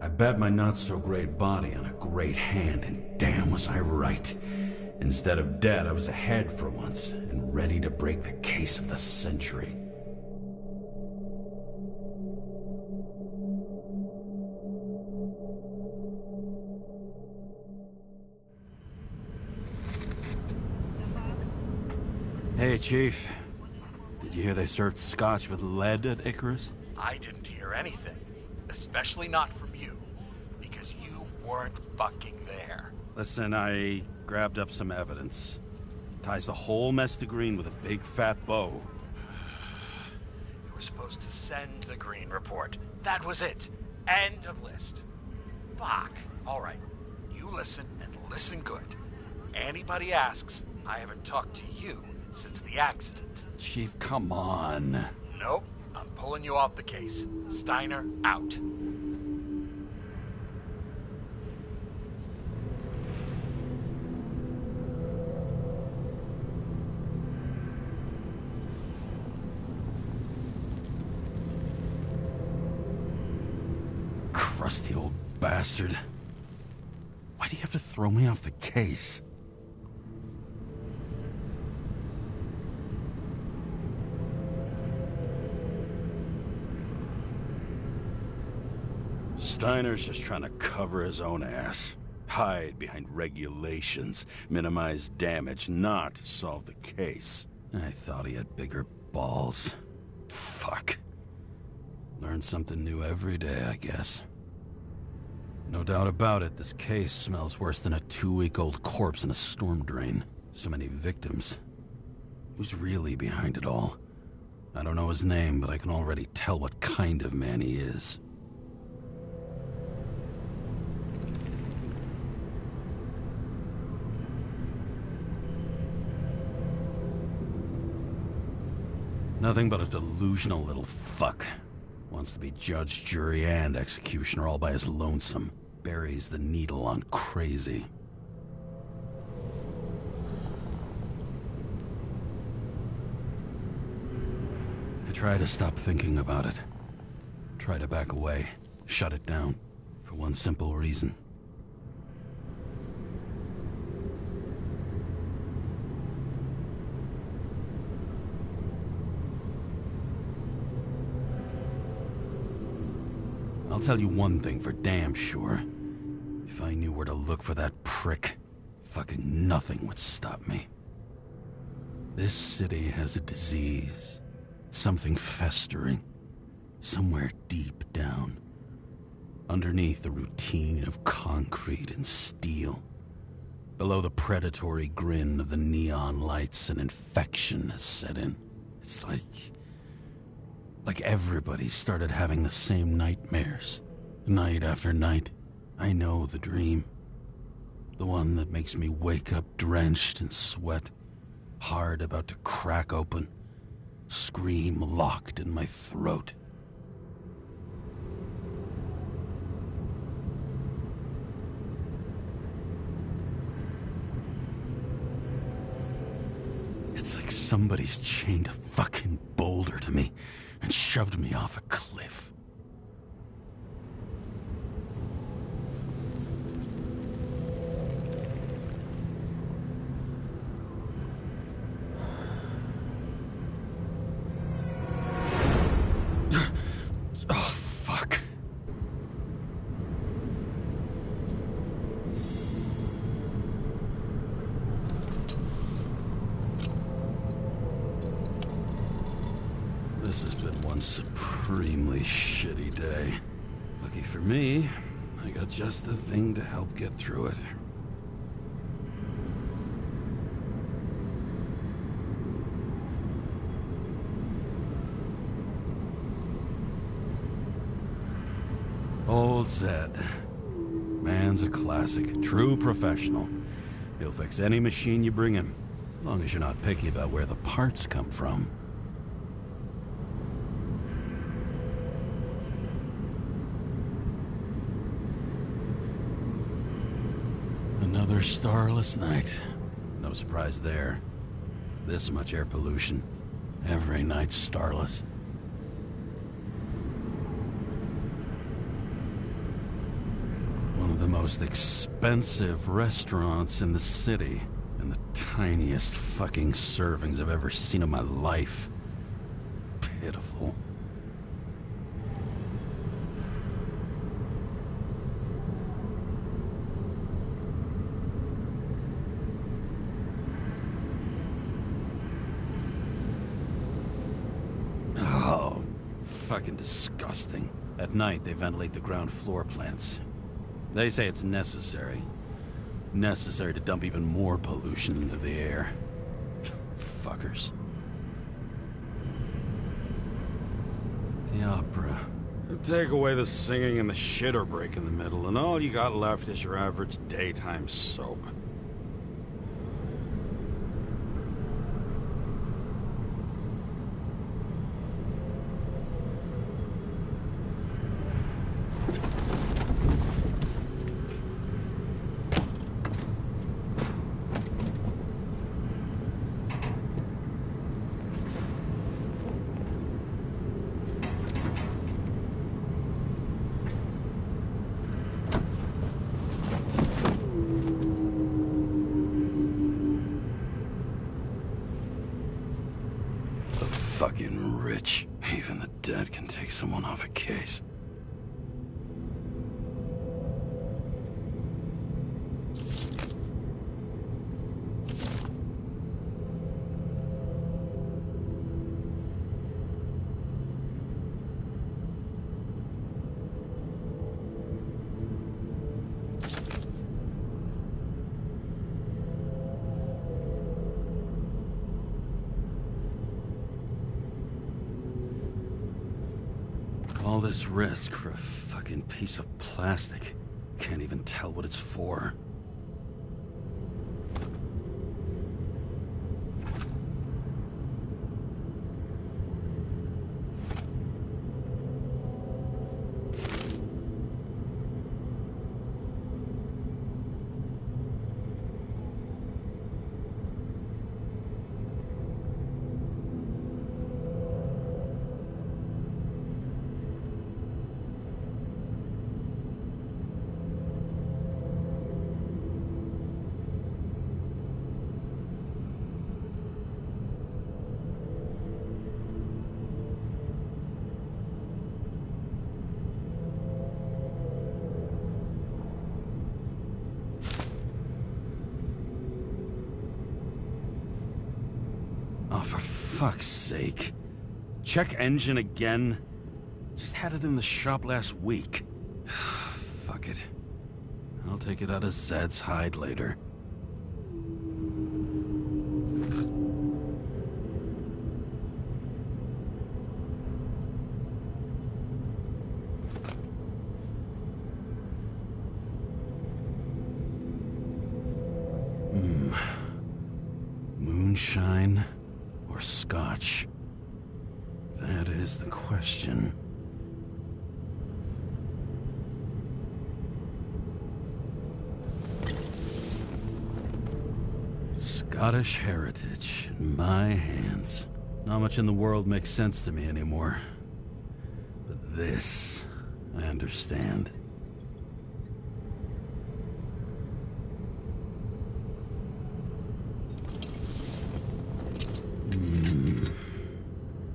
I bet my not-so-great body on a great hand, and damn was I right. Instead of dead, I was ahead for once, and ready to break the case of the century. Hey, Chief. Did you hear they served scotch with lead at Icarus? I didn't hear anything. Especially not from you. Because you weren't fucking there. Listen, I grabbed up some evidence. Ties the whole mess to Green with a big fat bow. You were supposed to send the Green report. That was it. End of list. Fuck. Alright. You listen, and listen good. Anybody asks, I haven't talked to you since the accident. Chief, come on. Nope. I'm pulling you off the case. Steiner, out. Crusty old bastard. Why do you have to throw me off the case? Steiner's just trying to cover his own ass. Hide behind regulations, minimize damage, not solve the case. I thought he had bigger balls. Fuck. Learn something new every day, I guess. No doubt about it, this case smells worse than a 2-week-old corpse in a storm drain. So many victims. Who's really behind it all? I don't know his name, but I can already tell what kind of man he is. Nothing but a delusional little fuck. Wants to be judge, jury, and executioner all by his lonesome. Buries the needle on crazy. I try to stop thinking about it. Try to back away. Shut it down. For one simple reason. I'll tell you one thing for damn sure. If I knew where to look for that prick, fucking nothing would stop me. This city has a disease. Something festering. Somewhere deep down. Underneath the routine of concrete and steel. Below the predatory grin of the neon lights, an infection has set in. It's like everybody started having the same nightmares. Night after night. I know the dream. The one that makes me wake up drenched in sweat. Heart about to crack open. Scream locked in my throat. It's like somebody's chained a fucking boulder to me and shoved me off a cliff. Oh, fuck. This has been one supremely shitty day. Lucky for me, I got just the thing to help get through it. Old Zed. Man's a classic, true professional. He'll fix any machine you bring him, as long as you're not picky about where the parts come from. Another starless night. No surprise there. This much air pollution. Every night's starless. the most expensive restaurants in the city, and the tiniest fucking servings I've ever seen in my life. Pitiful. Oh, fucking disgusting. At night, they ventilate the ground floor plants. They say it's necessary. Necessary to dump even more pollution into the air. Fuckers. The opera. Take away the singing and the shitter break in the middle, and all you got left is your average daytime soap. Fucking rich. Even the dead can take someone off a case. All this risk for a fucking piece of plastic. Can't even tell what it's for. Oh, for fuck's sake. Check engine again? Just had it in the shop last week. Fuck it. I'll take it out of Zed's hide later. Moonshine or scotch? That is the question. Scottish heritage in my hands. Not much in the world makes sense to me anymore. But this, I understand.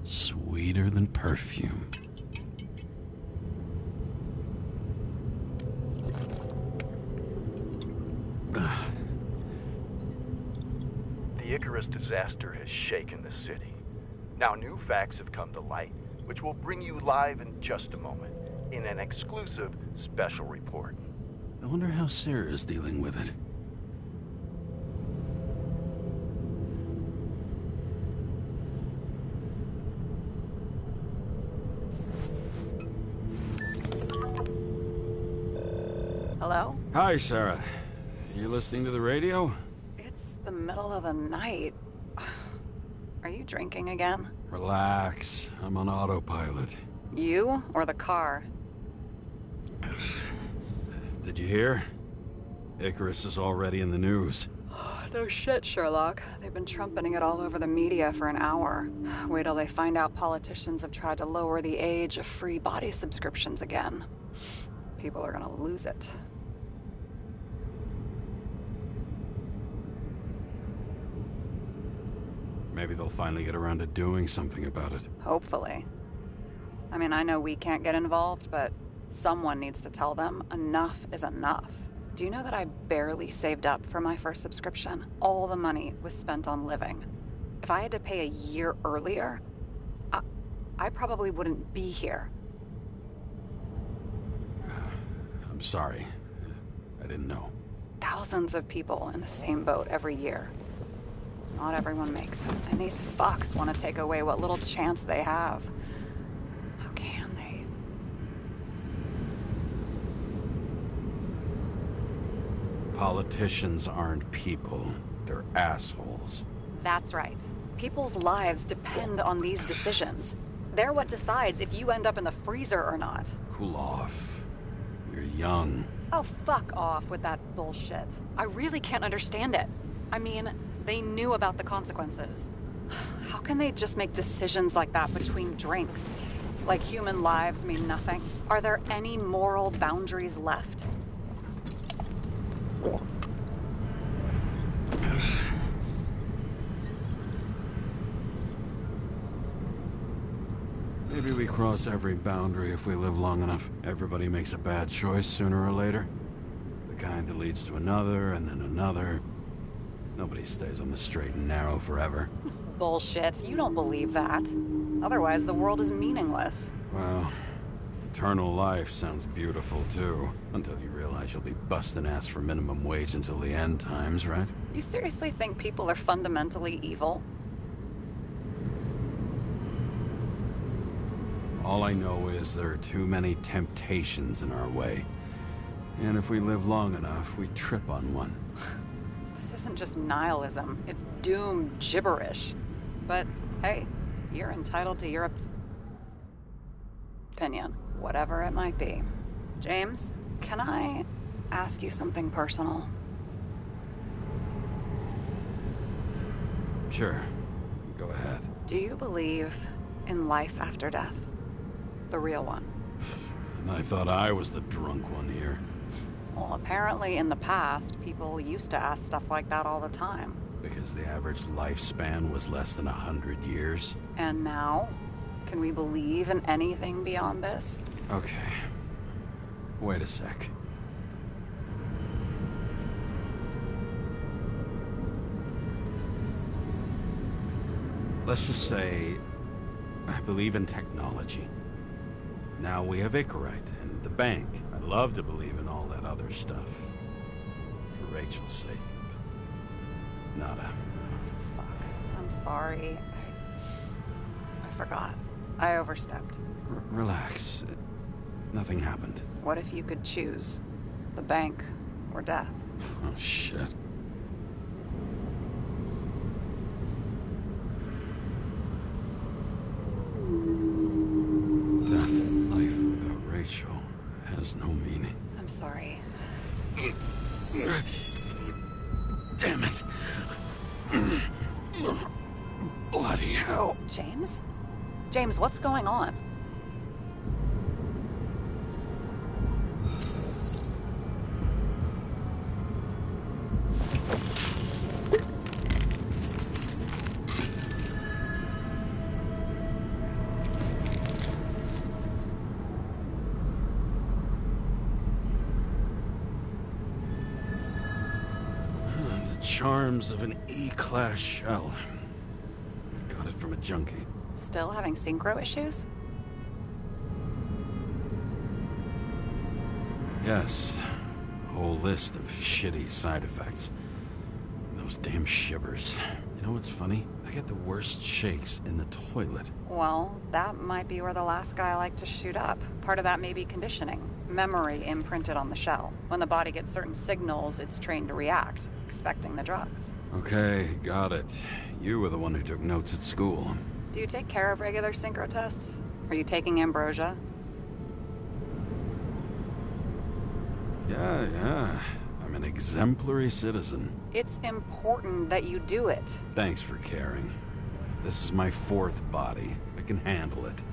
Sweeter than perfume. The Icarus disaster has shaken the city. Now new facts have come to light, which we'll bring you live in just a moment, in an exclusive special report. I wonder how Sarah is dealing with it. Hello? Hi, Sarah. You listening to the radio? It's the middle of the night. Are you drinking again? Relax. I'm on autopilot. You or the car? Did you hear? Icarus is already in the news. No shit, Sherlock. They've been trumpeting it all over the media for an hour. Wait till they find out politicians have tried to lower the age of free body subscriptions again. People are gonna lose it. Maybe they'll finally get around to doing something about it. Hopefully. I mean, I know we can't get involved, but someone needs to tell them enough is enough. Do you know that I barely saved up for my first subscription? All the money was spent on living. If I had to pay a year earlier, I probably wouldn't be here. I'm sorry. I didn't know. Thousands of people in the same boat every year. Not everyone makes it, and these fucks want to take away what little chance they have. How can they? Politicians aren't people. They're assholes. That's right. People's lives depend on these decisions. They're what decides if you end up in the freezer or not. Cool off. You're young. Oh, fuck off with that bullshit. I really can't understand it. I mean, they knew about the consequences. How can they just make decisions like that between drinks? Like human lives mean nothing? Are there any moral boundaries left? Maybe we cross every boundary if we live long enough. Everybody makes a bad choice sooner or later. The kind that leads to another, and then another. Nobody stays on the straight and narrow forever. That's bullshit. You don't believe that. Otherwise, the world is meaningless. Well, eternal life sounds beautiful, too. Until you realize you'll be busting ass for minimum wage until the end times, right? You seriously think people are fundamentally evil? All I know is there are too many temptations in our way. And if we live long enough, we trip on one. This isn't just nihilism. It's doom gibberish. But, hey, you're entitled to your opinion, whatever it might be. James, can I ask you something personal? Sure. Go ahead. Do you believe in life after death? The real one? And I thought I was the drunk one here. Well, apparently in the past, people used to ask stuff like that all the time. Because the average lifespan was less than 100 years. And now? Can we believe in anything beyond this? Okay. Wait a sec. Let's just say I believe in technology. Now we have Icarite and the bank. I'd love to believe in all that other stuff. For Rachel's sake. But nada. Fuck. I'm sorry. I forgot. I overstepped. Relax. Nothing happened. What if you could choose? The bank or death? Oh, shit. Death and life without Rachel has no meaning. I'm sorry. Damn it. Bloody hell. James? James, what's going on? Charms of an E-class shell. Got it from a junkie. Still having synchro issues? Yes. A whole list of shitty side effects. Those damn shivers. You know what's funny? I get the worst shakes in the toilet. Well, that might be where the last guy liked to shoot up. Part of that may be conditioning. Memory imprinted on the shell. When the body gets certain signals, it's trained to react, expecting the drugs. Okay, got it. You were the one who took notes at school. Do you take care of regular synchro tests? Are you taking ambrosia? Yeah. I'm an exemplary citizen. It's important that you do it. Thanks for caring. This is my fourth body. I can handle it.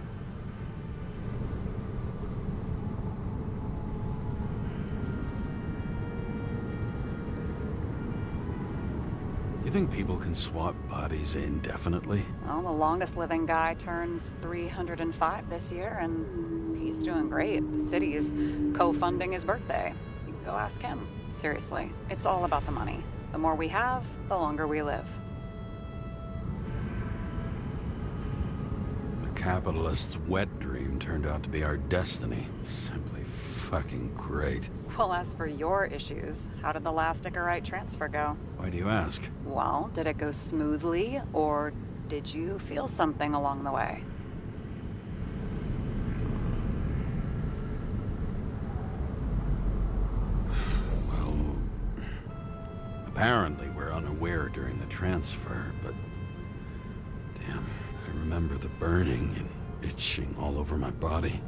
You think people can swap bodies indefinitely? Well, the longest living guy turns 305 this year, and he's doing great. The city is co-funding his birthday. You can go ask him. Seriously, it's all about the money. The more we have, the longer we live. The capitalist's wet dream turned out to be our destiny. Simply fucking great. Well, as for your issues, how did the last Icarite transfer go? Why do you ask? Well, did it go smoothly, or did you feel something along the way? Well, apparently we're unaware during the transfer, but damn, I remember the burning and itching all over my body.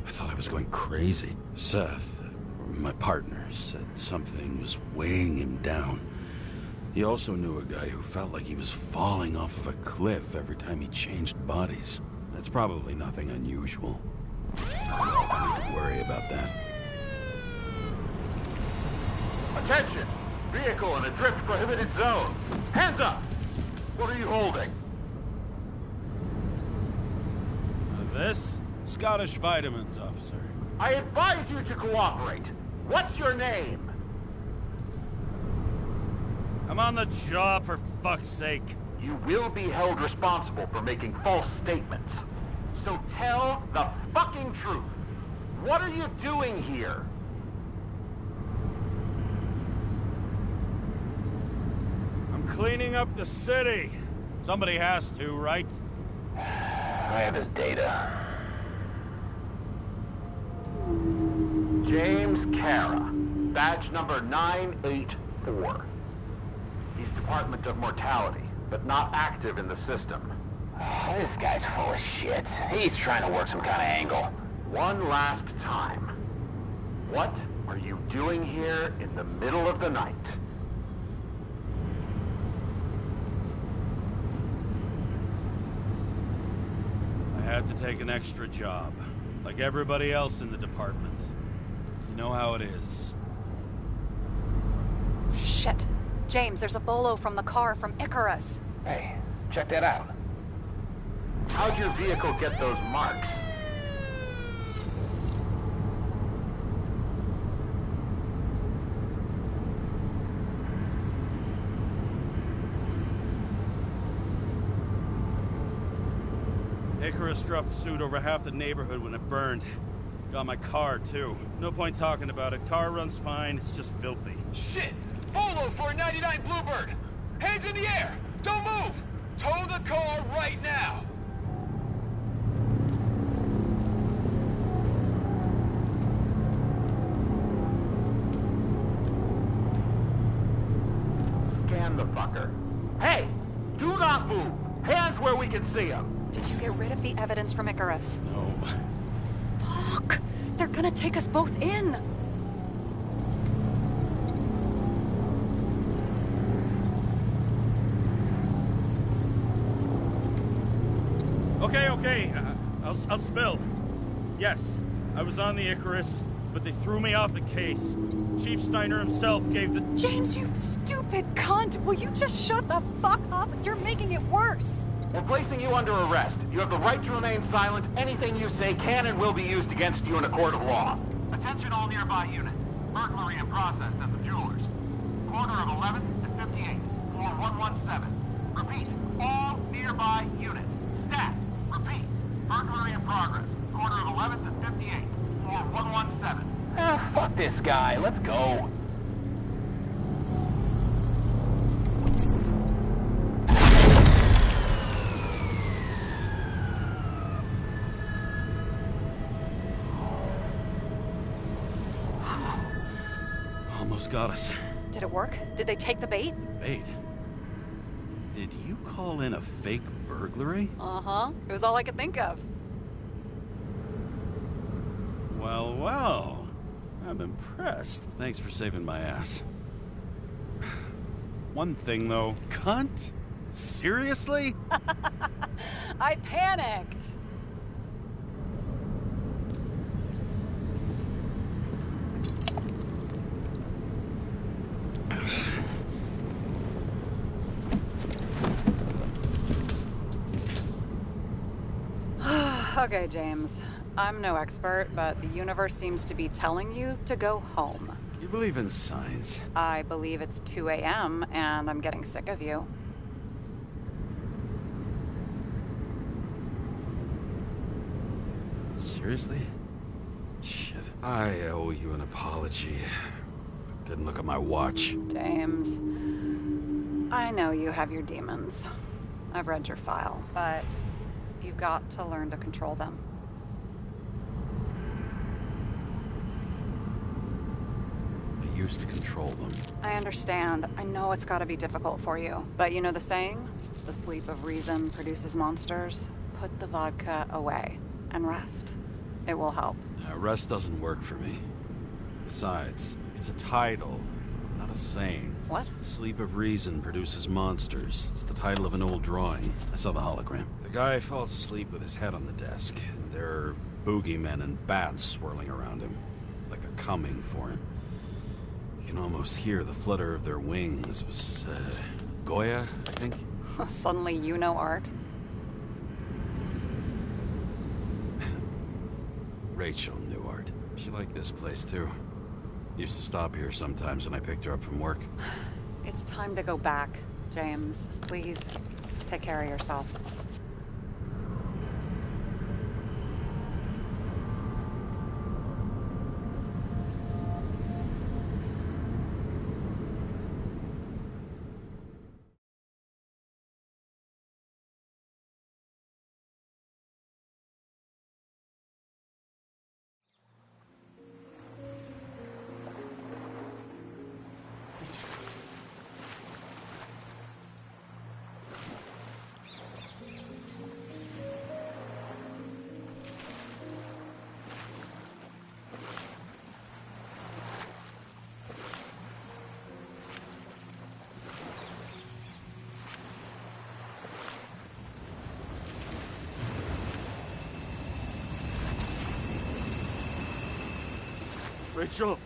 I thought I was going crazy. Seth, my partner, said something was weighing him down. He also knew a guy who felt like he was falling off of a cliff every time he changed bodies. That's probably nothing unusual. I don't know if I need to worry about that. Attention! Vehicle in a drift prohibited zone. Hands up! What are you holding? This? Scottish Vitamins, officer. I advise you to cooperate. What's your name? I'm on the job, for fuck's sake. You will be held responsible for making false statements. So tell the fucking truth. What are you doing here? I'm cleaning up the city. Somebody has to, right? I have his data. James Kara, badge number 984. He's Department of Mortality, but not active in the system. This guy's full of shit. He's trying to work some kind of angle. One last time. What are you doing here in the middle of the night? I had to take an extra job, like everybody else in the department. You know how it is. Shit. James, there's a bolo from the car from Icarus. Hey, check that out. How'd your vehicle get those marks? Icarus dropped soot over half the neighborhood when it burned. Got my car, too. No point talking about it. Car runs fine, it's just filthy. Shit! Bolo for a 99 Bluebird! Hands in the air! Don't move! Tow the car right now! Scan the fucker. Hey! Do not move! Hands where we can see them! Did you get rid of the evidence from Icarus? No. Fuck! They're gonna take us both in! Okay. I'll spill. Yes, I was on the Icarus, but they threw me off the case. Chief Steiner himself gave the... James, you stupid cunt! Will you just shut the fuck up? You're making it worse! We're placing you under arrest. You have the right to remain silent. Anything you say can and will be used against you in a court of law. Attention all nearby units. Burglary in process at the Jewelers. Corner of 11th and 58. Floor 117. Repeat. All nearby units. Stat. Repeat. Burglary in progress. Corner of 11th and 58. Floor 117. Ah, fuck this guy. Let's go. Almost got us. Did it work? Did they take the bait? Bait? Did you call in a fake burglary? Uh-huh. It was all I could think of. Well. I'm impressed. Thanks for saving my ass. One thing, though. Cunt? Seriously? I panicked. Okay, James. I'm no expert, but the universe seems to be telling you to go home. You believe in science? I believe it's 2 a.m. and I'm getting sick of you. Seriously? Shit. I owe you an apology. Didn't look at my watch. James, I know you have your demons. I've read your file, but you've got to learn to control them. I used to control them. I understand. I know it's gotta be difficult for you. But you know the saying? The sleep of reason produces monsters. Put the vodka away and rest. It will help. Rest doesn't work for me. Besides, it's a title, not a saying. What? Sleep of Reason produces monsters. It's the title of an old drawing. I saw the hologram. The guy falls asleep with his head on the desk. There are boogeymen and bats swirling around him, like a coming for him. You can almost hear the flutter of their wings. It was, Goya, I think? Suddenly you know art. Rachel knew art. She liked this place, too. Used to stop here sometimes when I picked her up from work. It's time to go back, James. Please, take care of yourself. Rachel!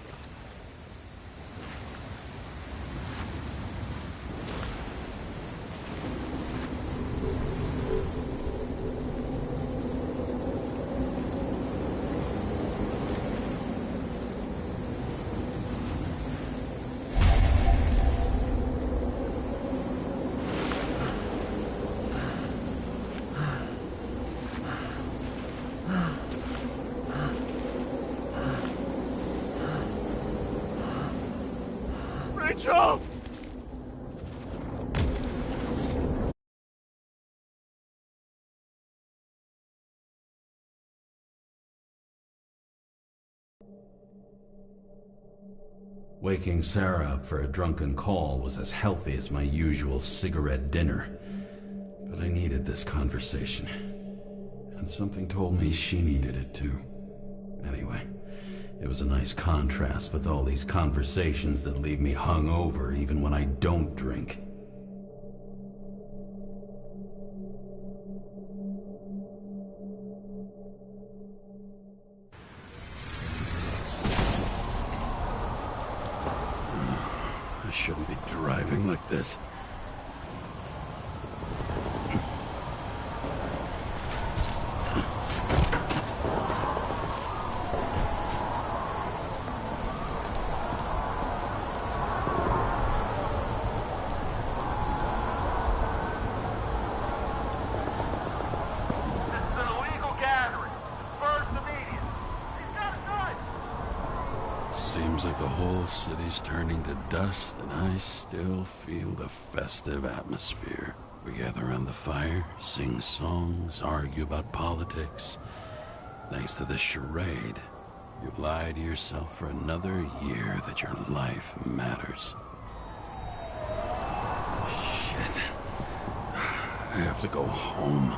Rachel! Waking Sarah up for a drunken call was as healthy as my usual cigarette dinner. But I needed this conversation. And something told me she needed it too. Anyway, it was a nice contrast with all these conversations that leave me hungover even when I don't drink. I shouldn't be driving like this. Seems like the whole city's turning to dust, and I still feel the festive atmosphere. We gather around the fire, sing songs, argue about politics. Thanks to this charade, you lie to yourself for another year that your life matters. Shit. I have to go home.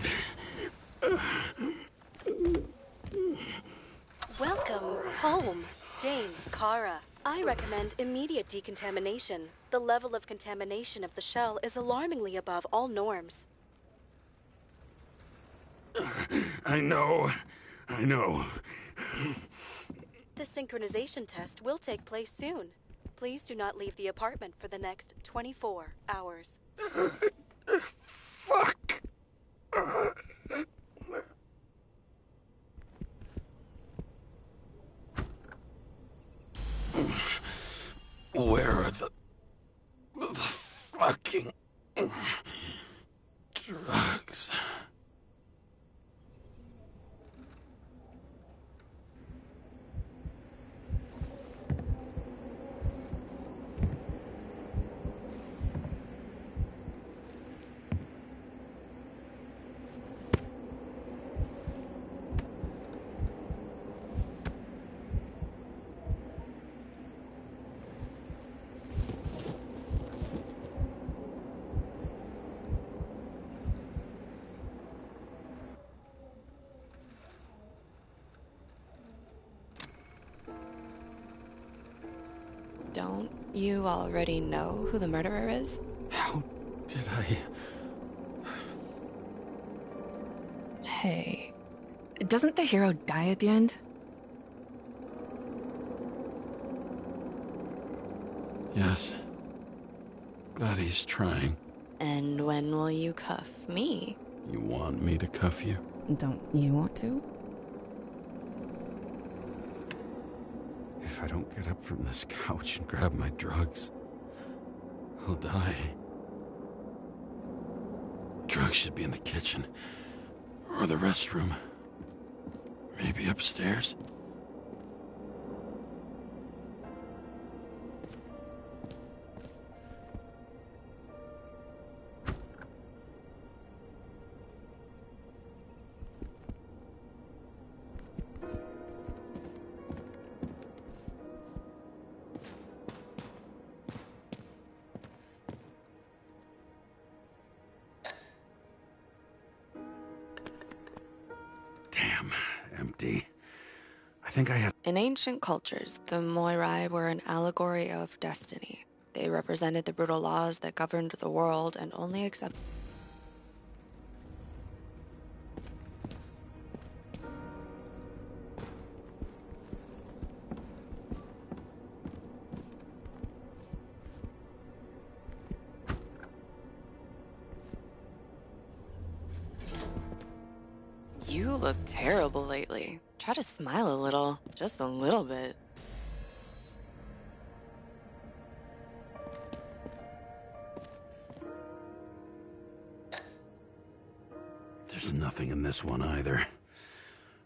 good. Welcome home, James, Kara. I recommend immediate decontamination. The level of contamination of the shell is alarmingly above all norms. I know. The synchronization test will take place soon. Please do not leave the apartment for the next 24 hours. Fuck! Where are the fucking drugs? Don't you already know who the murderer is? How did I... Hey, doesn't the hero die at the end? Yes. Glad he's trying. And when will you cuff me? You want me to cuff you? Don't you want to? If I don't get up from this couch and grab my drugs, I'll die. Drugs should be in the kitchen. Or the restroom. Maybe upstairs. Damn, empty. I think I had... In ancient cultures, the Moirai were an allegory of destiny. They represented the brutal laws that governed the world and only accepted... You look terrible lately. Try to smile a little. Just a little bit. There's nothing in this one either.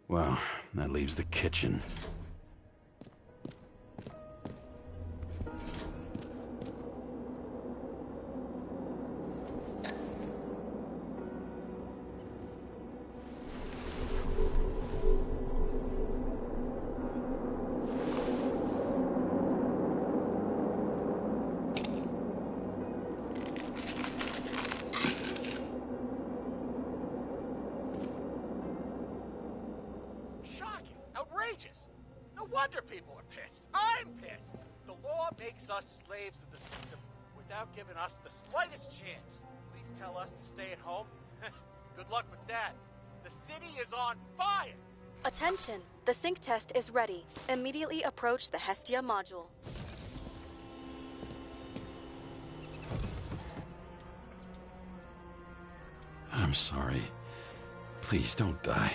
Well, that leaves the kitchen. Shocking! Outrageous! No wonder people are pissed. I'm pissed! The law makes us slaves of the system without giving us the slightest chance. Please tell us to stay at home? Good luck with that. The city is on fire! Attention! The sync test is ready. Immediately approach the Hestia module. I'm sorry. Please don't die.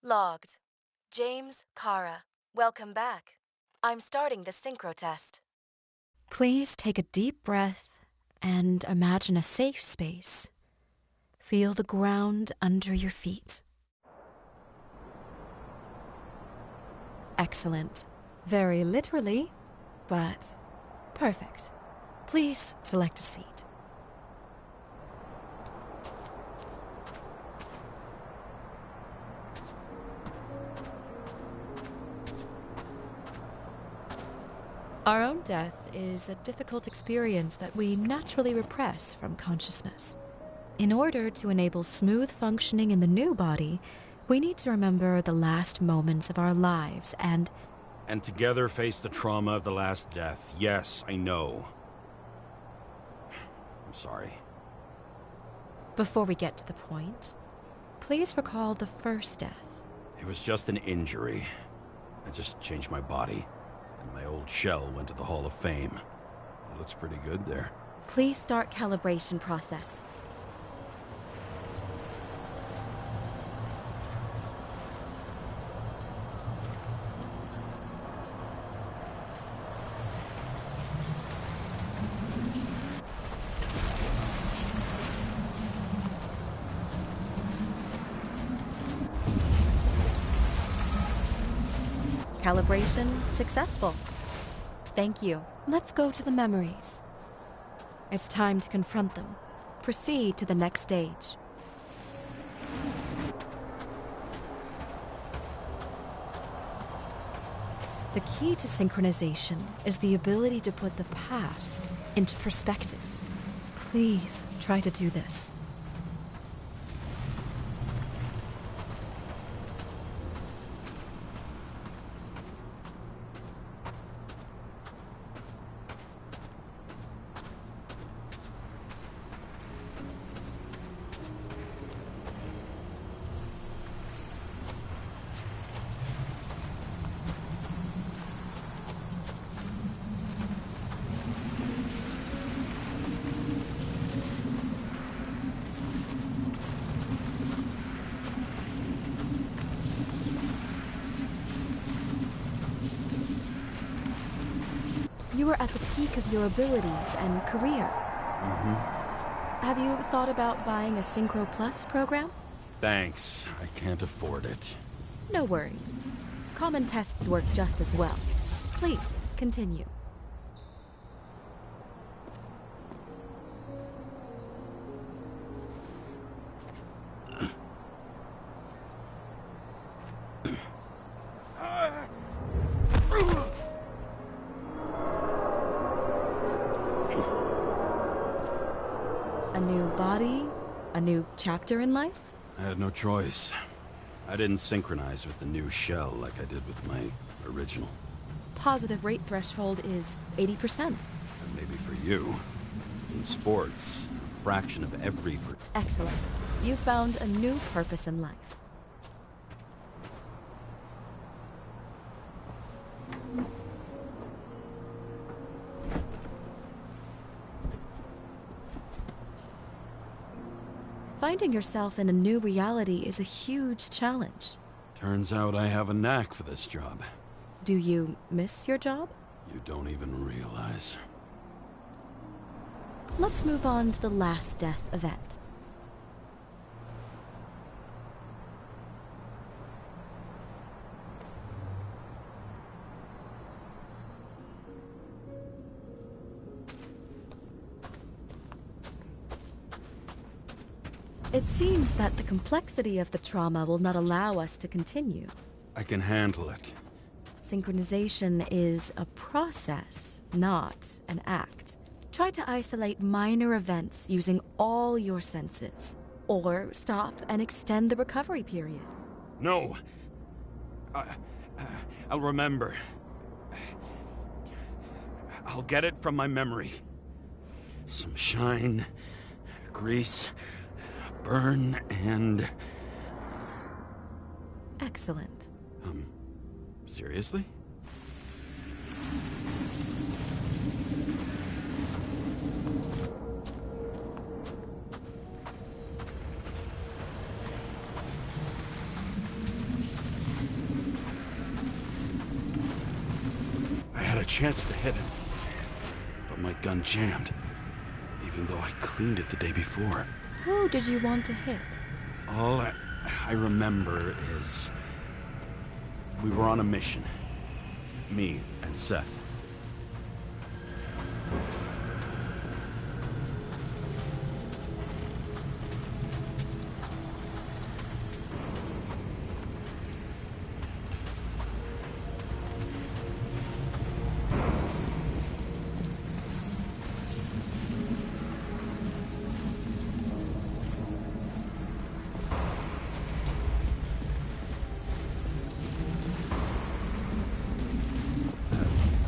Logged. James, Kara, welcome back. I'm starting the synchro test. Please take a deep breath and imagine a safe space. Feel the ground under your feet. Excellent. Very literally, but perfect. Please select a seat. Our own death is a difficult experience that we naturally repress from consciousness. In order to enable smooth functioning in the new body, we need to remember the last moments of our lives and together face the trauma of the last death. Yes, I know. I'm sorry. Before we get to the point, please recall the first death. It was just an injury. I just changed my body. And my old shell went to the Hall of Fame. It looks pretty good there. Please start calibration process. Calibration successful. Thank you. Let's go to the memories. It's time to confront them. Proceed to the next stage. The key to synchronization is the ability to put the past into perspective. Please try to do this. You are at the peak of your abilities and career. Have you thought about buying a Synchro Plus program? Thanks. I can't afford it. No worries. Common tests work just as well. Please, continue. A new body? A new chapter in life? I had no choice. I didn't synchronize with the new shell like I did with my original. Positive rate threshold is 80%. And maybe for you. In sports, a fraction of every... Excellent. You found a new purpose in life. Finding yourself in a new reality is a huge challenge. Turns out I have a knack for this job. Do you miss your job? You don't even realize. Let's move on to the last death event. It seems that the complexity of the trauma will not allow us to continue. I can handle it. Synchronization is a process, not an act. Try to isolate minor events using all your senses, or stop and extend the recovery period. No. I'll remember. I'll get it from my memory. Some shine, grease, burn, and... Excellent. Seriously? had a chance to hit him, but my gun jammed, even though I cleaned it the day before. Who did you want to hit? All I remember is we were on a mission. Me and Seth.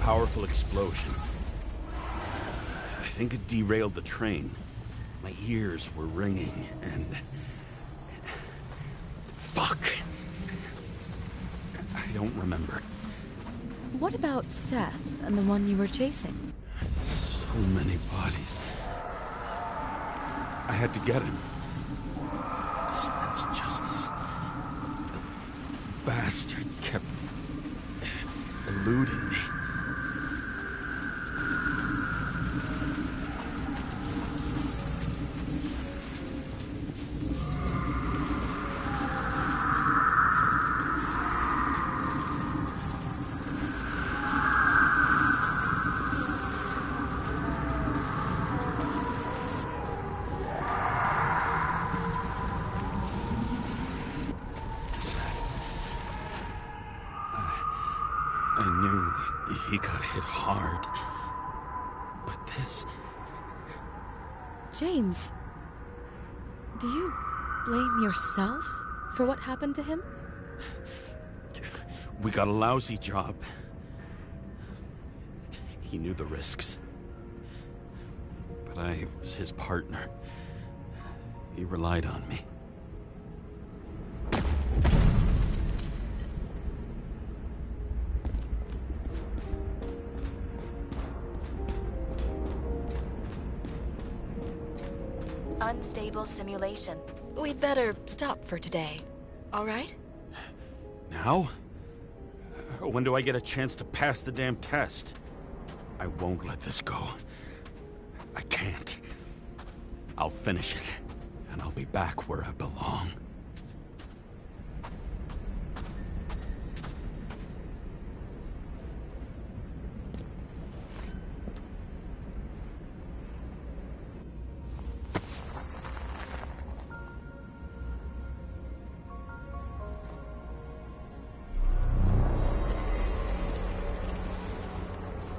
Powerful explosion. I think it derailed the train. My ears were ringing and... Fuck! I don't remember. What about Seth and the one you were chasing? So many bodies. I had to get him. Dispense justice. The bastard kept eluding me. I knew he got hit hard. But this... James, do you blame yourself for what happened to him? We got a lousy job. He knew the risks. But I was his partner. He relied on me. Unstable simulation. We'd better stop for today, all right? Now? When do I get a chance to pass the damn test? I won't let this go. I can't. I'll finish it, and I'll be back where I belong.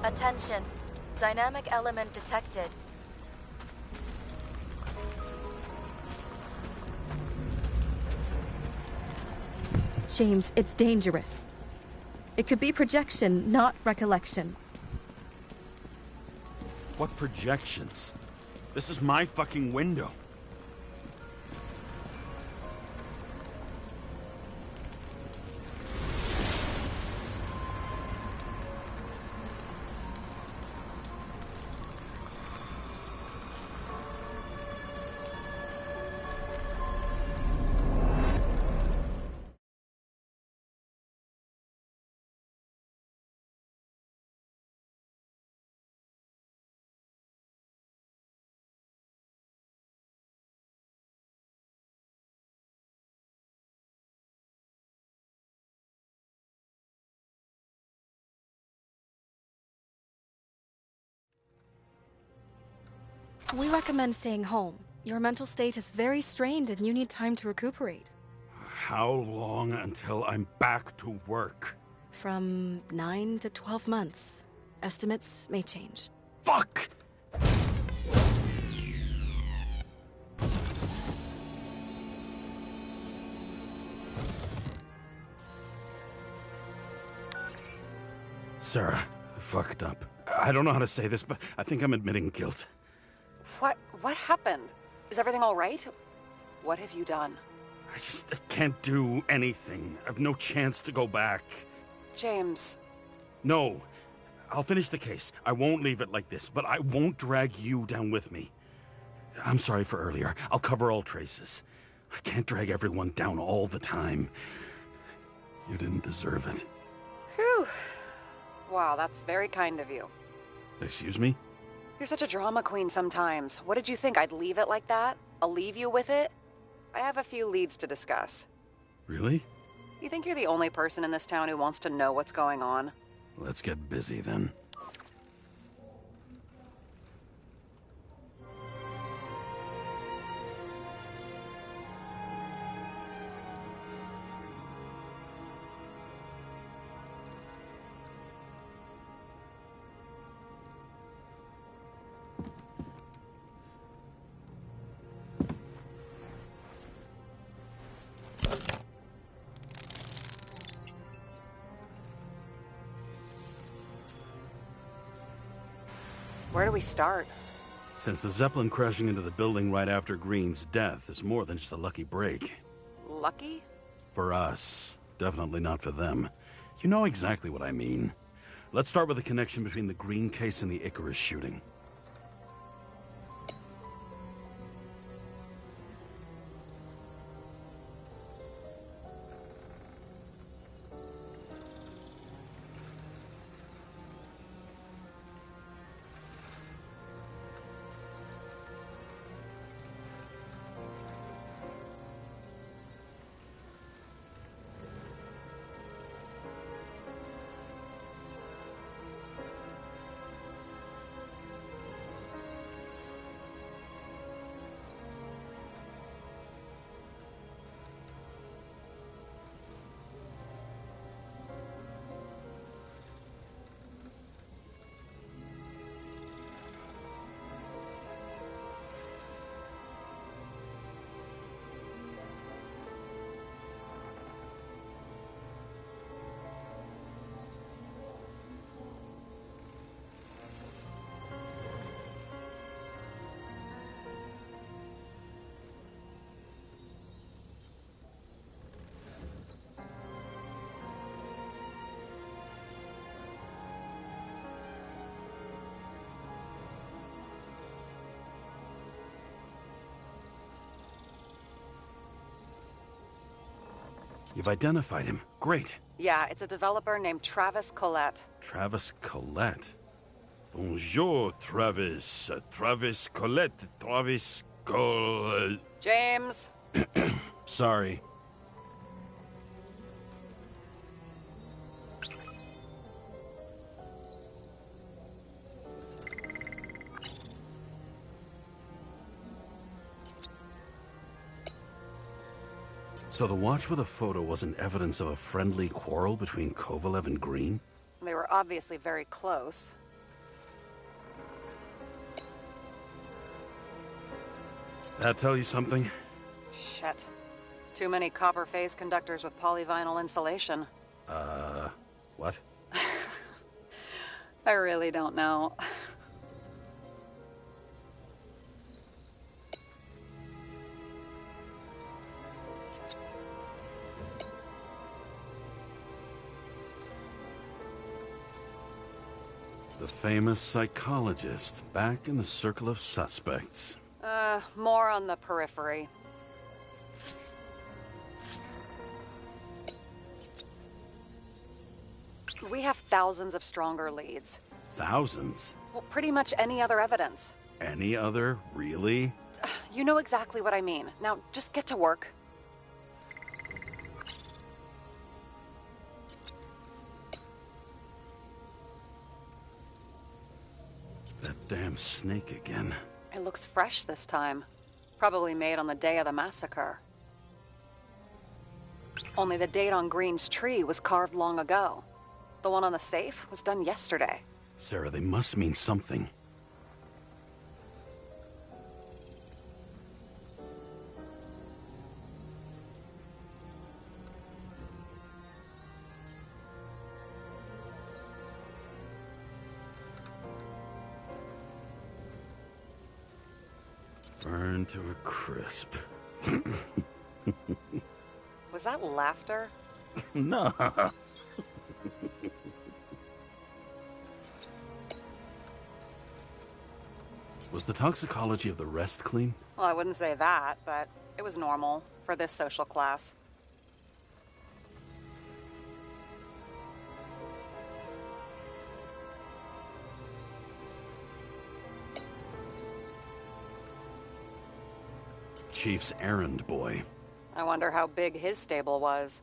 Attention. Dynamic element detected. James, it's dangerous. It could be projection, not recollection. What projections? This is my fucking window. We recommend staying home. Your mental state is very strained and you need time to recuperate. How long until I'm back to work? From 9 to 12 months. Estimates may change. Fuck! Sarah, I fucked up. I don't know how to say this, but I think I'm admitting guilt. What happened? Is everything all right? What have you done? I can't do anything. I've no chance to go back. James. No. I'll finish the case. I won't leave it like this, but I won't drag you down with me. I'm sorry for earlier. I'll cover all traces. I can't drag everyone down all the time. You didn't deserve it. Whew. Wow, that's very kind of you. Excuse me? You're such a drama queen sometimes. What did you think, I'd leave it like that? I'll leave you with it? I have a few leads to discuss. Really? You think you're the only person in this town who wants to know what's going on? Let's get busy then. Where do we start? Since the Zeppelin crashing into the building right after Green's death is more than just a lucky break. Lucky? For us. Definitely not for them. You know exactly what I mean. Let's start with the connection between the Green case and the Icarus shooting. You've identified him. Great. Yeah, it's a developer named Travis Collette. Travis Collette? Bonjour, Travis. Travis Collette. Travis James! Sorry. So the watch with a photo wasn't evidence of a friendly quarrel between Kovalev and Green? They were obviously very close. That tell you something? Shit. Too many copper phase conductors with polyvinyl insulation. What? I really don't know. The famous psychologist, back in the circle of suspects. More on the periphery. We have thousands of stronger leads. Thousands? Well, pretty much any other evidence. Any other? Really? You know exactly what I mean. Now, just get to work. That damn snake again. It looks fresh this time. Probably made on the day of the massacre. Only the date on Green's tree was carved long ago. The one on the safe was done yesterday. Sarah, they must mean something. Burn to a crisp. Was that laughter? No. Was the toxicology of the rest clean? Well, I wouldn't say that, but it was normal for this social class. Chief's errand boy. I wonder how big his stable was.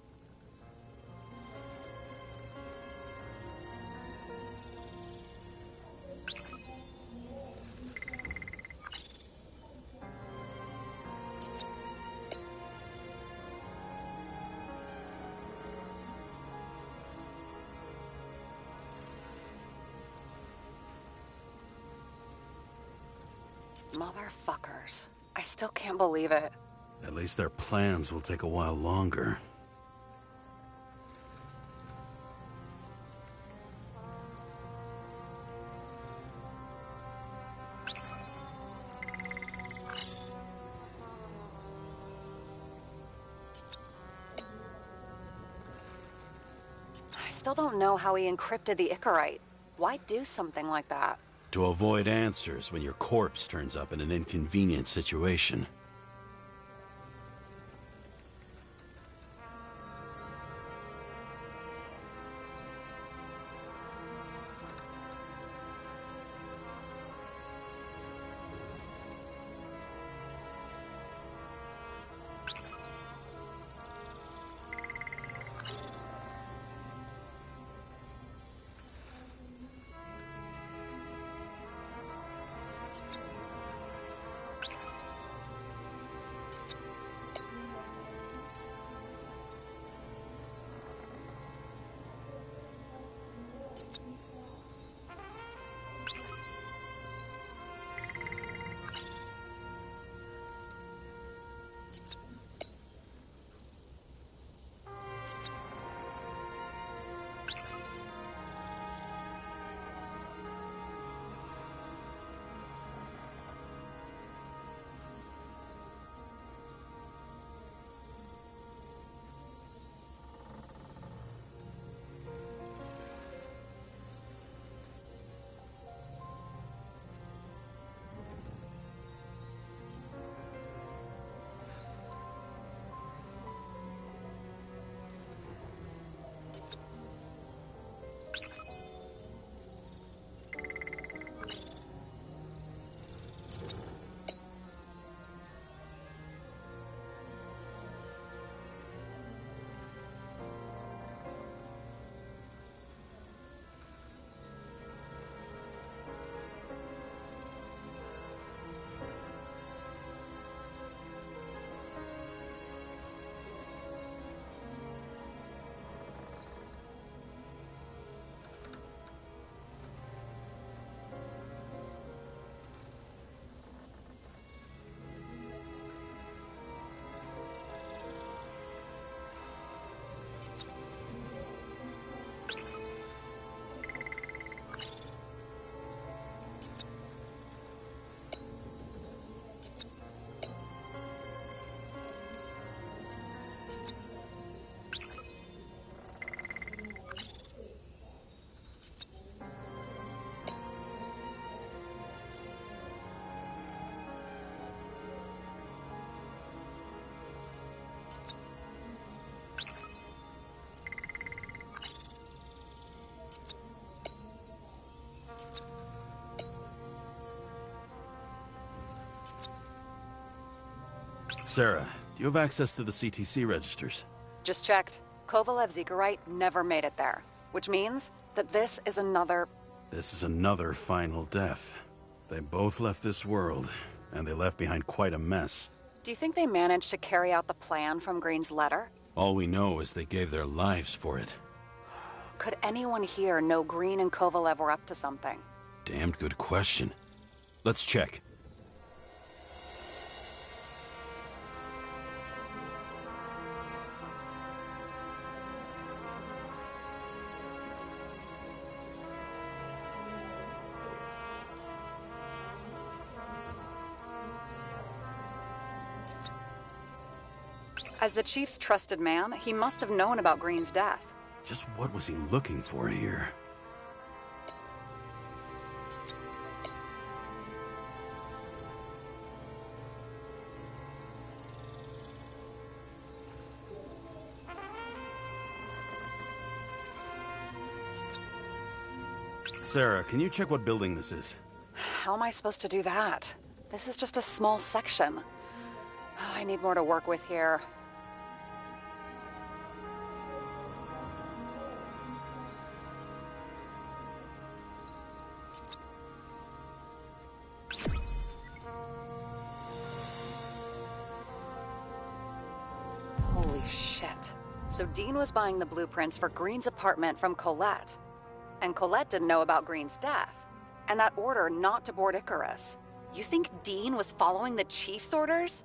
Motherfuckers. I still can't believe it. At least their plans will take a while longer. I still don't know how he encrypted the Icarite. Why do something like that? To avoid answers when your corpse turns up in an inconvenient situation. Sarah, do you have access to the CTC registers? Just checked. Kovalev's Icarite never made it there, which means that this is another... This is another final death. They both left this world, and they left behind quite a mess. Do you think they managed to carry out the plan from Green's letter? All we know is they gave their lives for it. Could anyone here know Green and Kovalev were up to something? Damned good question. Let's check. As the Chief's trusted man, he must have known about Green's death. Just what was he looking for here? Sarah, can you check what building this is? How am I supposed to do that? This is just a small section. I need more to work with here. Holy shit. So Dean was buying the blueprints for Green's apartment from Colette. And Colette didn't know about Green's death. And that order not to board Icarus. You think Dean was following the Chief's orders?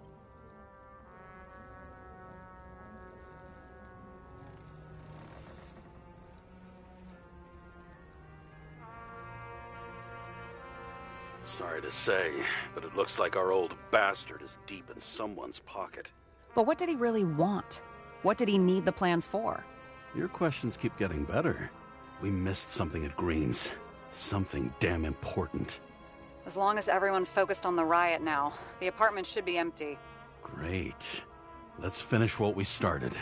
Sorry to say, but it looks like our old bastard is deep in someone's pocket. But what did he really want? What did he need the plans for? Your questions keep getting better. We missed something at Green's. Something damn important. As long as everyone's focused on the riot now, the apartment should be empty. Great. Let's finish what we started.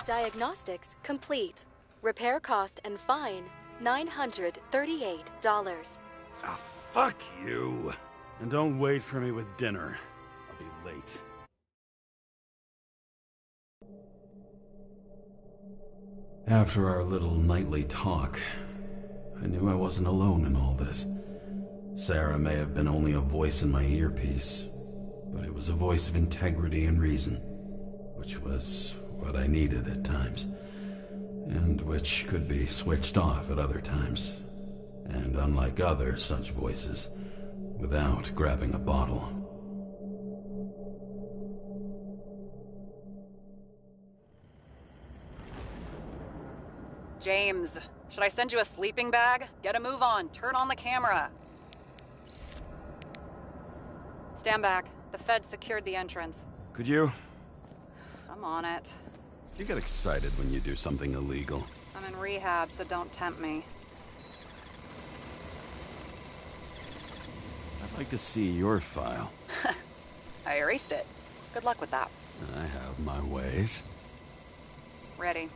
Diagnostics complete. Repair cost and fine, $938. Ah, fuck you! And don't wait for me with dinner. I'll be late. After our little nightly talk, I knew I wasn't alone in all this. Sarah may have been only a voice in my earpiece, but it was a voice of integrity and reason, which was what I needed at times, and which could be switched off at other times, and unlike other such voices, without grabbing a bottle. James, should I send you a sleeping bag? Get a move on. Turn on the camera. Stand back. The Fed secured the entrance. Could you? I'm on it. You get excited when you do something illegal. I'm in rehab, so don't tempt me. I'd like to see your file. I erased it. Good luck with that. I have my ways. Ready.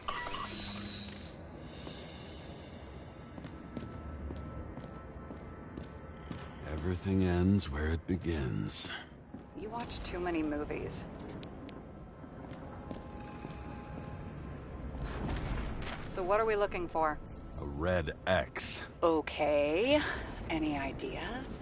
Everything ends where it begins. You watch too many movies. So what are we looking for? A red X. Okay. Any ideas?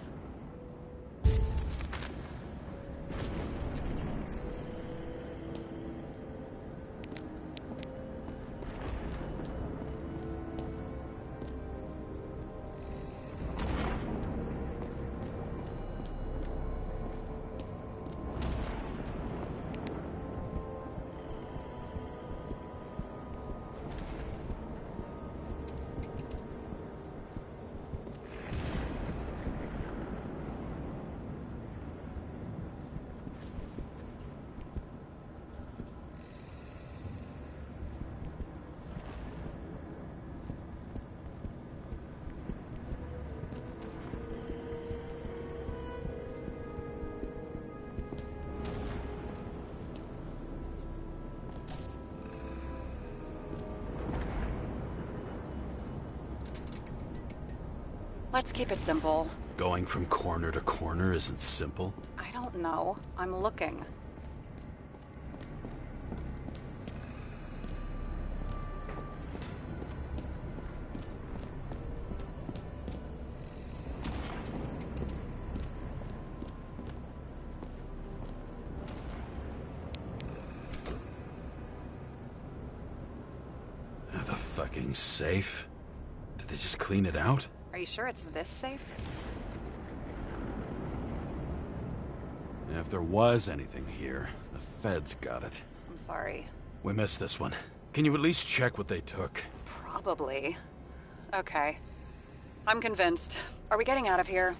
Let's keep it simple. Going from corner to corner isn't simple. I don't know. I'm looking. The fucking safe? Did they just clean it out? Are you sure it's this safe? If there was anything here, the Feds got it. I'm sorry. We missed this one. Can you at least check what they took? Probably. Okay. I'm convinced. Are we getting out of here?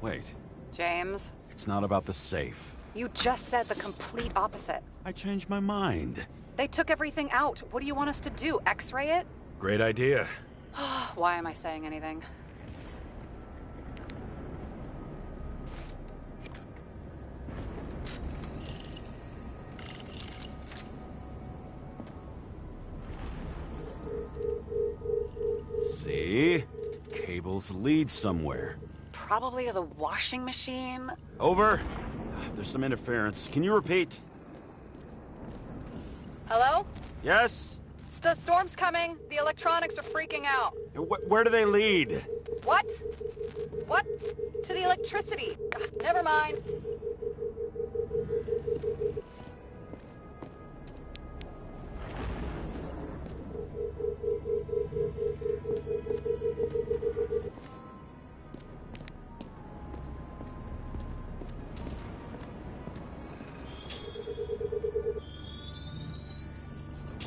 Wait. James? It's not about the safe. You just said the complete opposite. I changed my mind. They took everything out. What do you want us to do? X-ray it? Great idea. Why am I saying anything? See? Cables lead somewhere. Probably to the washing machine. Over. There's some interference. Can you repeat? Hello? Yes? Storm's coming. The electronics are freaking out. Where do they lead? What? What? To the electricity. Ugh, never mind.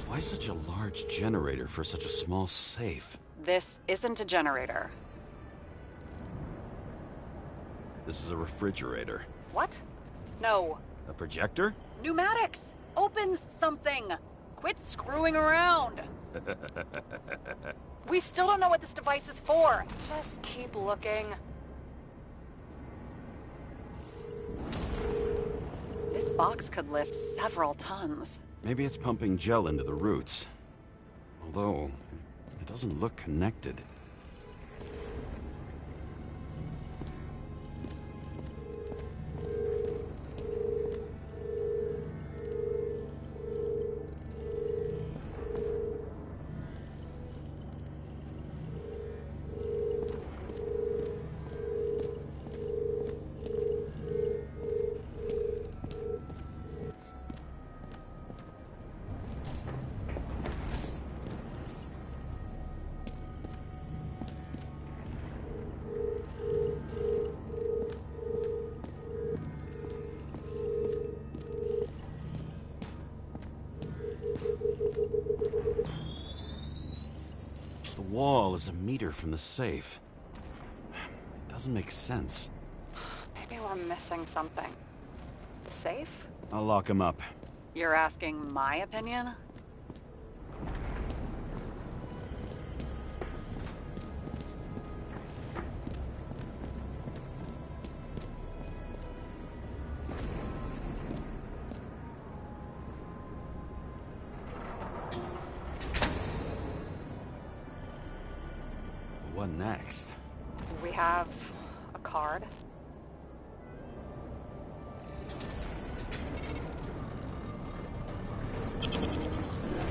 Why such a large generator for such a small safe? This isn't a generator. This is a refrigerator. What? No. A projector? Pneumatics! Opens something! Quit screwing around! We still don't know what this device is for. Just keep looking. This box could lift several tons. Maybe it's pumping gel into the roots. Although, it doesn't look connected. The wall is a meter from the safe. It doesn't make sense. Maybe we're missing something. The safe? I'll lock him up. You're asking my opinion? What next? We have a card.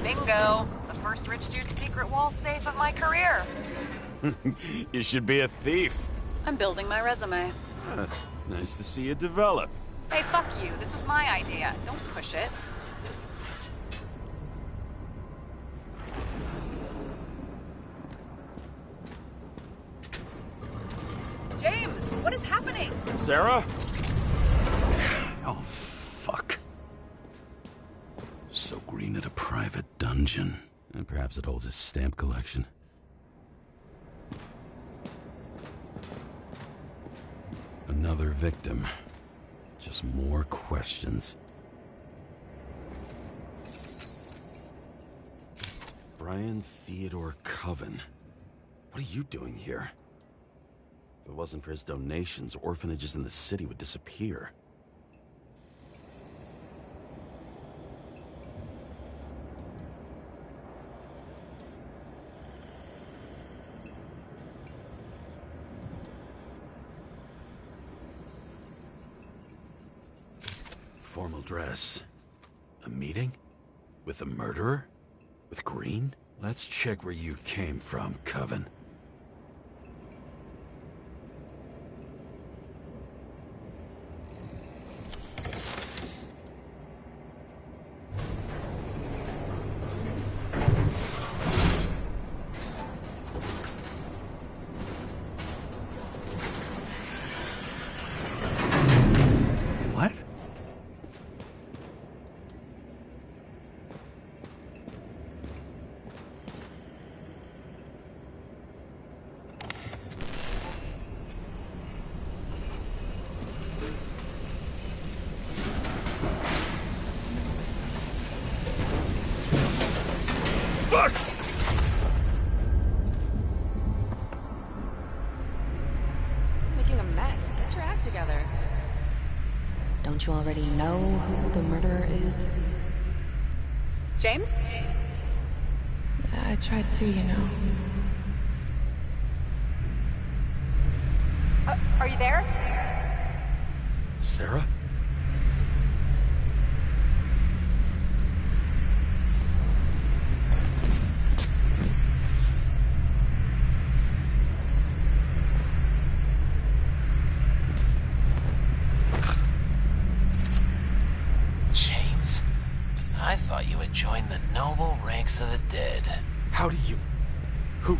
Bingo! The first rich dude's secret wall safe of my career. You should be a thief. I'm building my resume. Nice to see you develop. Hey, fuck you. This was my idea. Don't push it. James, what is happening? Sarah? Oh, fuck. So Green at a private dungeon. And perhaps it holds his stamp collection. Another victim. Just more questions. Brian Theodore Coven. What are you doing here? If it wasn't for his donations, orphanages in the city would disappear. Formal dress. A meeting? With a murderer? With Green? Let's check where you came from, Coven. What? Fuck! Making a mess. Get your act together. Don't you already know who the murderer is? James? I tried to, you know. Are you there? Sarah? House of the Dead. How do you... Who...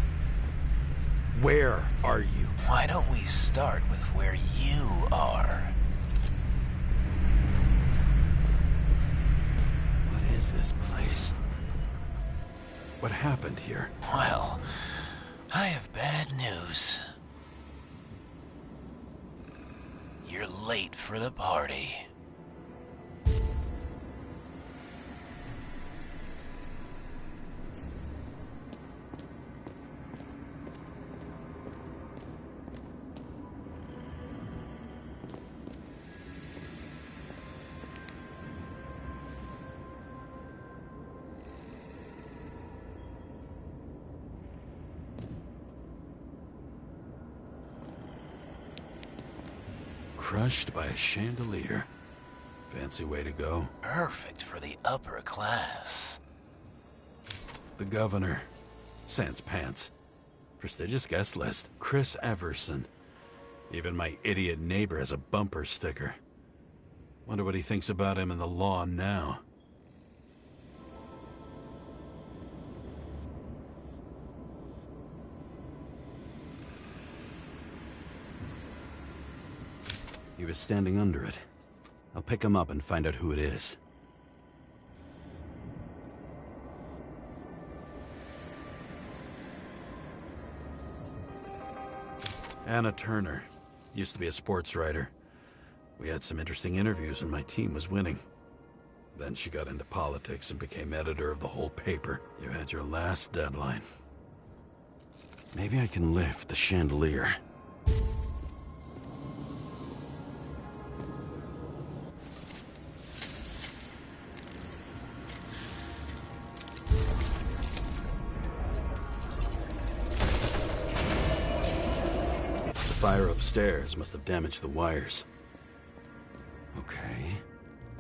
Where are you? Why don't we start with where you are? What is this place? What happened here? Well, I have bad news. You're late for the party. Crushed by a chandelier. Fancy way to go. Perfect for the upper class. The governor. Sans pants. Prestigious guest list. Chris Everson. Even my idiot neighbor has a bumper sticker. Wonder what he thinks about him in the law now. He was standing under it. I'll pick him up and find out who it is. Anna Turner. Used to be a sports writer. We had some interesting interviews when my team was winning. Then she got into politics and became editor of the whole paper. You had your last deadline. Maybe I can lift the chandelier. The fire upstairs must have damaged the wires. Okay.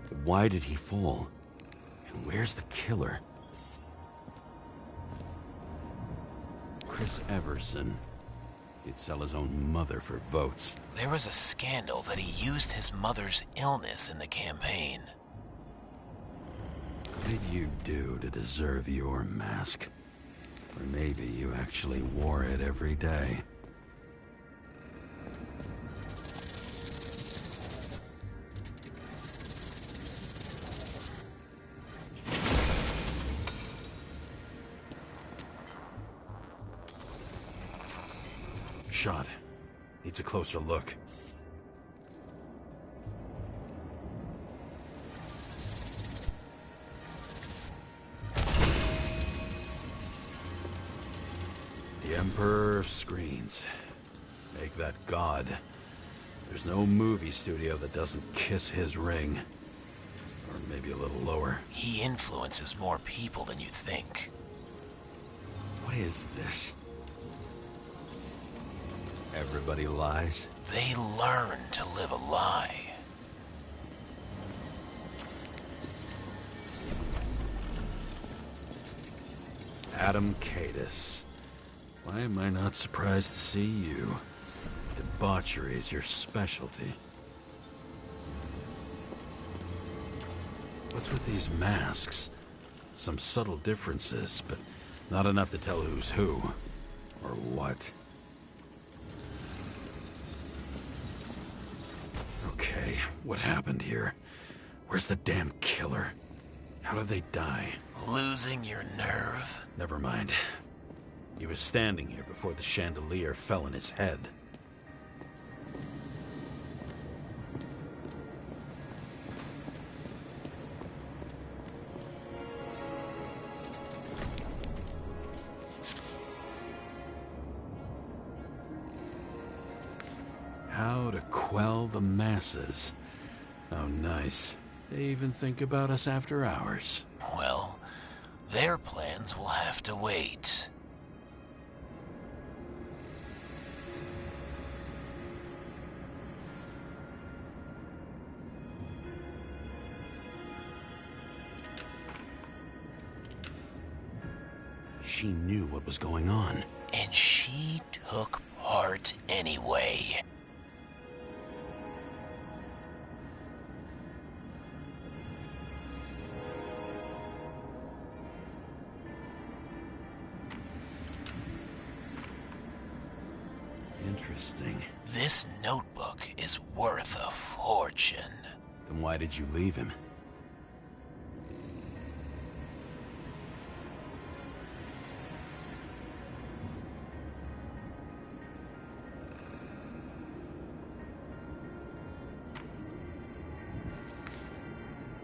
But why did he fall? And where's the killer? Chris Everson. He'd sell his own mother for votes. There was a scandal that he used his mother's illness in the campaign. What did you do to deserve your mask? Or maybe you actually wore it every day. Shot. Needs a closer look. The Emperor screens. Make that God. There's no movie studio that doesn't kiss his ring. Or maybe a little lower. He influences more people than you think. What is this? Everybody lies? They learn to live a lie. Adam Cadis. Why am I not surprised to see you? Debauchery is your specialty. What's with these masks? Some subtle differences, but not enough to tell who's who. Or what. Okay, what happened here? Where's the damn killer? How did they die? Losing your nerve? Never mind. He was standing here before the chandelier fell on his head. How to quell the masses. Oh, nice. They even think about us after hours. Well, their plans will have to wait. She knew what was going on. And she took part anyway. Interesting. This notebook is worth a fortune. Then why did you leave him?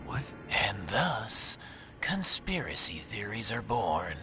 What? And thus, conspiracy theories are born.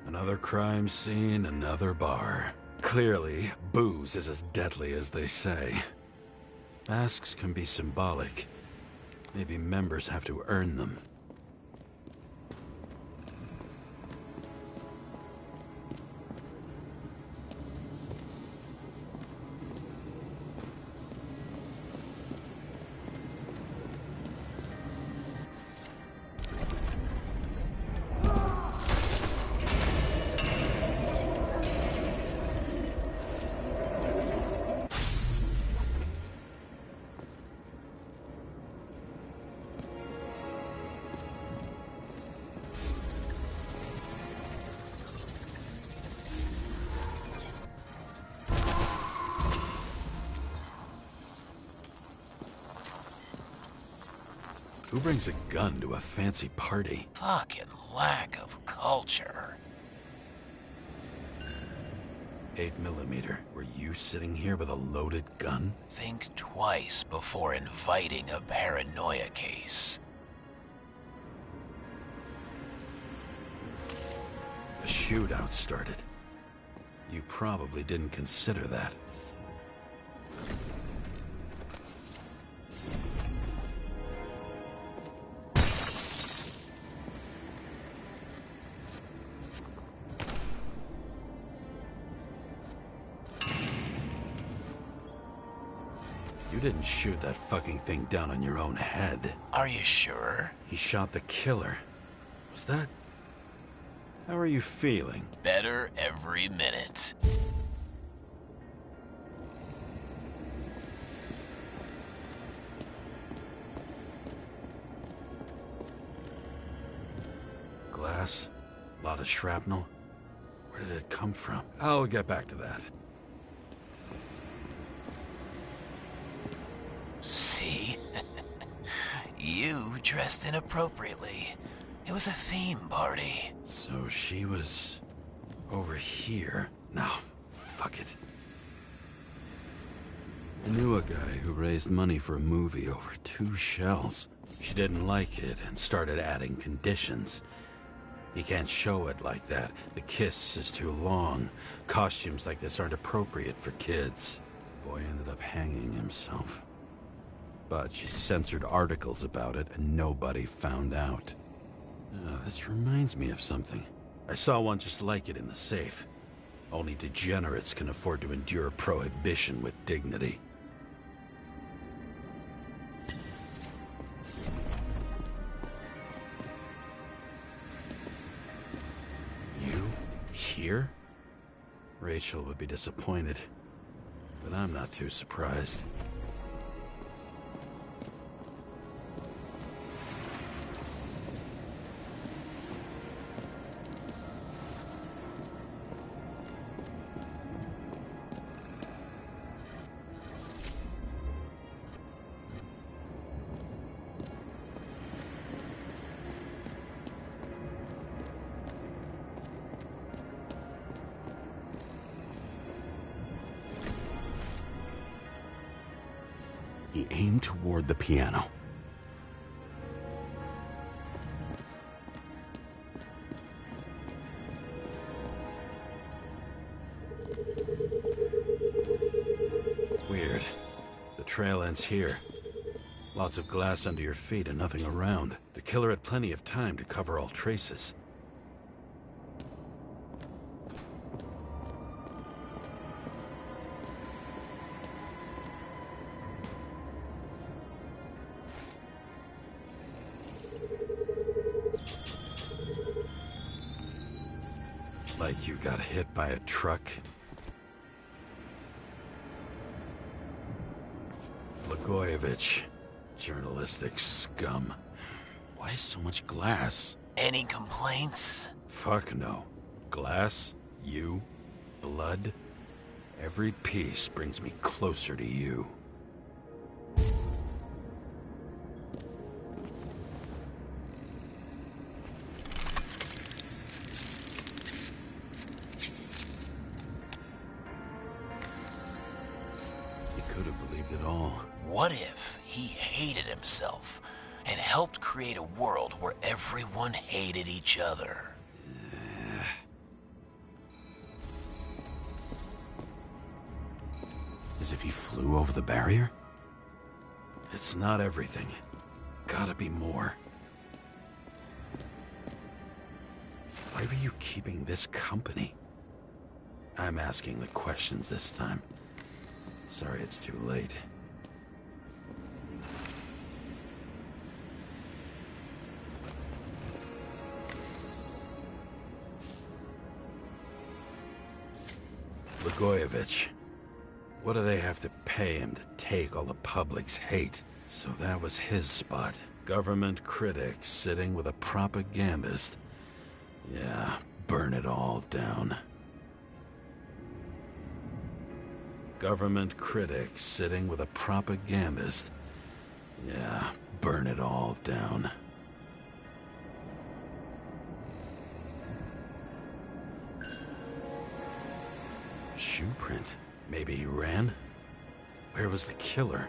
Another crime scene, another bar. Clearly, booze is as deadly as they say. Masks can be symbolic. Maybe members have to earn them. Who brings a gun to a fancy party? Fucking lack of culture. 8mm. Were you sitting here with a loaded gun? Think twice before inviting a paranoia case. A shootout started. You probably didn't consider that. You didn't shoot that fucking thing down on your own head. Are you sure? He shot the killer. Was that... How are you feeling? Better every minute. Glass? A lot of shrapnel? Where did it come from? I'll get back to that. See? You dressed inappropriately. It was a theme party. So she was... over here. No, fuck it. I knew a guy who raised money for a movie over 2 shells. She didn't like it and started adding conditions. You can't show it like that. The kiss is too long. Costumes like this aren't appropriate for kids. Boy ended up hanging himself. But she censored articles about it and nobody found out. This reminds me of something. I saw one just like it in the safe. Only degenerates can afford to endure prohibition with dignity. You? Here? Rachel would be disappointed. But I'm not too surprised. He aimed toward the piano. Weird. The trail ends here. Lots of glass under your feet and nothing around. The killer had plenty of time to cover all traces. You got hit by a truck? Blagojevich. Journalistic scum. Why so much glass? Any complaints? Fuck no. Glass, you, blood. Every piece brings me closer to you. He could have believed it all. What if he hated himself and helped create a world where everyone hated each other? As if he flew over the barrier? It's not everything. Gotta be more. Why were you keeping this company? I'm asking the questions this time. Sorry it's too late. Blagojevich. What do they have to pay him to take all the public's hate? So that was his spot. Government critic sitting with a propagandist. Yeah, burn it all down. Government critic sitting with a propagandist. Yeah, burn it all down. Shoe print. Maybe he ran? Where was the killer?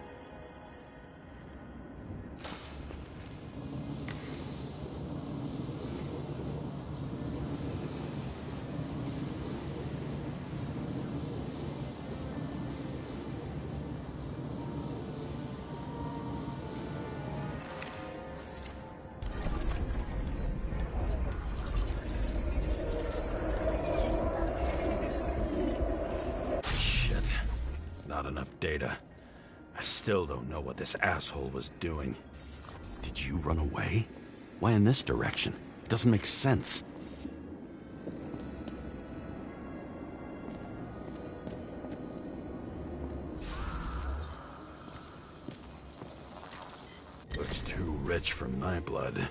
Not enough data. I still don't know what this asshole was doing. Did you run away? Why in this direction? It doesn't make sense. Looks too rich for my blood.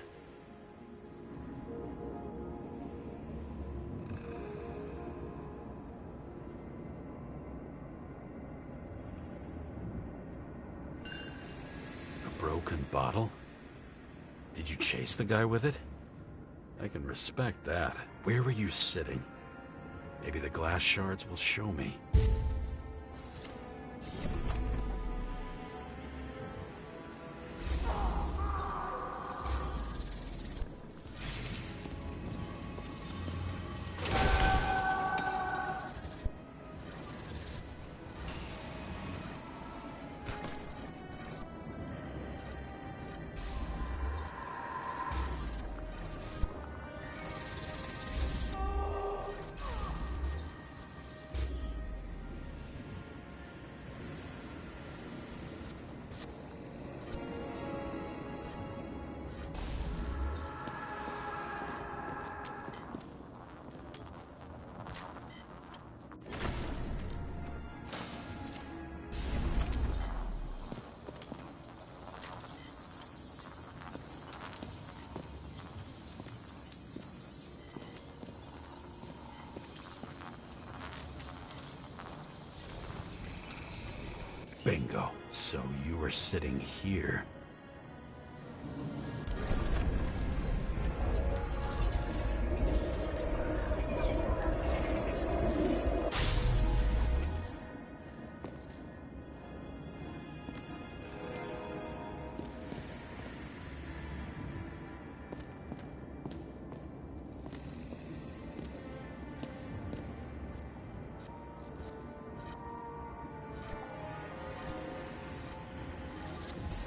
Broken bottle? Did you chase the guy with it? I can respect that. Where were you sitting? Maybe the glass shards will show me. Bingo. So you were sitting here.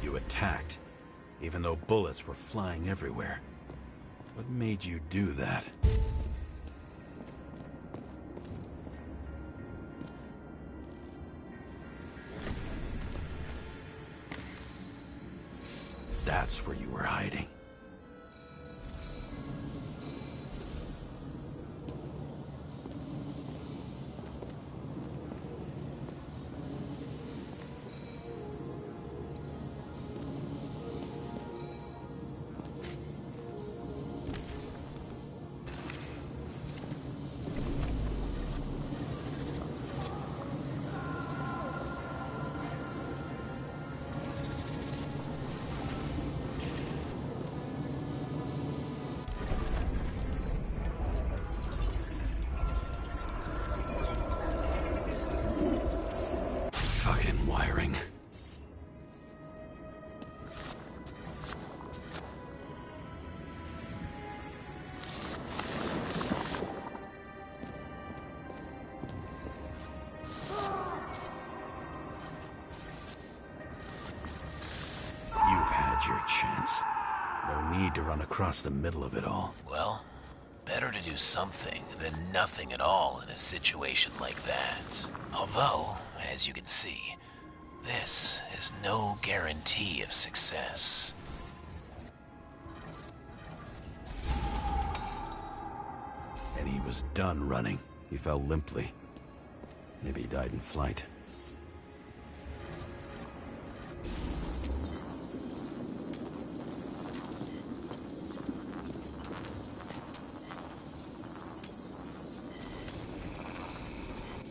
You attacked, even though bullets were flying everywhere. What made you do that? That's where you were hiding. wiring. You've had your chance. No need to run across the middle of it all. Well, better to do something than nothing at all in a situation like that. Although, as you can see, this is no guarantee of success. And he was done running. He fell limply. Maybe he died in flight.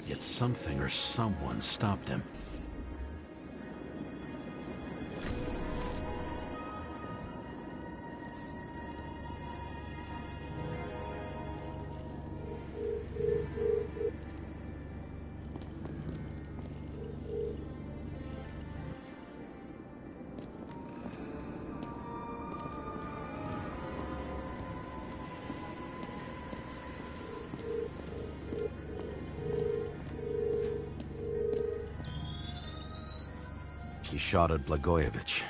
Yet something or someone stopped him. He shot at Blagojevich.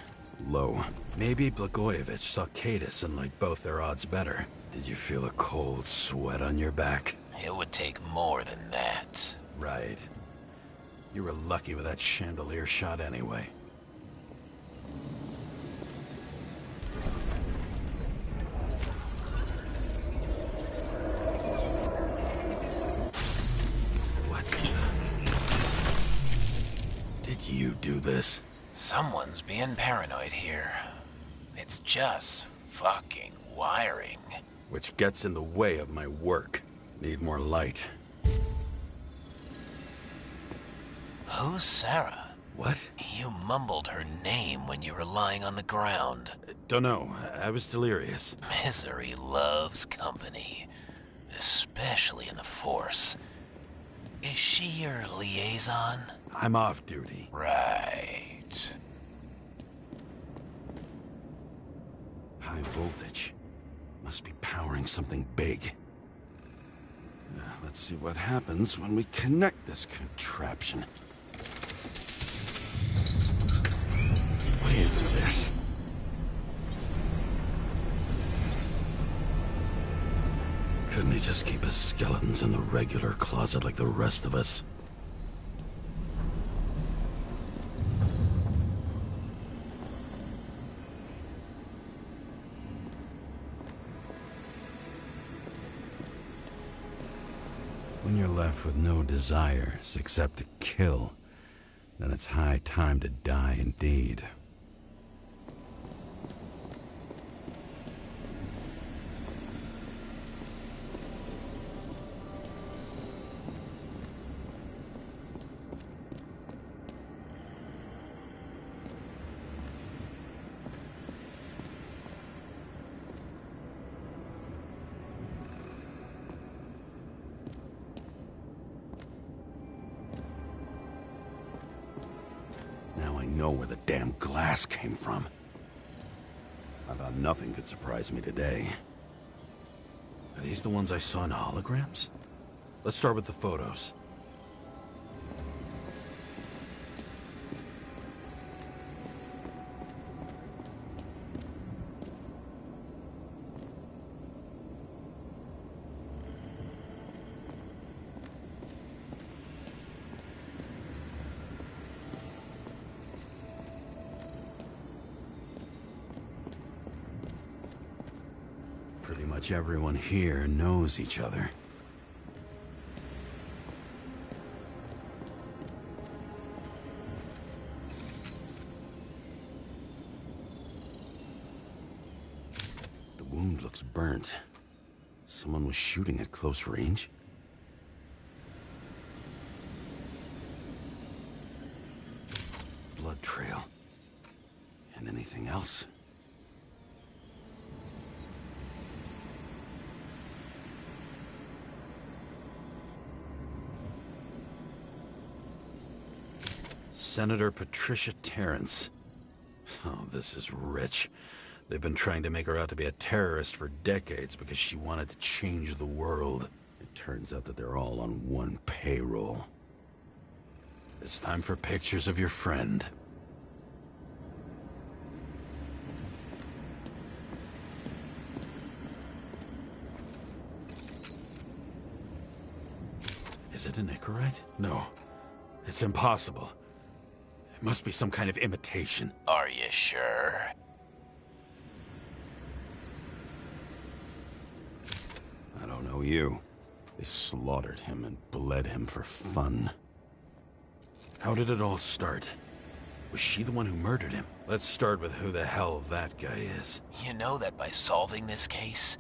Low. Maybe Blagojevich saw Cadis and liked both their odds better. Did you feel a cold sweat on your back? It would take more than that. Right. You were lucky with that chandelier shot anyway. What? Did you do this? Someone's being paranoid here. It's just fucking wiring. Which gets in the way of my work. Need more light. Who's Sarah? What? You mumbled her name when you were lying on the ground. Don't know. I was delirious. Misery loves company. Especially in the Force. Is she your liaison? I'm off duty. Right. High voltage. Must be powering something big. Let's see what happens when we connect this contraption. What is this? Couldn't he just keep his skeletons in the regular closet like the rest of us? When you're left with no desires except to kill, then it's high time to die indeed. Now I know where the damn glass came from. I thought nothing could surprise me today. Are these the ones I saw in holograms? Let's start with the photos. Pretty much everyone here knows each other. The wound looks burnt. Someone was shooting at close range? Blood trail. And anything else? Senator Patricia Terrence. Oh, this is rich. They've been trying to make her out to be a terrorist for decades because she wanted to change the world. It turns out that they're all on one payroll. It's time for pictures of your friend. Is it an Icarite? No. It's impossible. It must be some kind of imitation. Are you sure? I don't know you. They slaughtered him and bled him for fun. How did it all start? Was she the one who murdered him? Let's start with who the hell that guy is. You know that by solving this case,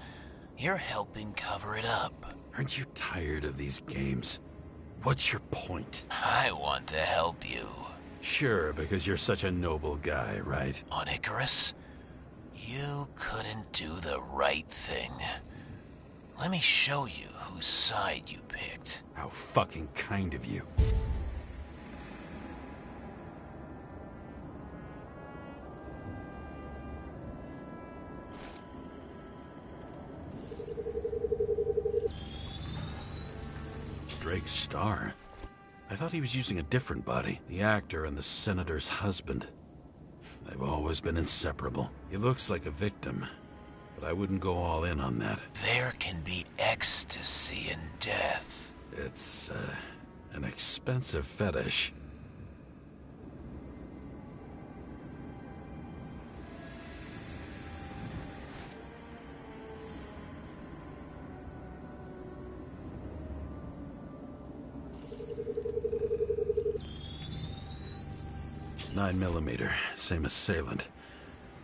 you're helping cover it up. Aren't you tired of these games? What's your point? I want to help you. Sure, because you're such a noble guy, right? On Icarus, you couldn't do the right thing. Let me show you whose side you picked. How fucking kind of you. Drake Starr? I thought he was using a different body. The actor and the senator's husband. They've always been inseparable. He looks like a victim, but I wouldn't go all in on that. There can be ecstasy in death. It's, an expensive fetish. .9mm, same assailant.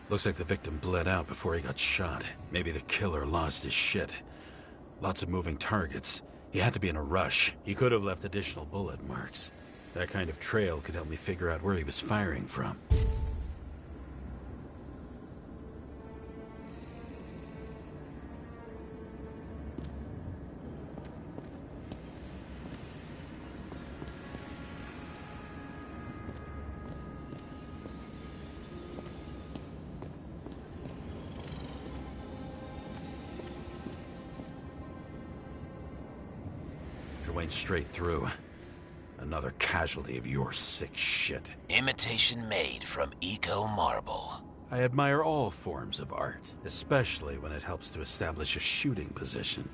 Looks like the victim bled out before he got shot. Maybe the killer lost his shit. Lots of moving targets. He had to be in a rush. He could have left additional bullet marks. That kind of trail could help me figure out where he was firing from. Went straight through. Another casualty of your sick shit. Imitation made from Eco Marble. I admire all forms of art, especially when it helps to establish a shooting position.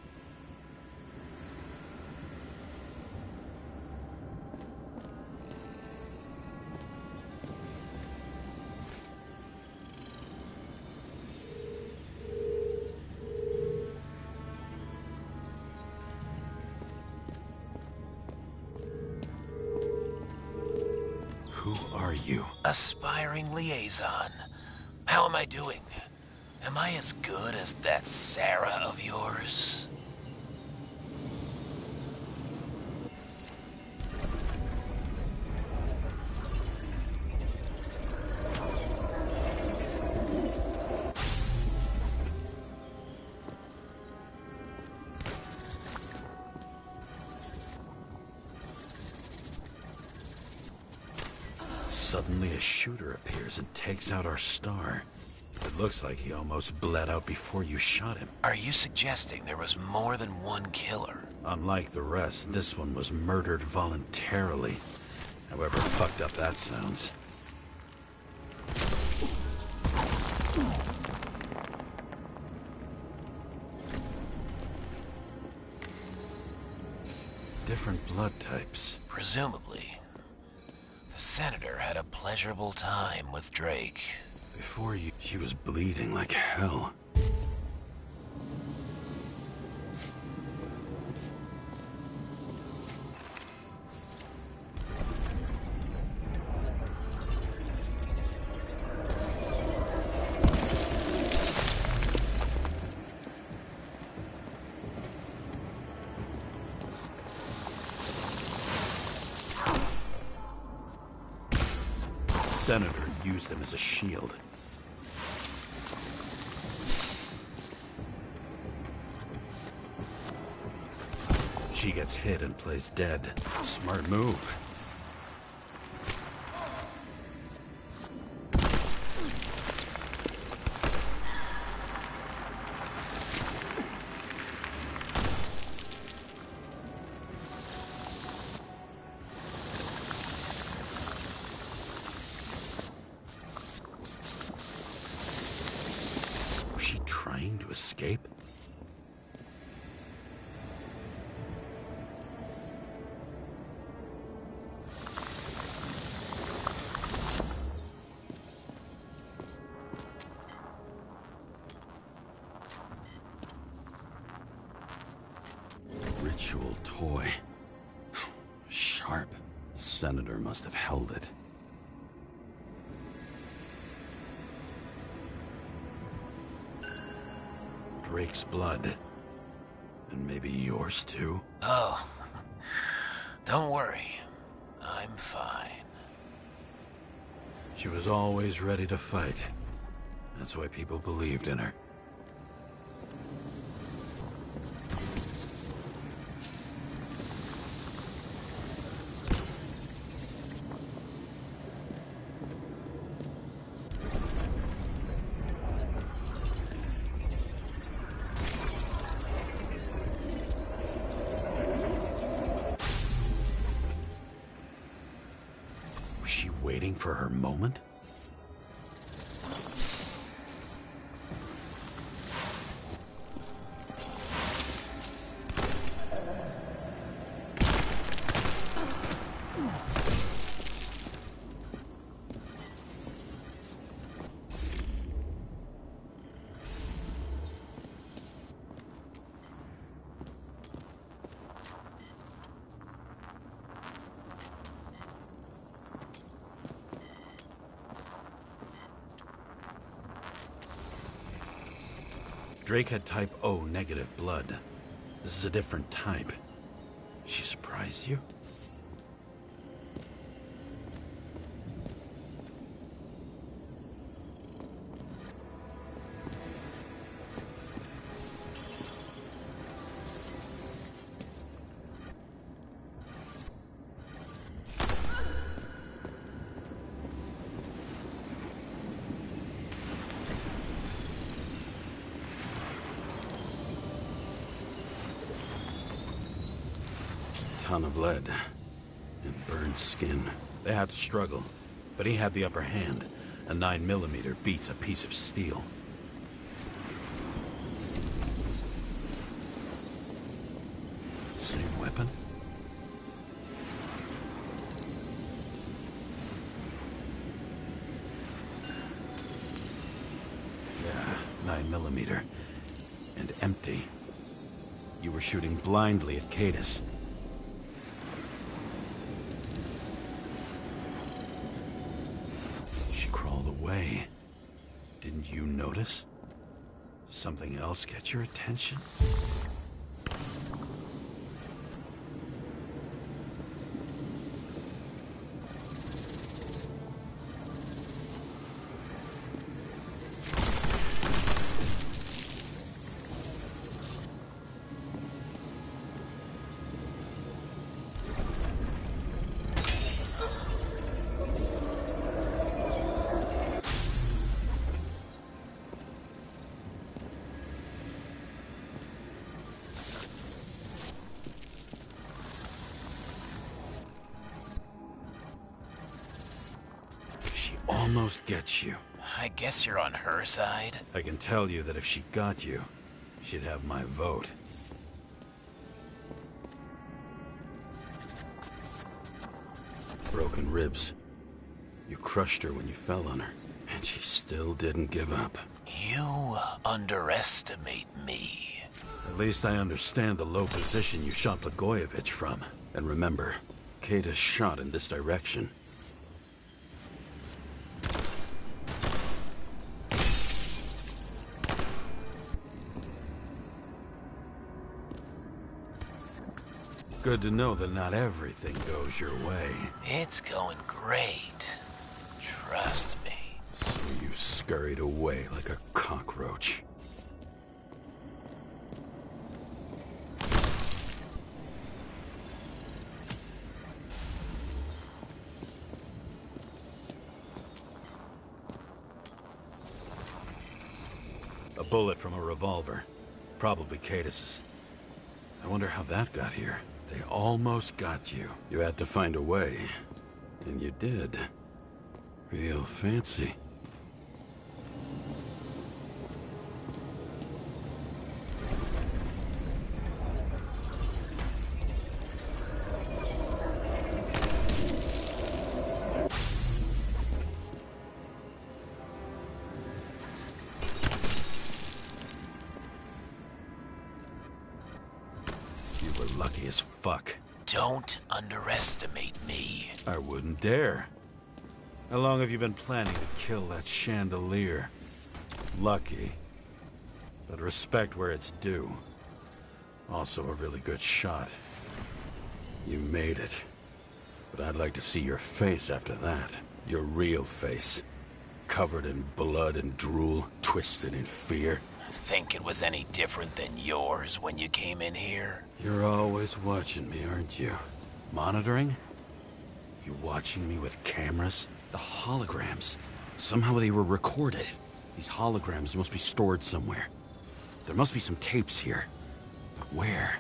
Who are you? Aspiring liaison. How am I doing? Am I as good as that Sarah of yours? Suddenly a shooter appears and takes out our star. It looks like he almost bled out before you shot him. Are you suggesting there was more than one killer? Unlike the rest, this one was murdered voluntarily. However fucked up that sounds. Different blood types. Presumably. The Senator had a pleasurable time with Drake. Before you, she was bleeding like hell. Senator used them as a shield. She gets hit and plays dead. Smart move. trying to escape? Ritual toy. Sharp. Senator must have held it. Drake's blood. And maybe yours too? Oh, don't worry. I'm fine. She was always ready to fight. That's why people believed in her. Was she waiting for her moment? Drake had type O negative blood. This is a different type. She surprised you? Ton of lead and burned skin. They had to struggle, but he had the upper hand. A 9mm beats a piece of steel. Same weapon? Yeah, 9mm. And empty. You were shooting blindly at Cadus. Away. Didn't you notice? Something else get your attention? Almost gets you. I guess you're on her side? I can tell you that if she got you, she'd have my vote. Broken ribs. You crushed her when you fell on her, and she still didn't give up. You underestimate me. At least I understand the low position you shot Blagojevich from. And remember, Cadus shot in this direction. Good to know that not everything goes your way. It's going great. Trust me. So you scurried away like a cockroach. A bullet from a revolver. Probably Cadus's. I wonder how that got here. They almost got you. You had to find a way. And you did. Real fancy. as fuck. Don't underestimate me. I wouldn't dare. How long have you been planning to kill that chandelier? Lucky. But respect where it's due. Also a really good shot. You made it. But I'd like to see your face after that. Your real face. Covered in blood and drool, twisted in fear. Think it was any different than yours when you came in here? You're always watching me, aren't you? Monitoring? You watching me with cameras? The holograms. Somehow they were recorded. These holograms must be stored somewhere. There must be some tapes here. But where?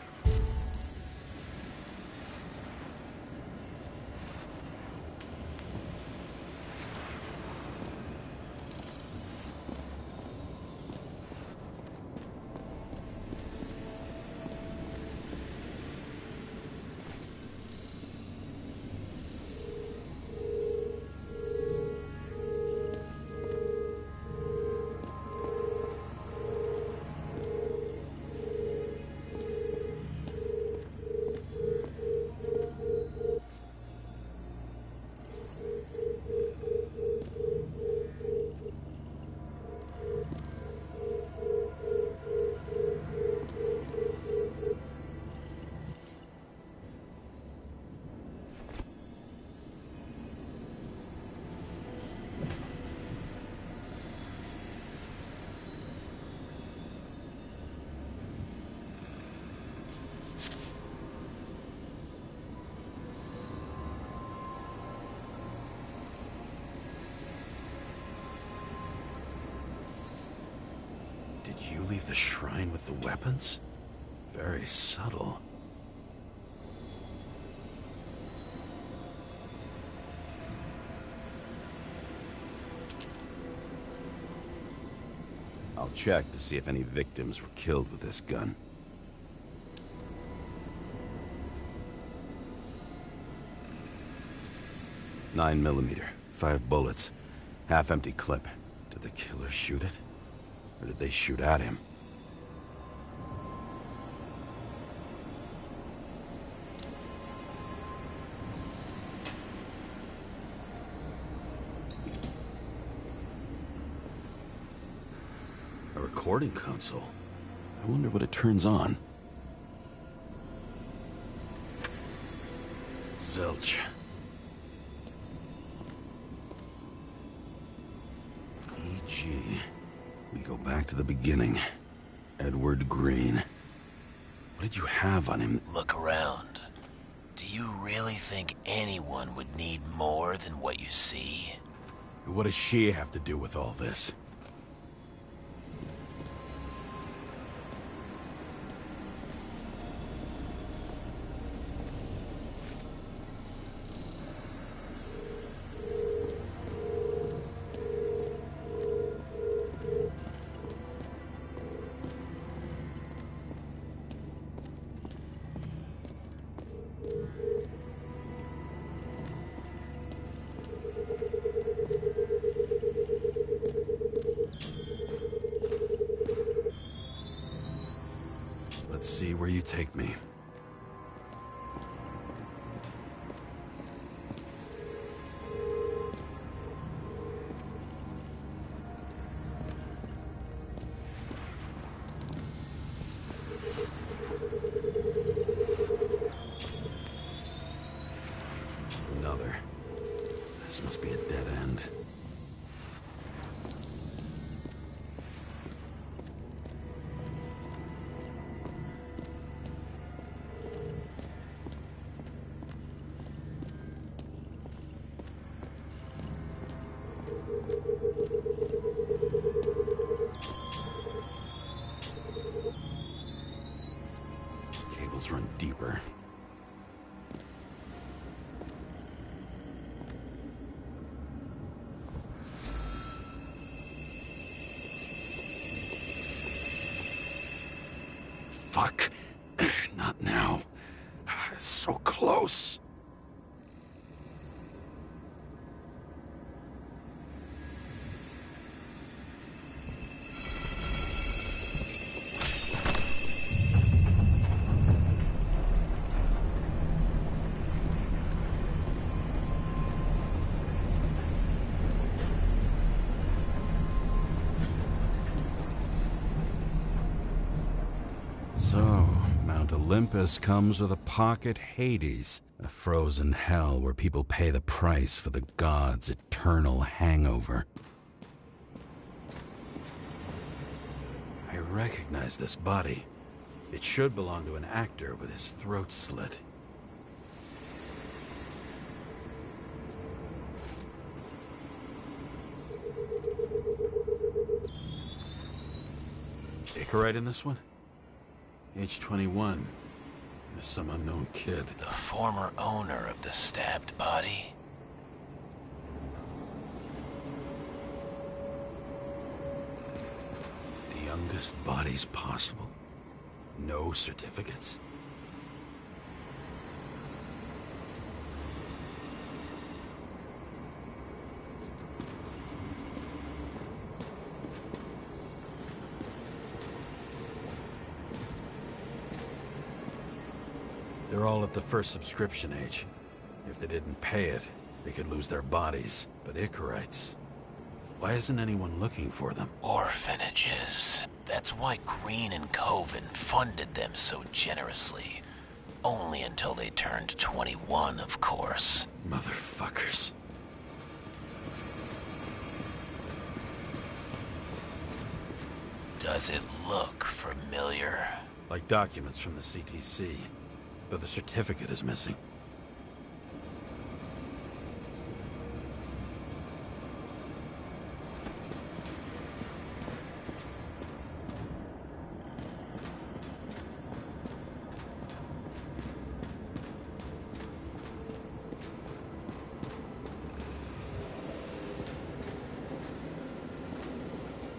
Did you leave the shrine with the weapons? Very subtle. I'll check to see if any victims were killed with this gun. .9mm, 5 bullets, half-empty clip. Did the killer shoot it? Or did they shoot at him? A recording console? I wonder what it turns on. Zilch. E.G. We go back to the beginning. Edward Green. What did you have on him? Look around. Do you really think anyone would need more than what you see? What does she have to do with all this? Let's see where you take me. Another. This must be a dead end. Cables run deeper. Fuck. Not now. So close. Mount Olympus comes with a pocket Hades, a frozen hell where people pay the price for the gods' eternal hangover. I recognize this body. It should belong to an actor with his throat slit. Icarite in this one? Age 21. There's some unknown kid. The former owner of the stabbed body? The youngest bodies possible. No certificates. They're all at the first subscription age. If they didn't pay it, they could lose their bodies. But Icarites... why isn't anyone looking for them? Orphanages. That's why Green and Coven funded them so generously. Only until they turned 21, of course. Motherfuckers. Does it look familiar? Like documents from the CTC. But the certificate is missing.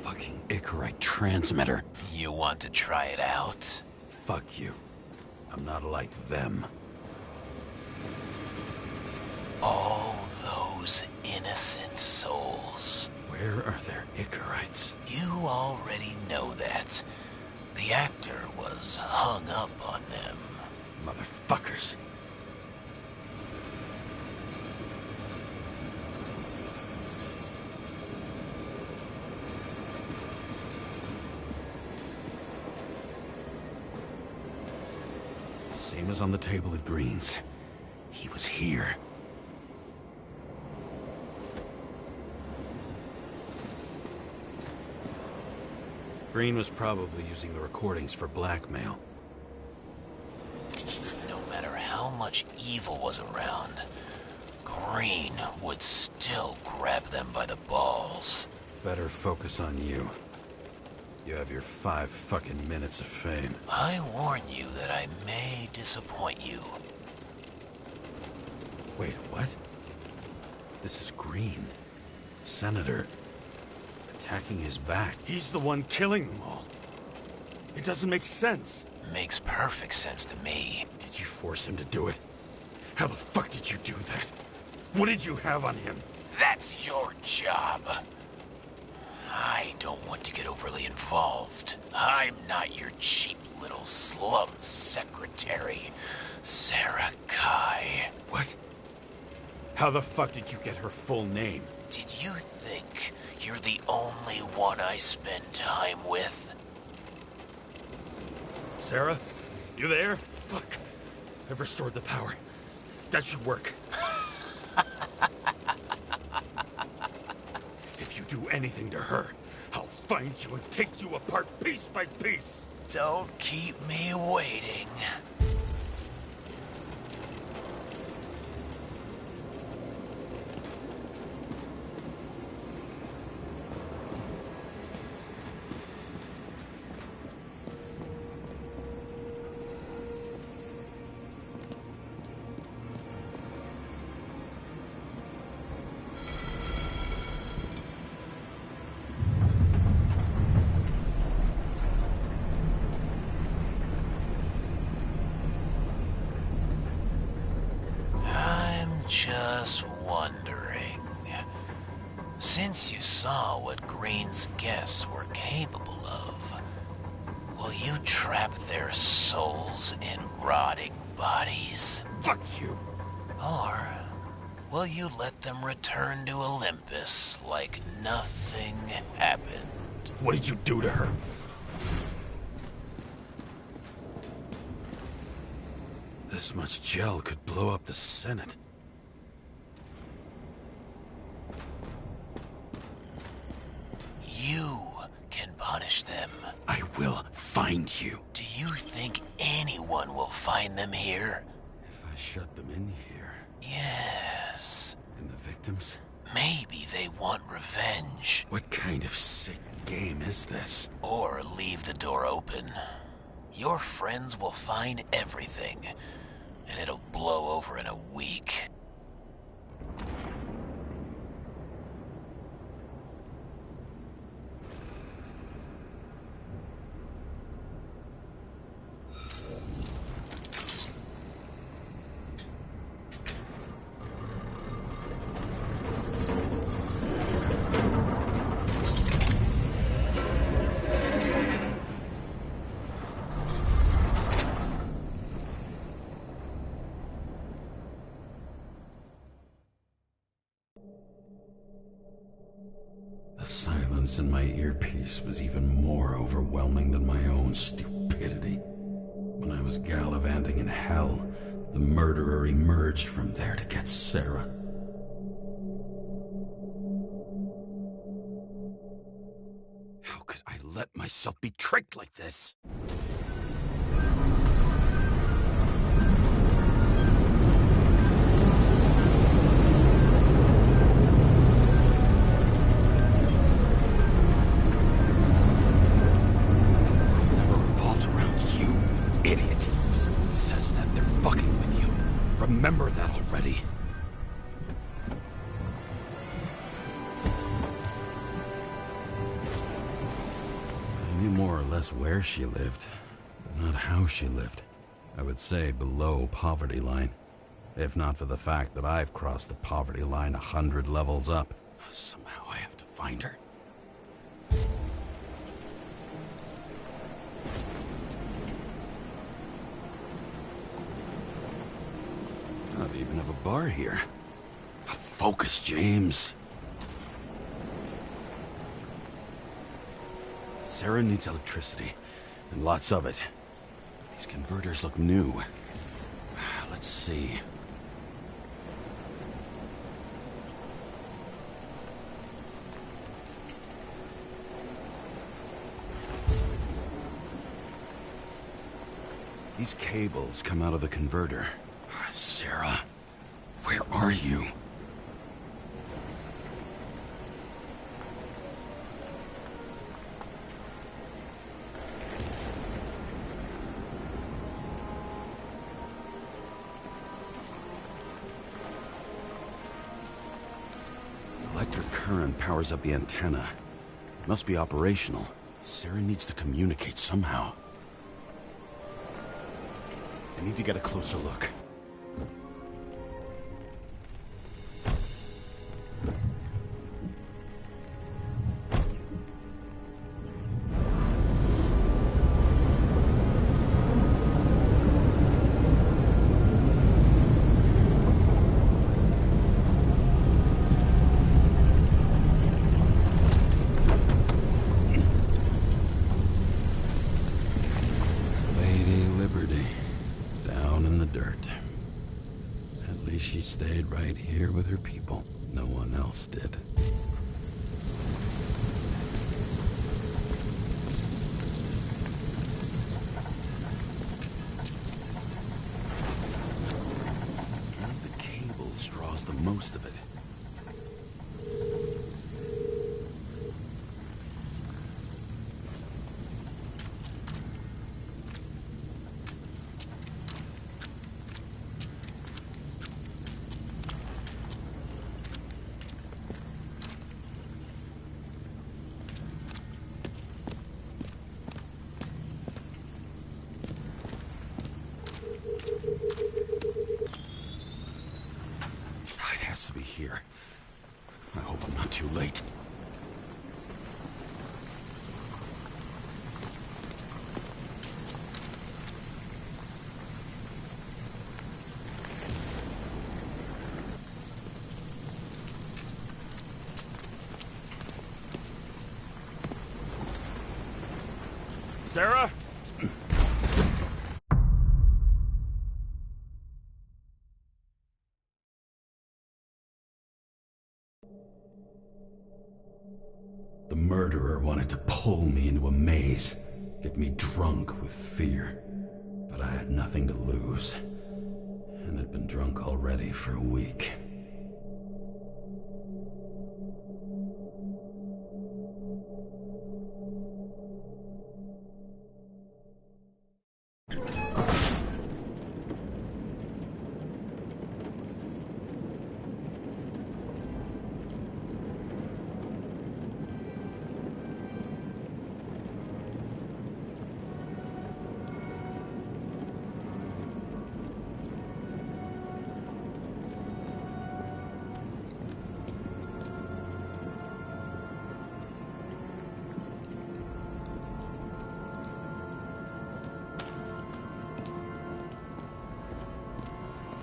Fucking Icarite transmitter. You want to try it out? Fuck you. I'm not like them. All those innocent souls. Where are their Icarites? You already know that. The actor was hung up on them. Motherfuckers. Same as on the table at Green's. He was here. Green was probably using the recordings for blackmail. No matter how much evil was around, Green would still grab them by the balls. Better focus on you. You have your 5 fucking minutes of fame. I warn you that I may disappoint you. Wait, what? This is Green. Senator. Attacking his back. He's the one killing them all. It doesn't make sense. Makes perfect sense to me. Did you force him to do it? How the fuck did you do that? What did you have on him? That's your job. I don't want to get overly involved. I'm not your cheap little slum secretary, Sarah Kai. What? How the fuck did you get her full name? Did you think you're the only one I spend time with? Sarah? You there? Fuck. I've restored the power. That should work. If you do anything to her, I'll find you and take you apart piece by piece. Don't keep me waiting. Just wondering, since you saw what Green's guests were capable of, will you trap their souls in rotting bodies? Fuck you! Or will you let them return to Olympus like nothing happened? What did you do to her? This much gel could blow up the Senate. You can punish them. I will find you. Do you think anyone will find them here? If I shut them in here... Yes. And the victims? Maybe they want revenge. What kind of sick game is this? Or leave the door open. Your friends will find everything, and it'll blow over in a week. The silence in my earpiece was even more overwhelming than my own stupidity. When I was gallivanting in hell, the murderer emerged from there to get Sarah. How could I let myself be tricked like this? Remember that already. I knew more or less where she lived, but not how she lived. I would say below poverty line. If not for the fact that I've crossed the poverty line 100 levels up. Somehow I have to find her. Not even have a bar here. Focus, James. Sarah needs electricity, and lots of it. These converters look new. Let's see. These cables come out of the converter. Sarah, where are you? Electric current powers up the antenna. It must be operational. Sarah needs to communicate somehow. I need to get a closer look. She stayed right here with her people. No one else did. One of the cables draws the most of it. Here. I hope I'm not too late. Sarah? murderer wanted to pull me into a maze, get me drunk with fear. But I had nothing to lose, and had been drunk already for a week.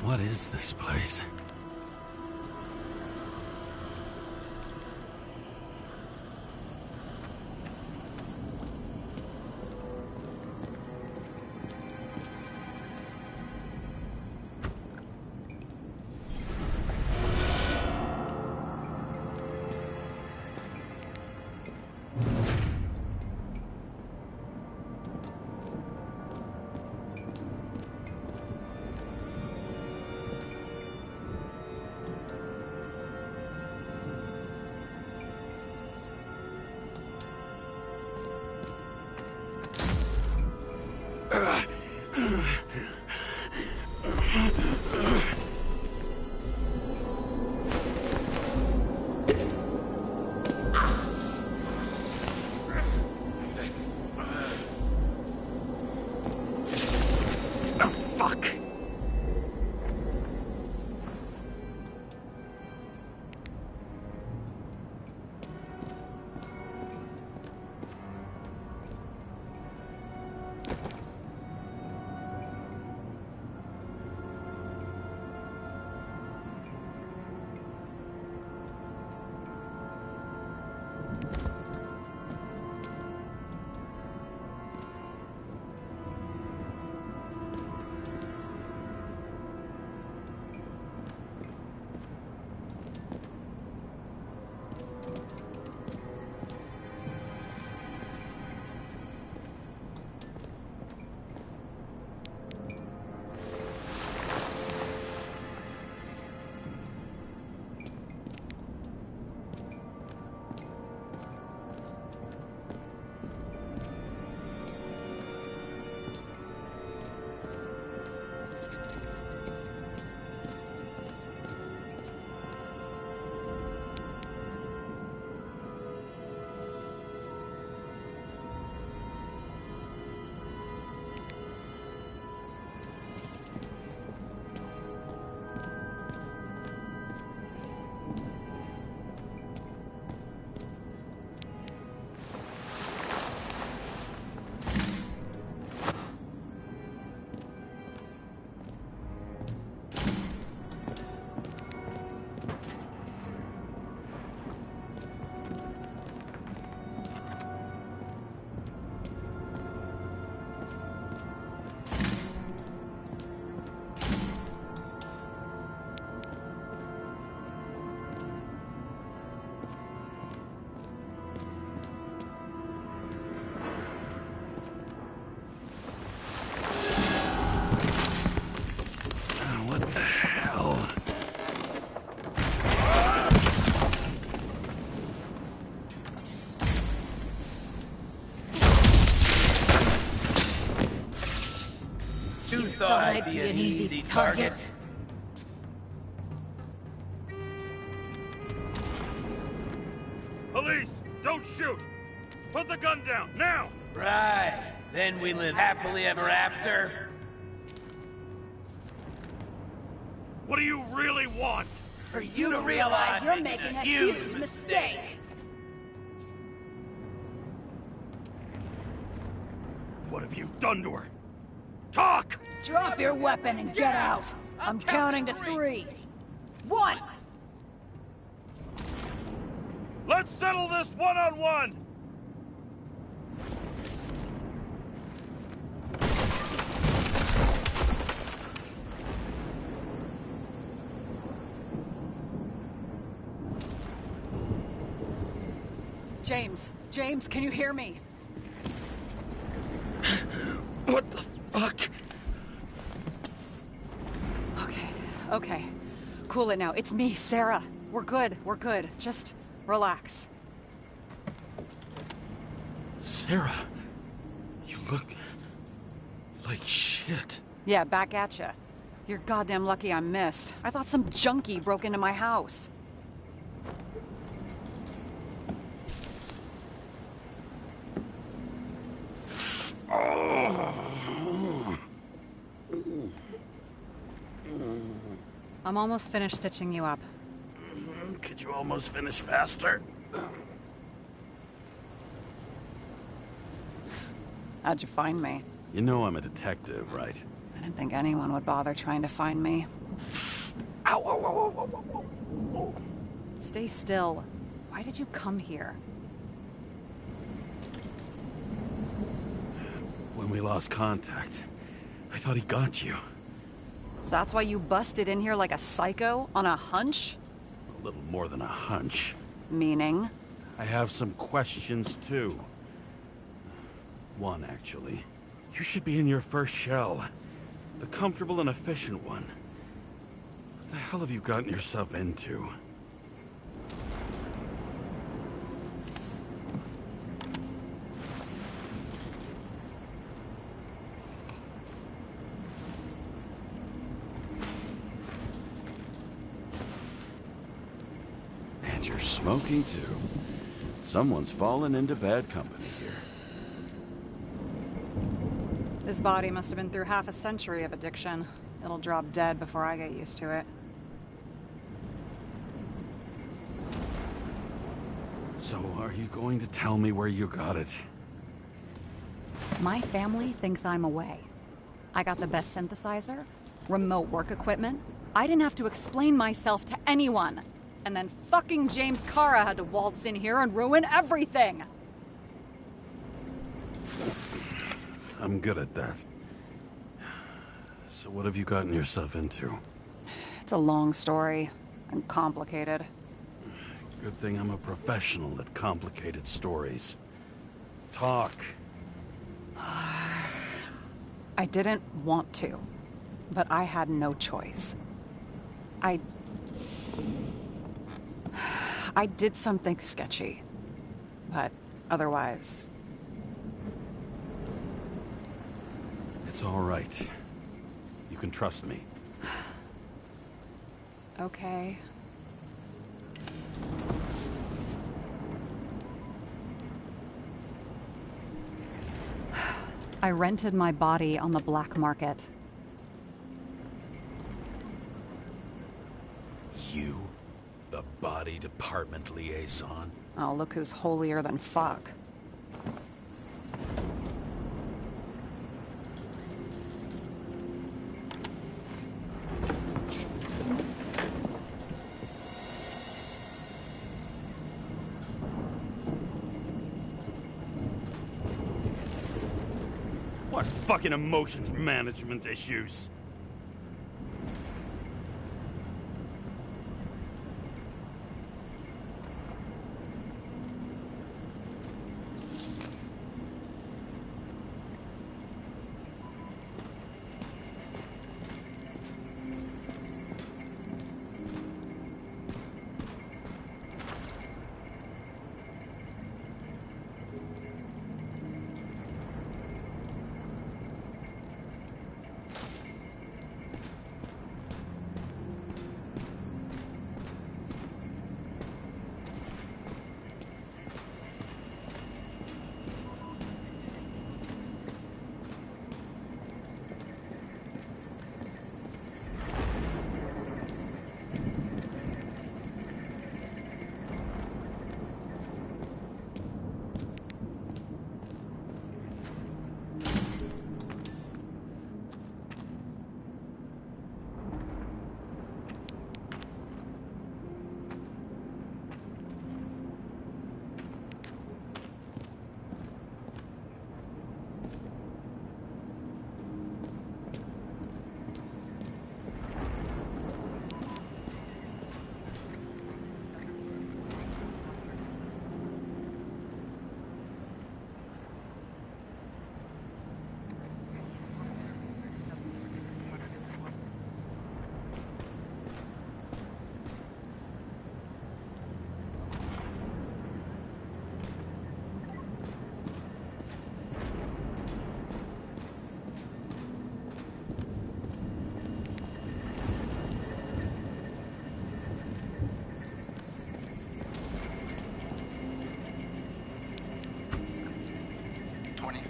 What is this place? Thought I'd be an easy target. Police! Don't shoot! Put the gun down, now! Right. Then we live happily ever after. What do you really want? For you to realize you're making a huge mistake. What have you done to her? Talk! Drop your weapon and get out. I'm counting to 3. 1! Let's settle this one-on-one! James! James, can you hear me? What the fuck? Okay. Cool it now. It's me, Sarah. We're good. Just relax. Sarah, you look like shit. Yeah, back at ya. You're goddamn lucky I missed. I thought some junkie broke into my house. I'm almost finished stitching you up. Could you almost finish faster? How'd you find me? You know I'm a detective, right? I didn't think anyone would bother trying to find me. Ow, ow, ow, ow, ow, ow, ow. Stay still. Why did you come here? When we lost contact, I thought he got you. So that's why you busted in here like a psycho on a hunch? A little more than a hunch. Meaning? I have some questions, too. One, actually. You should be in your first shell. The comfortable and efficient one. What the hell have you gotten yourself into? And you're smoking, too. Someone's fallen into bad company here. This body must have been through half a century of addiction. It'll drop dead before I get used to it. So, are you going to tell me where you got it? My family thinks I'm away. I got the best synthesizer, remote work equipment. I didn't have to explain myself to anyone. And then fucking James Kara had to waltz in here and ruin everything! I'm good at that. So what have you gotten yourself into? It's a long story, and complicated. Good thing I'm a professional at complicated stories. Talk. I didn't want to, but I had no choice. I did something sketchy, but otherwise... It's all right. You can trust me. Okay. I rented my body on the black market. You? The body department liaison? Oh, look who's holier than fuck. What fucking emotions management issues?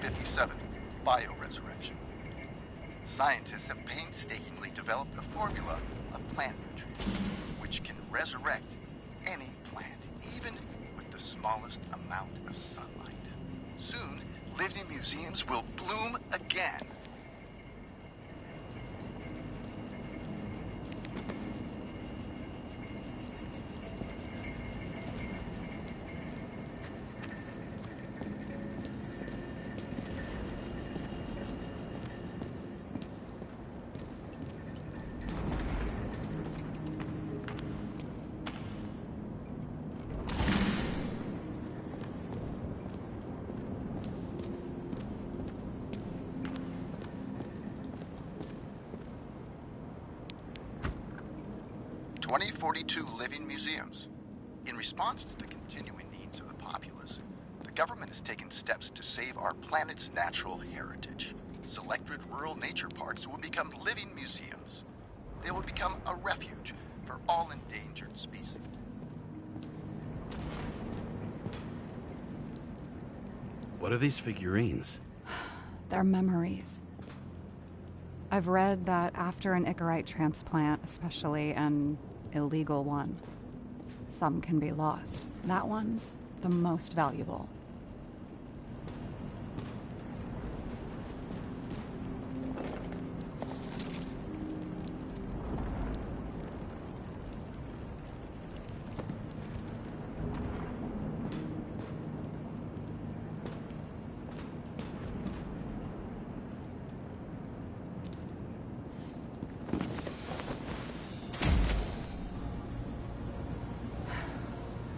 1957, bioresurrection. Scientists have painstakingly developed a formula of plant nutrients, which can resurrect any plant, even with the smallest amount of sunlight. Soon, living museums will bloom again. "42 living museums. In response to the continuing needs of the populace, the government has taken steps to save our planet's natural heritage. Selected rural nature parks will become living museums. They will become a refuge for all endangered species." What are these figurines? They're memories. I've read that after an Icarite transplant, especially an illegal one, some can be lost. That one's the most valuable.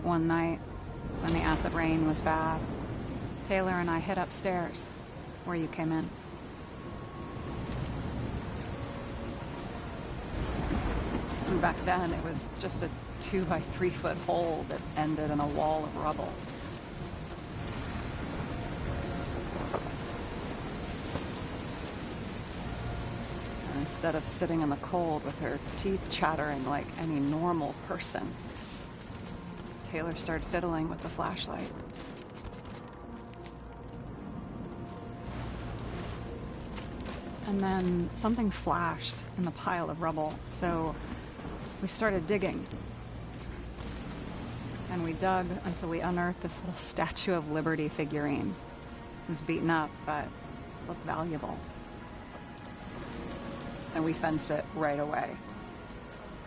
One night, when the acid rain was bad, Taylor and I hid upstairs, where you came in. And back then, it was just a 2 by 3 foot hole that ended in a wall of rubble. And instead of sitting in the cold with her teeth chattering like any normal person, Taylor started fiddling with the flashlight. And then something flashed in the pile of rubble, so we started digging. And we dug until we unearthed this little Statue of Liberty figurine. It was beaten up, but looked valuable. And we fenced it right away.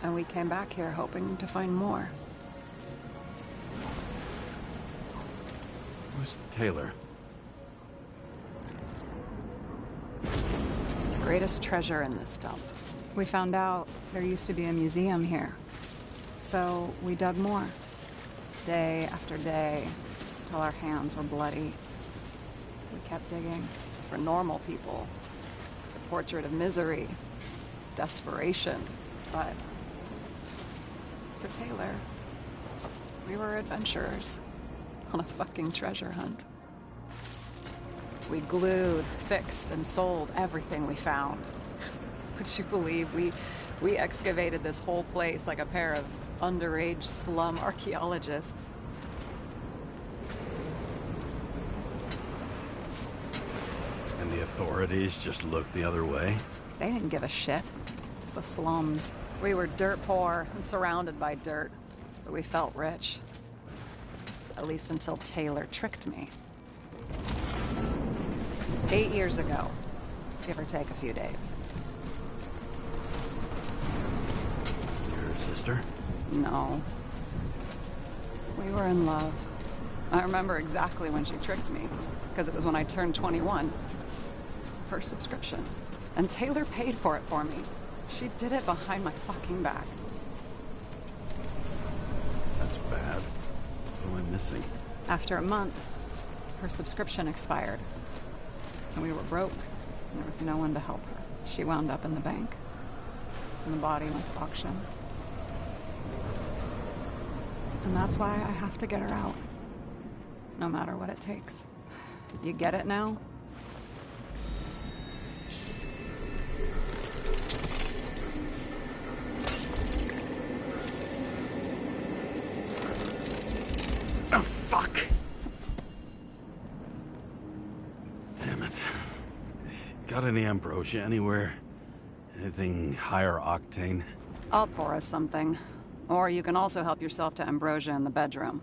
And we came back here hoping to find more. Who's Taylor? The greatest treasure in this dump. We found out there used to be a museum here. So we dug more. Day after day, till our hands were bloody. We kept digging. For normal people, it's a portrait of misery, desperation. But for Taylor, we were adventurers on a fucking treasure hunt. We glued, fixed, and sold everything we found. Would you believe we excavated this whole place like a pair of underage slum archaeologists? And the authorities just looked the other way? They didn't give a shit. It's the slums. We were dirt poor and surrounded by dirt, but we felt rich. At least until Taylor tricked me. 8 years ago, give or take a few days. Your sister? No. We were in love. I remember exactly when she tricked me, because it was when I turned 21. Her subscription. And Taylor paid for it for me. She did it behind my fucking back. That's bad. What am I missing? After a month, her subscription expired. And we were broke, and there was no one to help her. She wound up in the bank, and the body went to auction. And that's why I have to get her out, no matter what it takes. You get it now? Oh, fuck! Damn Got any ambrosia anywhere? Anything higher octane? I'll pour us something. Or you can also help yourself to ambrosia in the bedroom.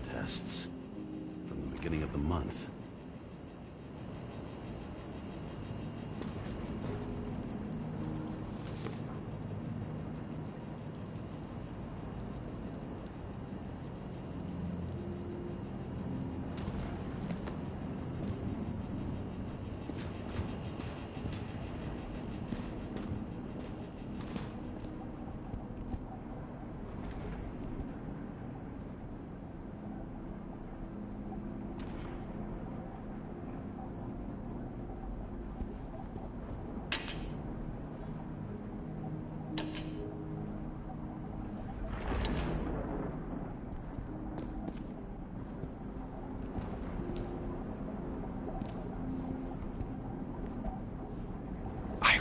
Tests from the beginning of the month.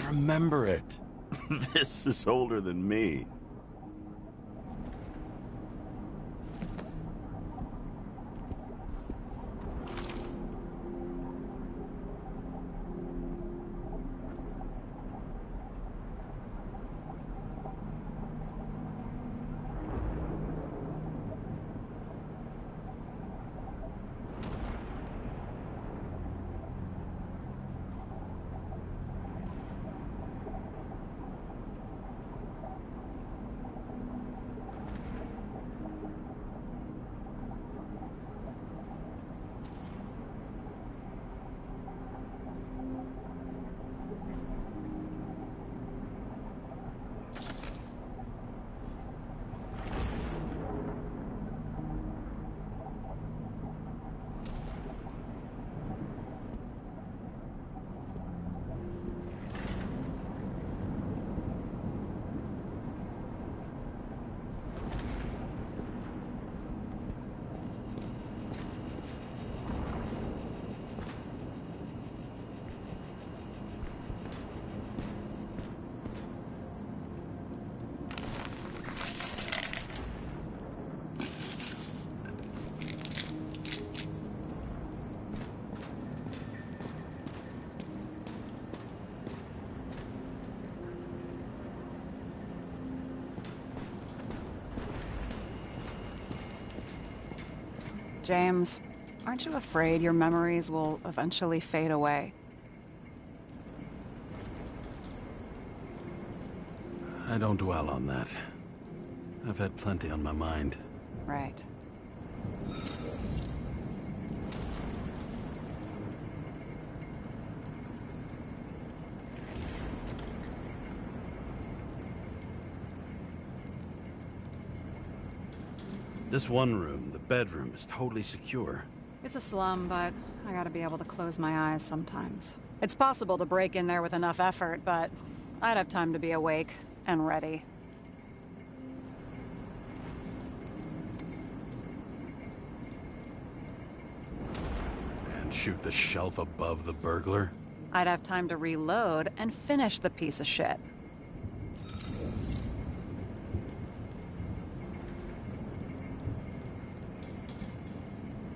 Remember it. This is older than me. James, aren't you afraid your memories will eventually fade away? I don't dwell on that. I've had plenty on my mind. Right. This one room, the bedroom, is totally secure. It's a slum, but I gotta be able to close my eyes sometimes. It's possible to break in there with enough effort, but I'd have time to be awake and ready. And shoot the shelf above the burglar? I'd have time to reload and finish the piece of shit.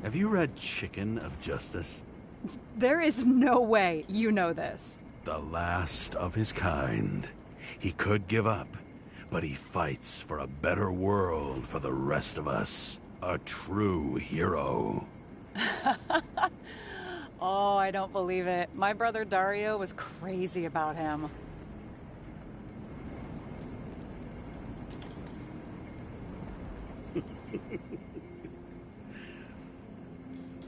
Have you read Chicken of Justice? There is no way you know this. The last of his kind. He could give up, but he fights for a better world for the rest of us. A true hero. Oh, I don't believe it. My brother Dario was crazy about him.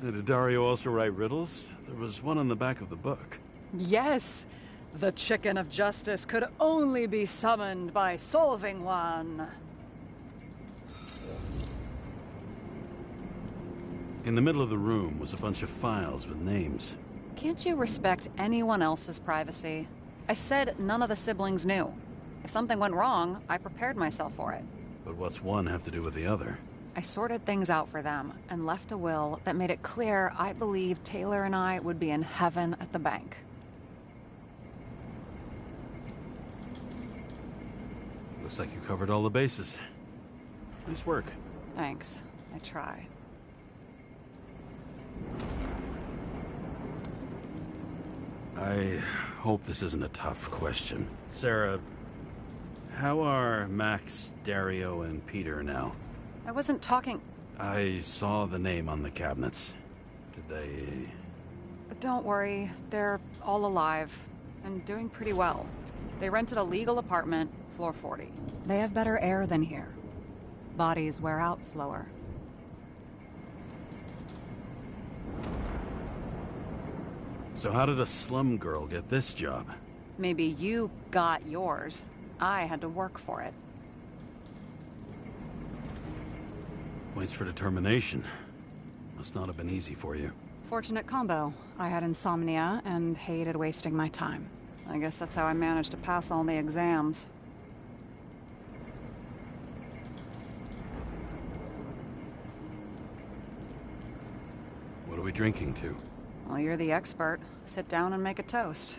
Did Dario also write riddles? There was one on the back of the book. Yes! The Chicken of Justice could only be summoned by solving one. In the middle of the room was a bunch of files with names. Can't you respect anyone else's privacy? I said none of the siblings knew. If something went wrong, I prepared myself for it. But what's one have to do with the other? I sorted things out for them and left a will that made it clear I believed Taylor and I would be in heaven at the bank. Looks like you covered all the bases. Nice work. Thanks. I try. I hope this isn't a tough question. Sarah, how are Max, Dario, and Peter now? I wasn't talking... I saw the name on the cabinets. Did they... Don't worry. They're all alive. And doing pretty well. They rented a legal apartment, floor 40. They have better air than here. Bodies wear out slower. So how did a slum girl get this job? Maybe you got yours. I had to work for it. Points for determination. Must not have been easy for you. Fortunate combo. I had insomnia and hated wasting my time. I guess that's how I managed to pass all the exams. What are we drinking to? Well, you're the expert. Sit down and make a toast.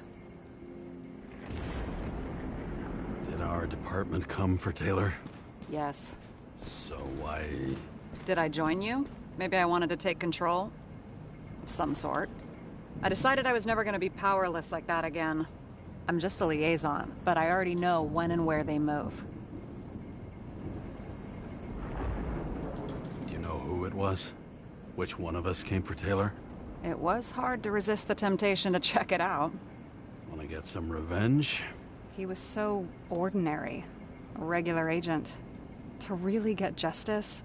Did our department come for Taylor? Yes. So why... Did I join you? Maybe I wanted to take control? Of some sort. I decided I was never going to be powerless like that again. I'm just a liaison, but I already know when and where they move. Do you know who it was? Which one of us came for Taylor? It was hard to resist the temptation to check it out. Want to get some revenge? He was so ordinary. A regular agent. To really get justice,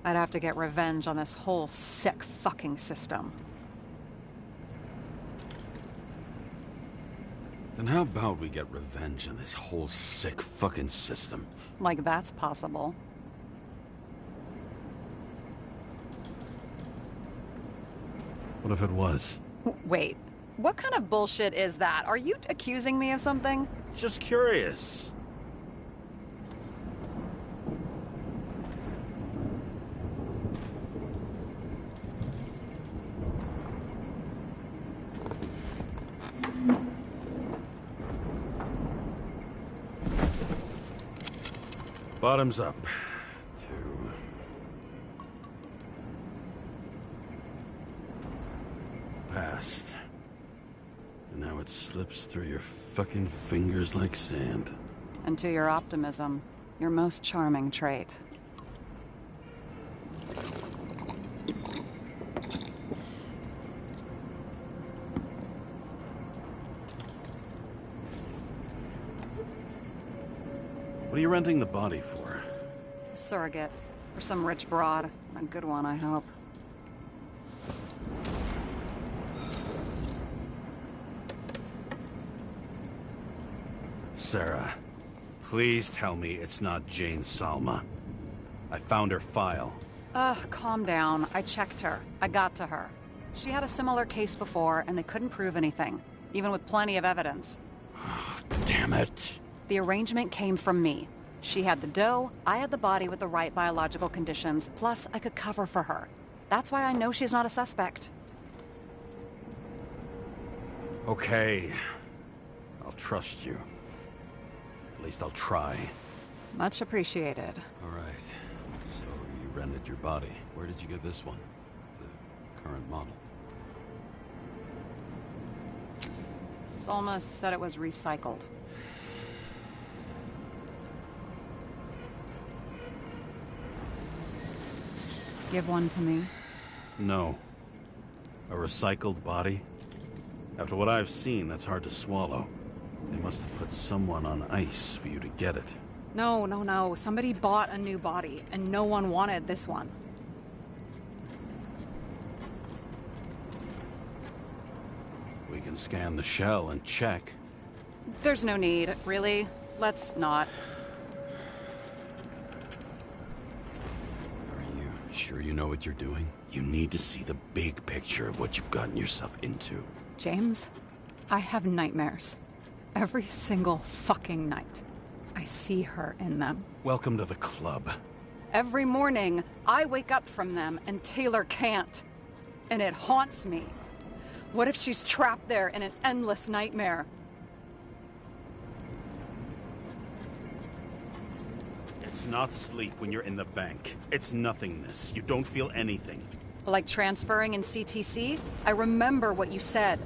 I'd have to get revenge on this whole sick fucking system. Then how about we get revenge on this whole sick fucking system? Like that's possible. What if it was? Wait, what kind of bullshit is that? Are you accusing me of something? Just curious. Bottoms up. 2. Passed. And now it slips through your fucking fingers like sand. And to your optimism, your most charming trait. What are you renting the body for? A surrogate. For some rich broad. A good one, I hope. Sarah, please tell me it's not Jane Salma. I found her file. Calm down. I checked her. I got to her. She had a similar case before, and they couldn't prove anything. Even with plenty of evidence. Damn it. The arrangement came from me. She had the dough, I had the body with the right biological conditions, plus I could cover for her. That's why I know she's not a suspect. Okay. I'll trust you. At least I'll try. Much appreciated. All right. So you rented your body. Where did you get this one? The current model. Salma said it was recycled. Give one to me. No. A recycled body? After what I've seen, that's hard to swallow. They must have put someone on ice for you to get it. No. Somebody bought a new body, and no one wanted this one. We can scan the shell and check. There's no need, really. Let's not. Sure you know what you're doing? You need to see the big picture of what you've gotten yourself into. James, I have nightmares. Every single fucking night, I see her in them. Welcome to the club. Every morning, I wake up from them and Taylor can't. And it haunts me. What if she's trapped there in an endless nightmare? It's not sleep when you're in the bank. It's nothingness. You don't feel anything. Like transferring in CTC? I remember what you said.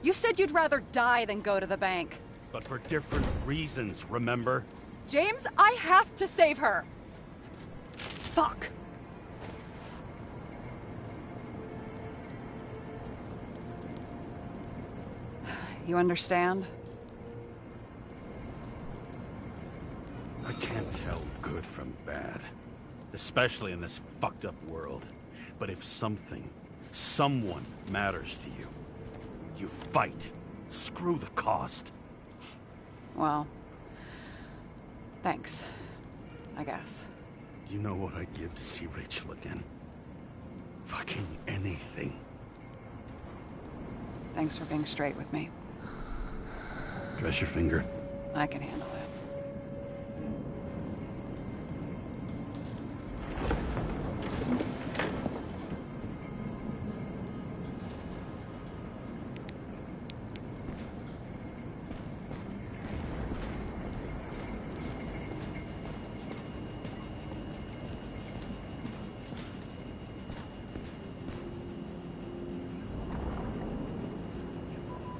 You said you'd rather die than go to the bank. But for different reasons, remember? James, I have to save her! Fuck. You understand? I can't tell good from bad. Especially in this fucked up world. But if someone matters to you, you fight. Screw the cost. Well, thanks, I guess. Do you know what I'd give to see Rachel again? Fucking anything. Thanks for being straight with me. Dress your finger. I can handle it.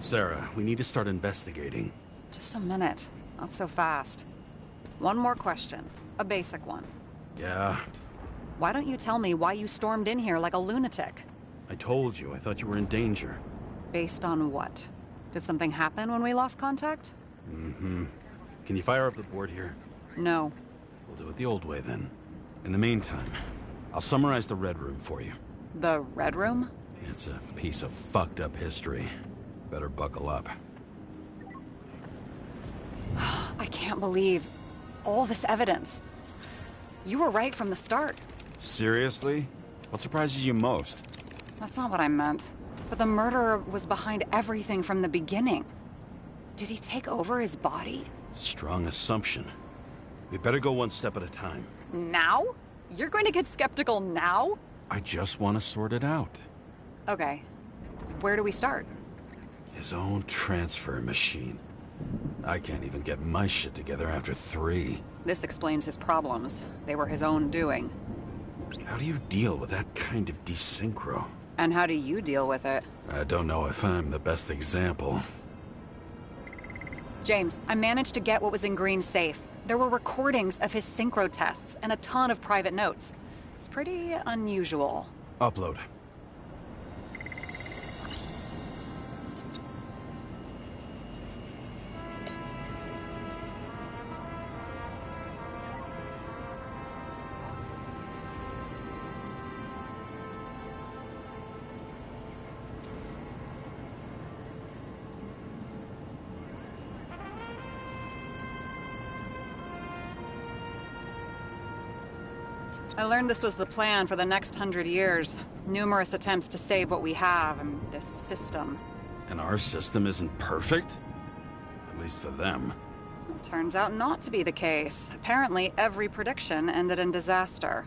Sarah, we need to start investigating. Just a minute. Not so fast. One more question. A basic one. Yeah? Why don't you tell me why you stormed in here like a lunatic? I told you, I thought you were in danger. Based on what? Did something happen when we lost contact? Mm-hmm. Can you fire up the board here? No. We'll do it the old way then. In the meantime, I'll summarize the Red Room for you. The Red Room? It's a piece of fucked up history. Better buckle up. I can't believe all this evidence. You were right from the start. Seriously? What surprises you most? That's not what I meant. But the murderer was behind everything from the beginning. Did he take over his body? Strong assumption. We better go one step at a time. Now? You're going to get skeptical now? I just want to sort it out. Okay. Where do we start? His own transfer machine. I can't even get my shit together after 3. This explains his problems. They were his own doing. How do you deal with that kind of desynchro? And how do you deal with it? I don't know if I'm the best example. James, I managed to get what was in Green's safe. There were recordings of his synchro tests and a ton of private notes. It's pretty unusual. Upload. I learned this was the plan for the next 100 years. Numerous attempts to save what we have in this system. And our system isn't perfect? At least for them. It turns out not to be the case. Apparently, every prediction ended in disaster.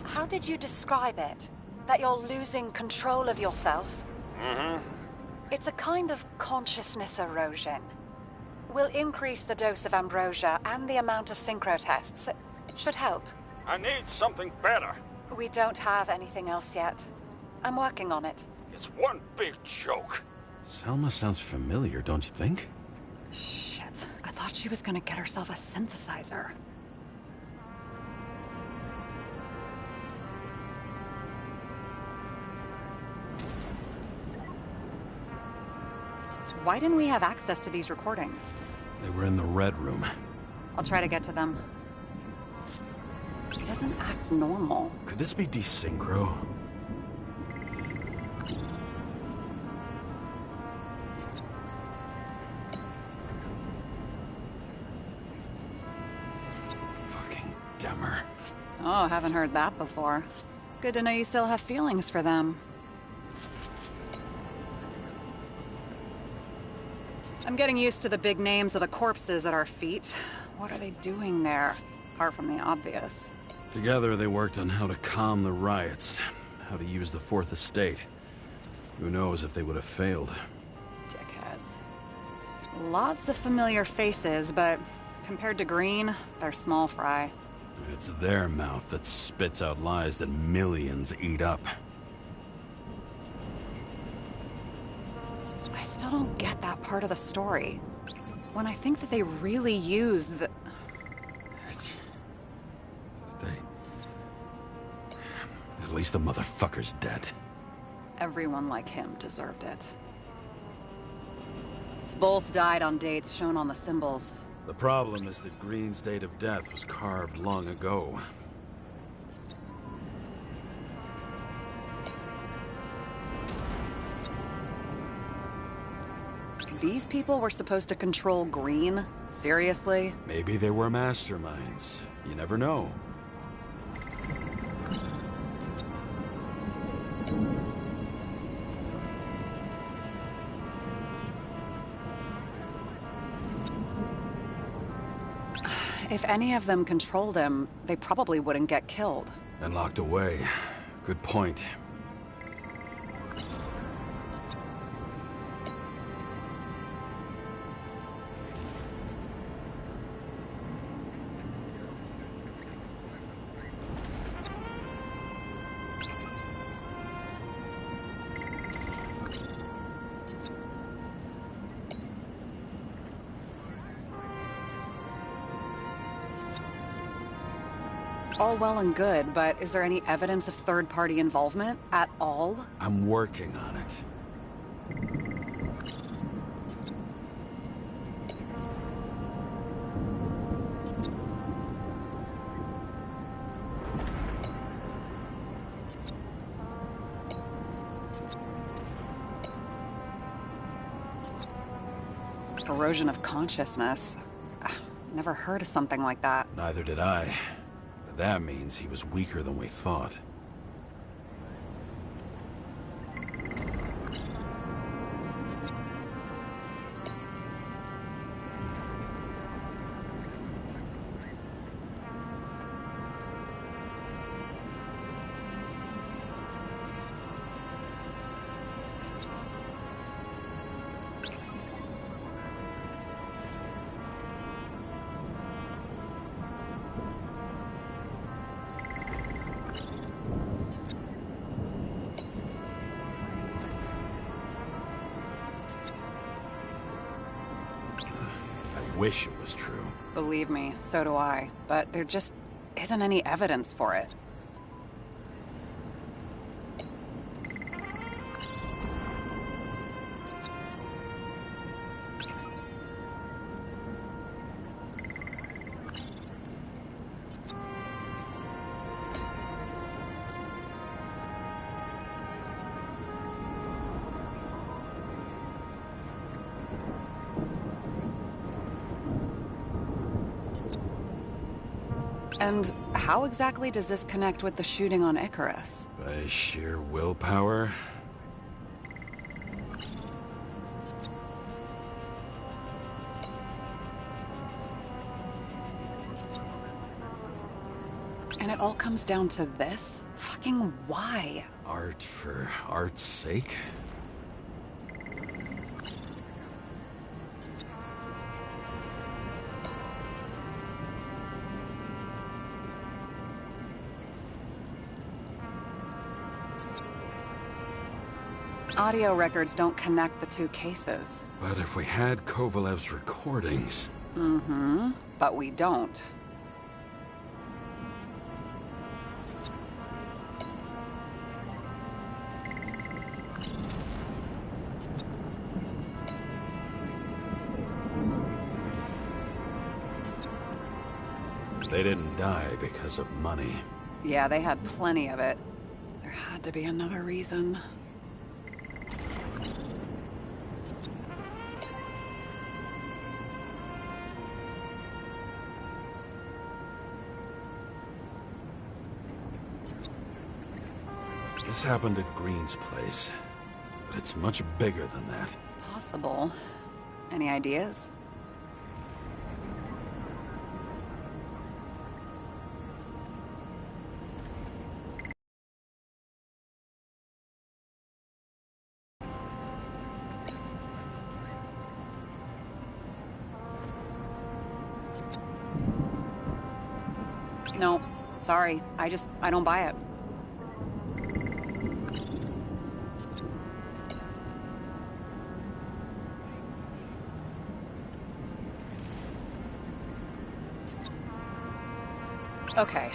How did you describe it? That you're losing control of yourself? Mm-hmm. It's a kind of consciousness erosion. We'll increase the dose of ambrosia and the amount of synchro tests. It should help. I need something better. We don't have anything else yet. I'm working on it. It's one big joke. Selma sounds familiar, don't you think? Shit. I thought she was gonna get herself a synthesizer. Why didn't we have access to these recordings? They were in the Red Room. I'll try to get to them. He doesn't act normal. Could this be desynchro? Fucking Demmer. Oh, haven't heard that before. Good to know you still have feelings for them. I'm getting used to the big names of the corpses at our feet. What are they doing there, apart from the obvious? Together they worked on how to calm the riots, how to use the Fourth Estate. Who knows if they would have failed. Dickheads. Lots of familiar faces, but compared to Green, they're small fry. It's their mouth that spits out lies that millions eat up. I still don't get that part of the story. When I think that they really used the... At least the motherfucker's dead. Everyone like him deserved it. Both died on dates shown on the symbols. The problem is that Green's date of death was carved long ago. These people were supposed to control Green? Seriously? Maybe they were masterminds. You never know. If any of them controlled him, they probably wouldn't get killed. And locked away. Good point. All well and good, but is there any evidence of third-party involvement at all? I'm working on it. Erosion of consciousness. Never heard of something like that. Neither did I. But that means he was weaker than we thought. Wish it was true. Believe me, so do I. But there just isn't any evidence for it. And how exactly does this connect with the shooting on Icarus? By sheer willpower? And it all comes down to this? Fucking why? Art for art's sake? Audio records don't connect the two cases. But if we had Kovalev's recordings... Mm-hmm. But we don't. They didn't die because of money. Yeah, they had plenty of it. There had to be another reason. This happened at Green's place, but it's much bigger than that. Possible. Any ideas? No, sorry. I don't buy it. Okay,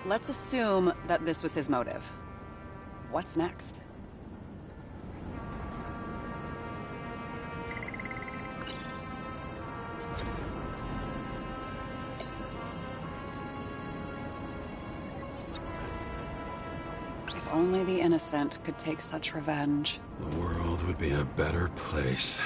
let's assume that this was his motive. What's next? If only the innocent could take such revenge. The world would be a better place.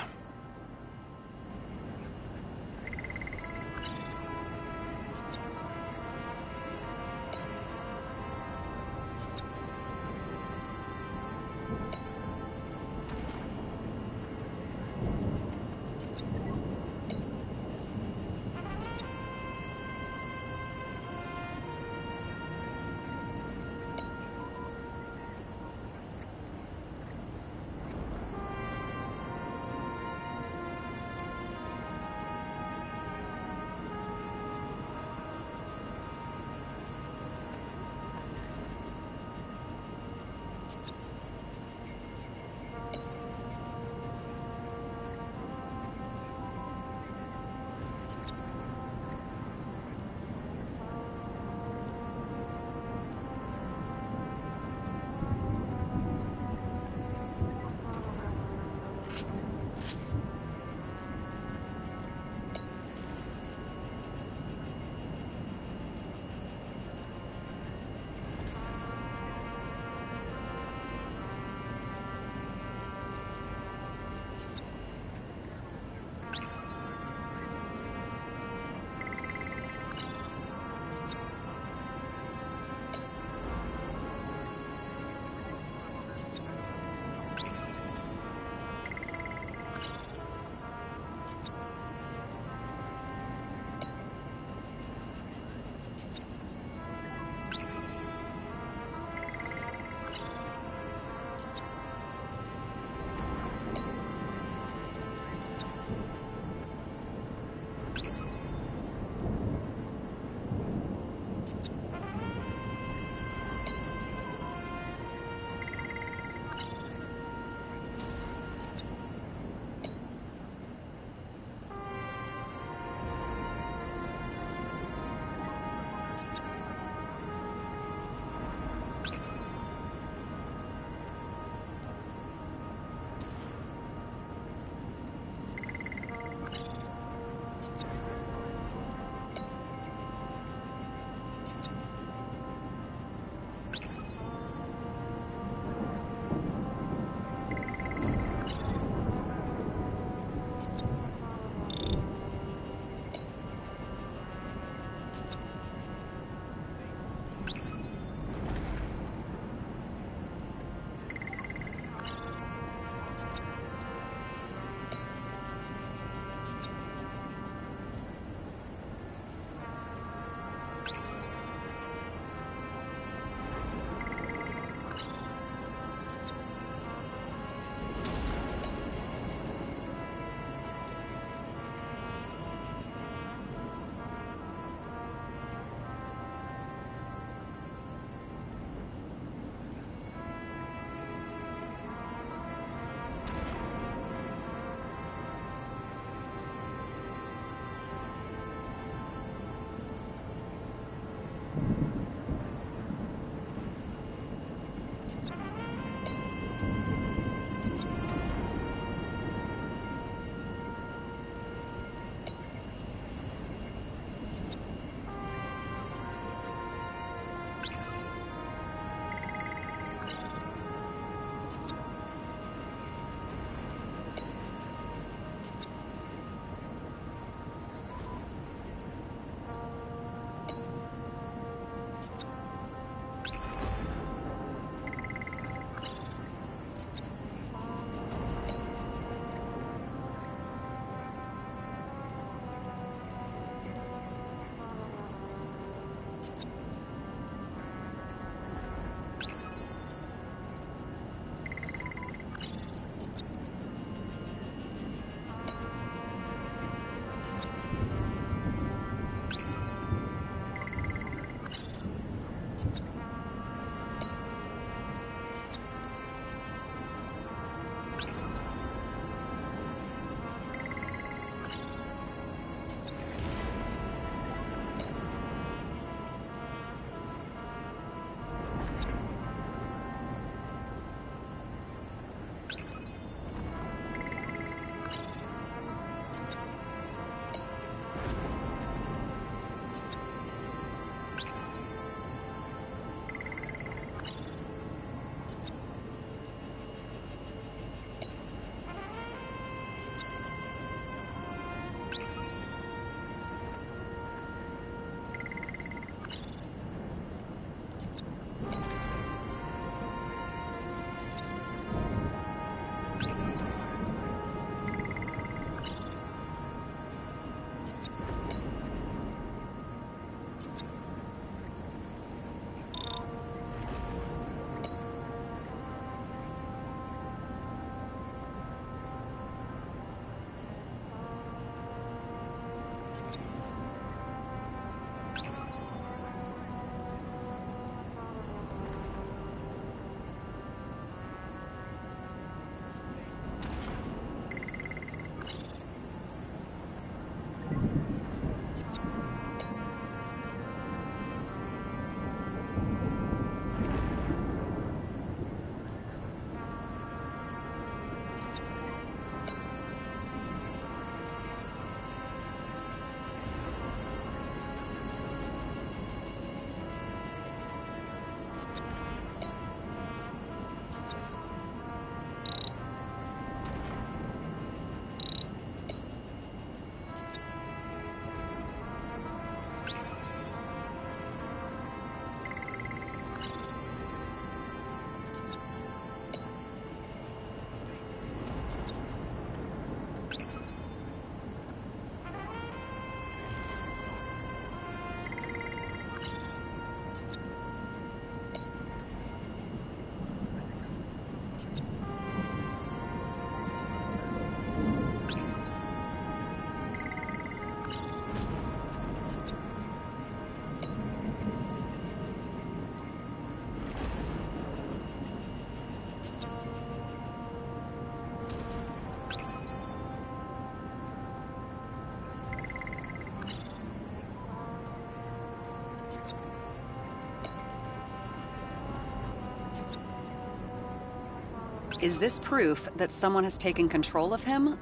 Is this proof that someone has taken control of him?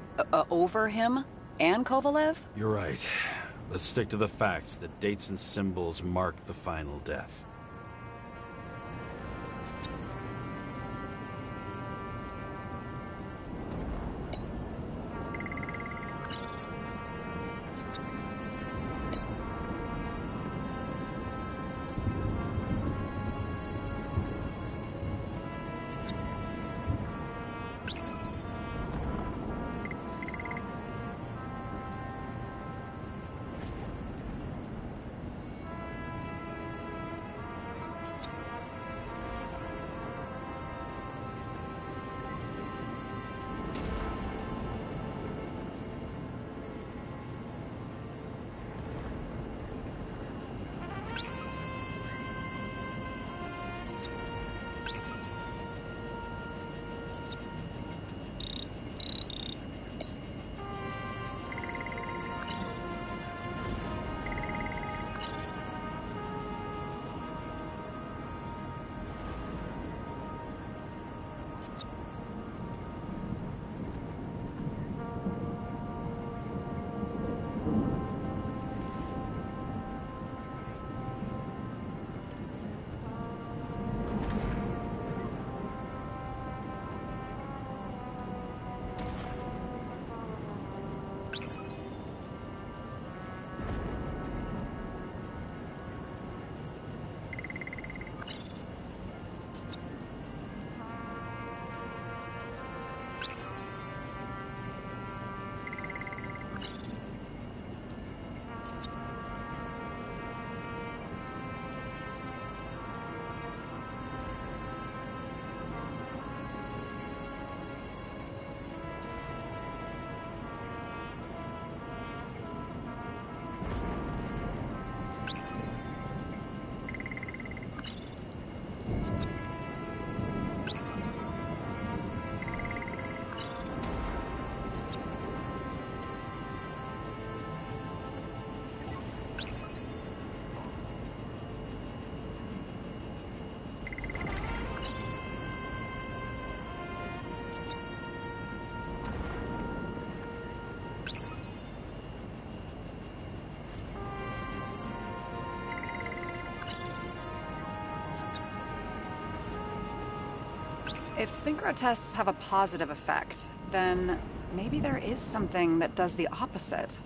Over him? And Kovalev? You're right. Let's stick to the facts. The dates and symbols mark the final death. If synchro tests have a positive effect, then maybe there is something that does the opposite.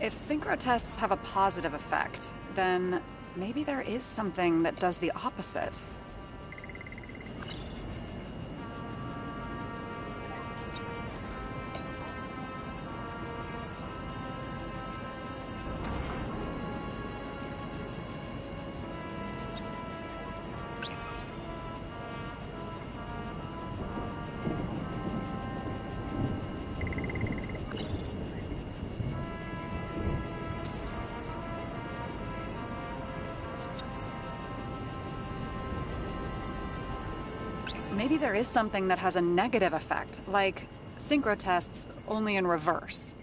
If synchro tests have a positive effect, then maybe there is something that does the opposite. Maybe there is something that has a negative effect, like synchro tests, only in reverse.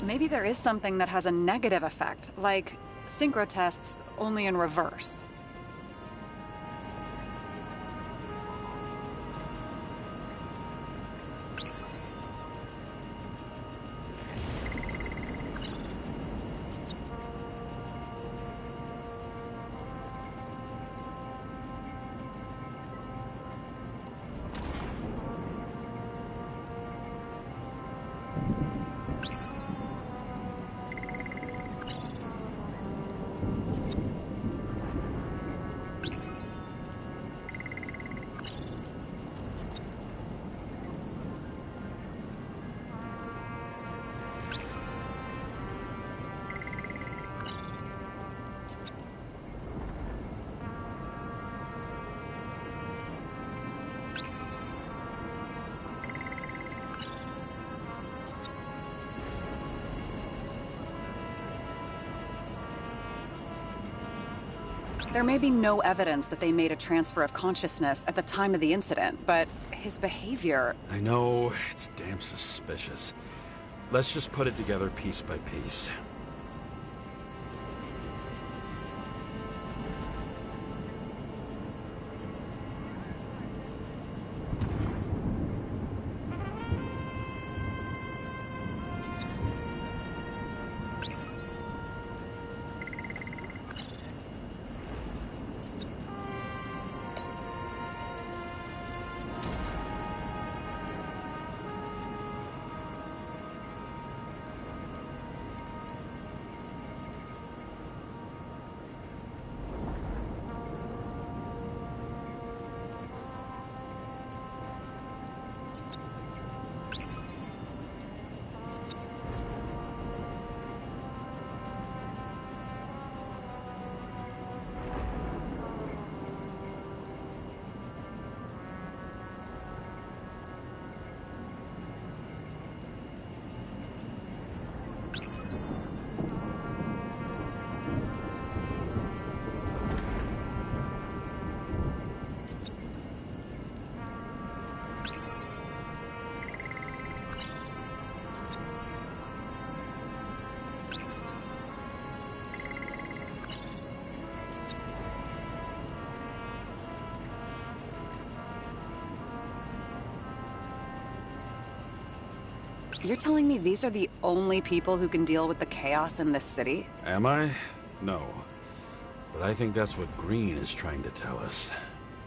Maybe there is something that has a negative effect, like synchro tests, only in reverse. There may be no evidence that they made a transfer of consciousness at the time of the incident, but his behavior... I know, it's damn suspicious. Let's just put it together piece by piece. You're telling me these are the only people who can deal with the chaos in this city? Am I? No. But I think that's what Green is trying to tell us.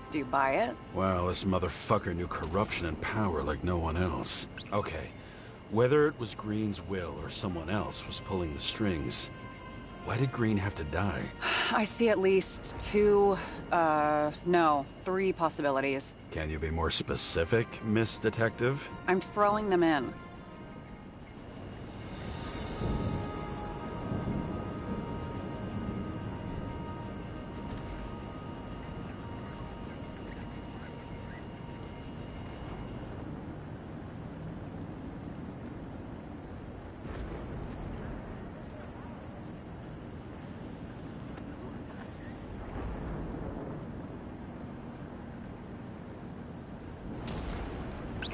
Do you buy it? Well, this motherfucker knew corruption and power like no one else. Okay, whether it was Green's will or someone else was pulling the strings, why did Green have to die? I see at least three possibilities. Can you be more specific, Miss Detective? I'm throwing them in.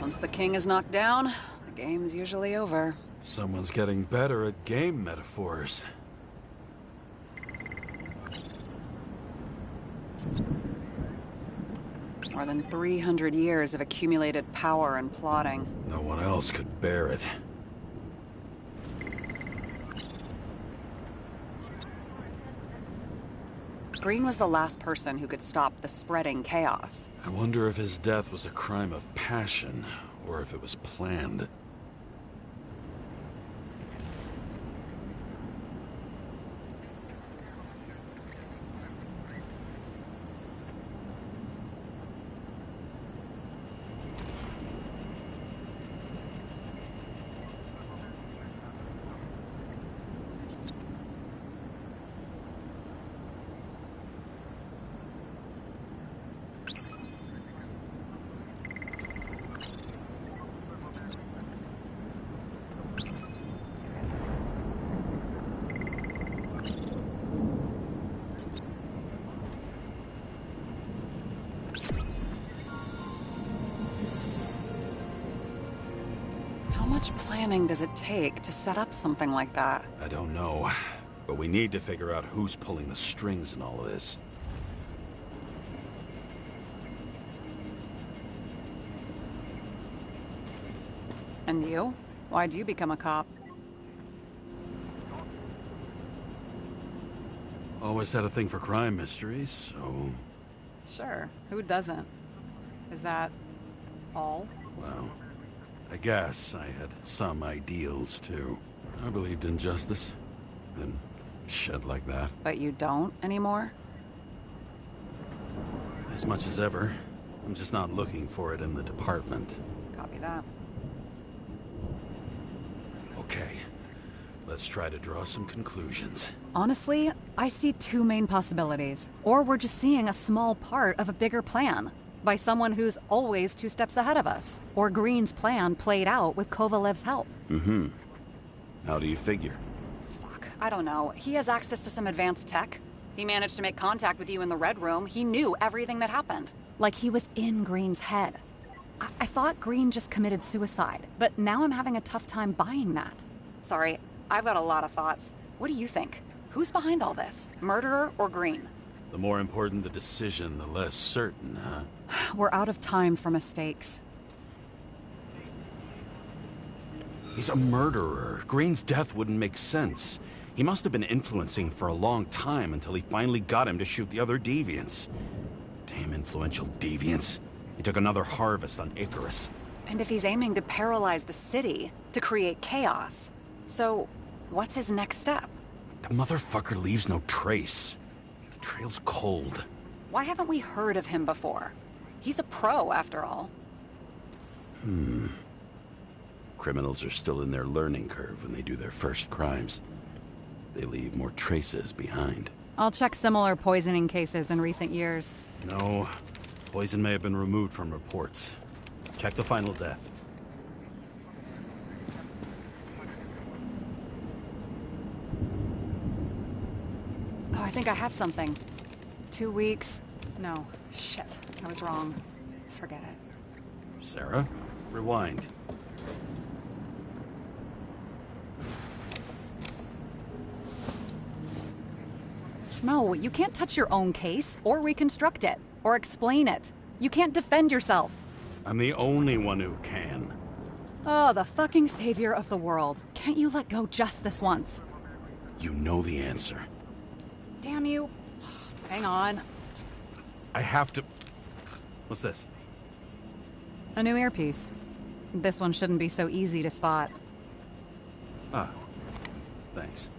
Once the king is knocked down, the game's usually over. Someone's getting better at game metaphors. More than 300 years of accumulated power and plotting. No one else could bear it. Green was the last person who could stop the spreading chaos. I wonder if his death was a crime of passion, or if it was planned. How much planning does it take to set up something like that? I don't know, but we need to figure out who's pulling the strings in all of this. And you? Why'd you become a cop? Always had a thing for crime mysteries, so... Sure, who doesn't? Is that all? Well, I guess I had some ideals, too. I believed in justice. Then shit like that. But you don't anymore? As much as ever. I'm just not looking for it in the department. Copy that. Okay. Let's try to draw some conclusions. Honestly, I see two main possibilities. Or we're just seeing a small part of a bigger plan. By someone who's always 2 steps ahead of us. Or Green's plan played out with Kovalev's help. Mm-hmm. How do you figure? Fuck, I don't know. He has access to some advanced tech. He managed to make contact with you in the Red Room. He knew everything that happened. Like he was in Green's head. I thought Green just committed suicide, but now I'm having a tough time buying that. Sorry, I've got a lot of thoughts. What do you think? Who's behind all this? Murderer or Green? The more important the decision, the less certain, huh? We're out of time for mistakes. He's a murderer. Green's death wouldn't make sense. He must have been influencing for a long time until he finally got him to shoot the other deviants. Damn influential deviants. He took another harvest on Icarus. And if he's aiming to paralyze the city, to create chaos, so what's his next step? The motherfucker leaves no trace. The trail's cold. Why haven't we heard of him before? He's a pro, after all. Criminals are still in their learning curve when they do their first crimes. They leave more traces behind. I'll check similar poisoning cases in recent years. No. Poison may have been removed from reports. Check the final death. Oh, I think I have something. 2 weeks. No, shit. I was wrong. Forget it. Sarah? Rewind. No, you can't touch your own case, or reconstruct it, or explain it. You can't defend yourself. I'm the only one who can. Oh, the fucking savior of the world. Can't you let go just this once? You know the answer. Damn you. Hang on. I have to... What's this? A new earpiece. This one shouldn't be so easy to spot. Ah. Thanks.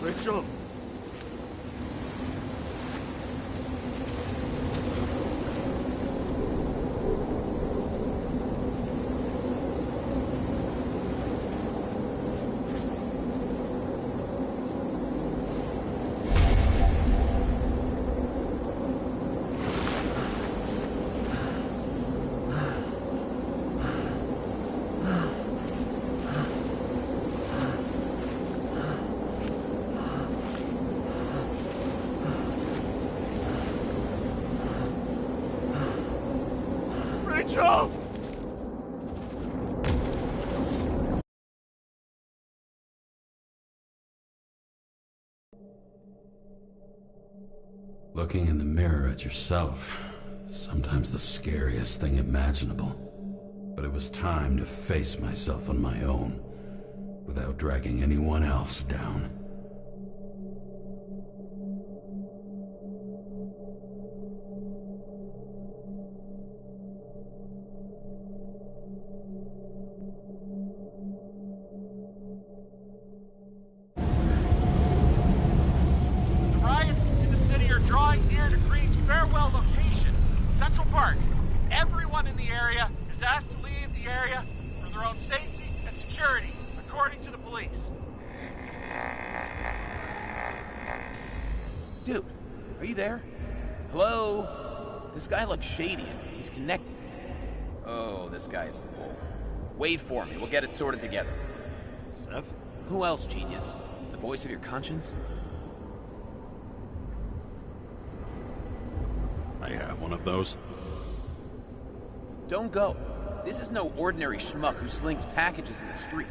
Rachel! Joe! Looking in the mirror at yourself, sometimes the scariest thing imaginable. But it was time to face myself on my own, without dragging anyone else down. Everyone in the area is asked to leave the area for their own safety and security, according to the police. Dude, are you there? Hello? This guy looks shady and he's connected. Oh, this guy's a bull. Wait for me, we'll get it sorted together. Seth? Who else, genius? The voice of your conscience? I have one of those. Don't go. This is no ordinary schmuck who slings packages in the street.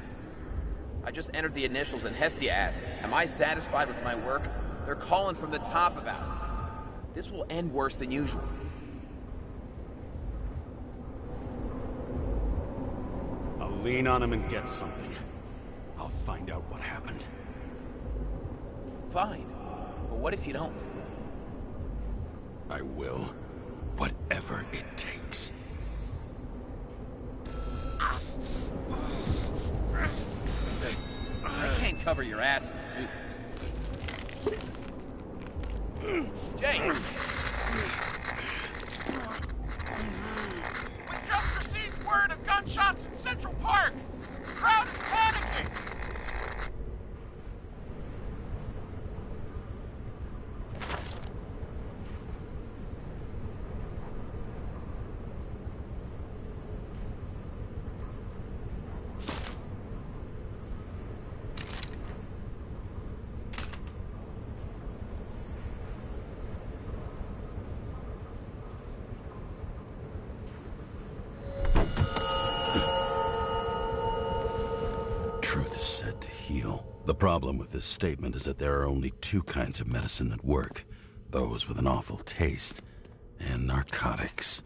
I just entered the initials and Hestia asked, am I satisfied with my work? They're calling from the top about it. This will end worse than usual. I'll lean on him and get something. I'll find out what happened. Fine. But what if you don't? I will. Whatever it takes. I can't cover your ass if you do this. James! We just received word of gunshots in Central Park. The crowd is panicking. Truth is said to heal. The problem with this statement is that there are only two kinds of medicine that work. Those with an awful taste, and narcotics.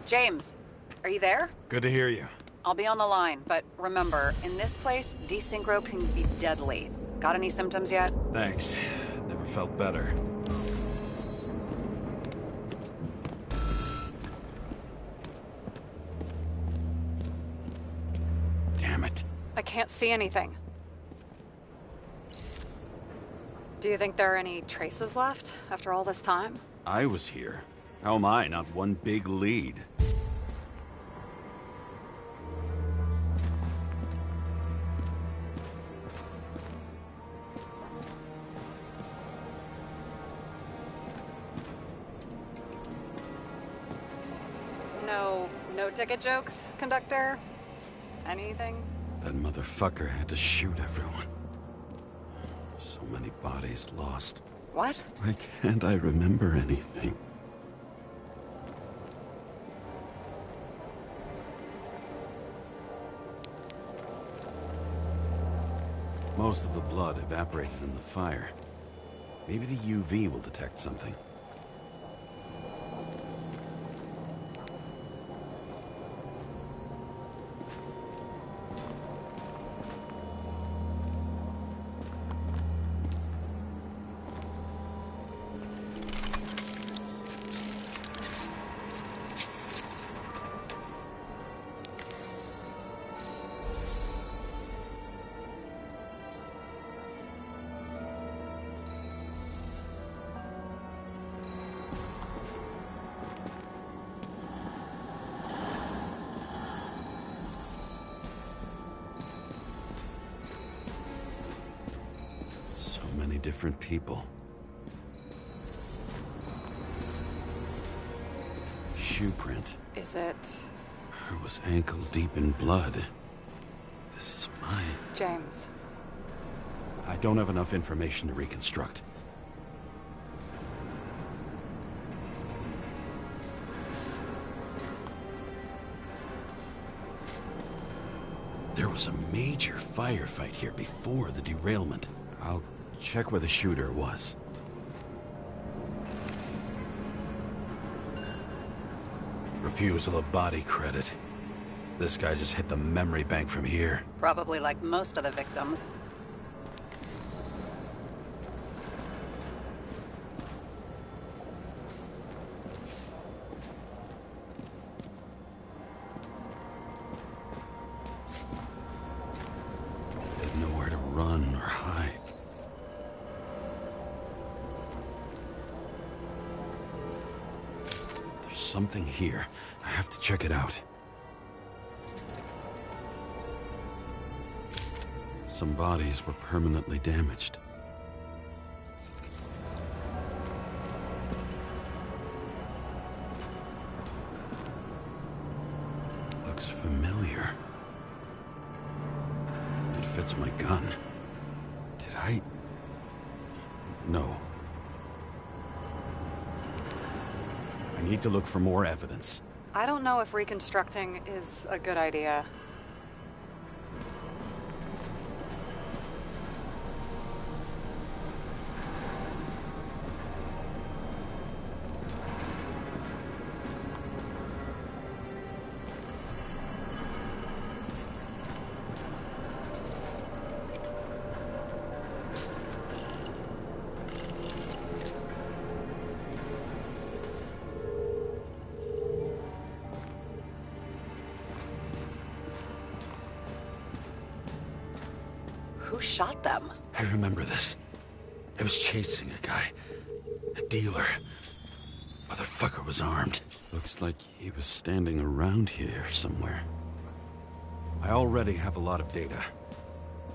James, are you there? Good to hear you. I'll be on the line, but remember, in this place, desynchro can be deadly. Got any symptoms yet? Thanks. Never felt better. Damn it. I can't see anything. Do you think there are any traces left after all this time? I was here. How am I not one big lead? No ticket jokes, conductor? Anything? That motherfucker had to shoot everyone. So many bodies lost. What? Why can't I remember anything? Most of the blood evaporated in the fire. Maybe the UV will detect something. different people. Shoe print. Is it... I was ankle deep in blood. This is my... James. I don't have enough information to reconstruct. There was a major firefight here before the derailment. I'll check where the shooter was. Refusal of body credit. This guy just hit the memory bank from here. Probably like most of the victims. They had nowhere to run or hide. There's something here. I have to check it out. Some bodies were permanently damaged. Looks familiar. It fits my gun. Did I? No. I need to look for more evidence. I don't know if reconstructing is a good idea. Who shot them? I remember this. I was chasing a guy. A dealer. Motherfucker was armed. Looks like he was standing around here somewhere. I already have a lot of data.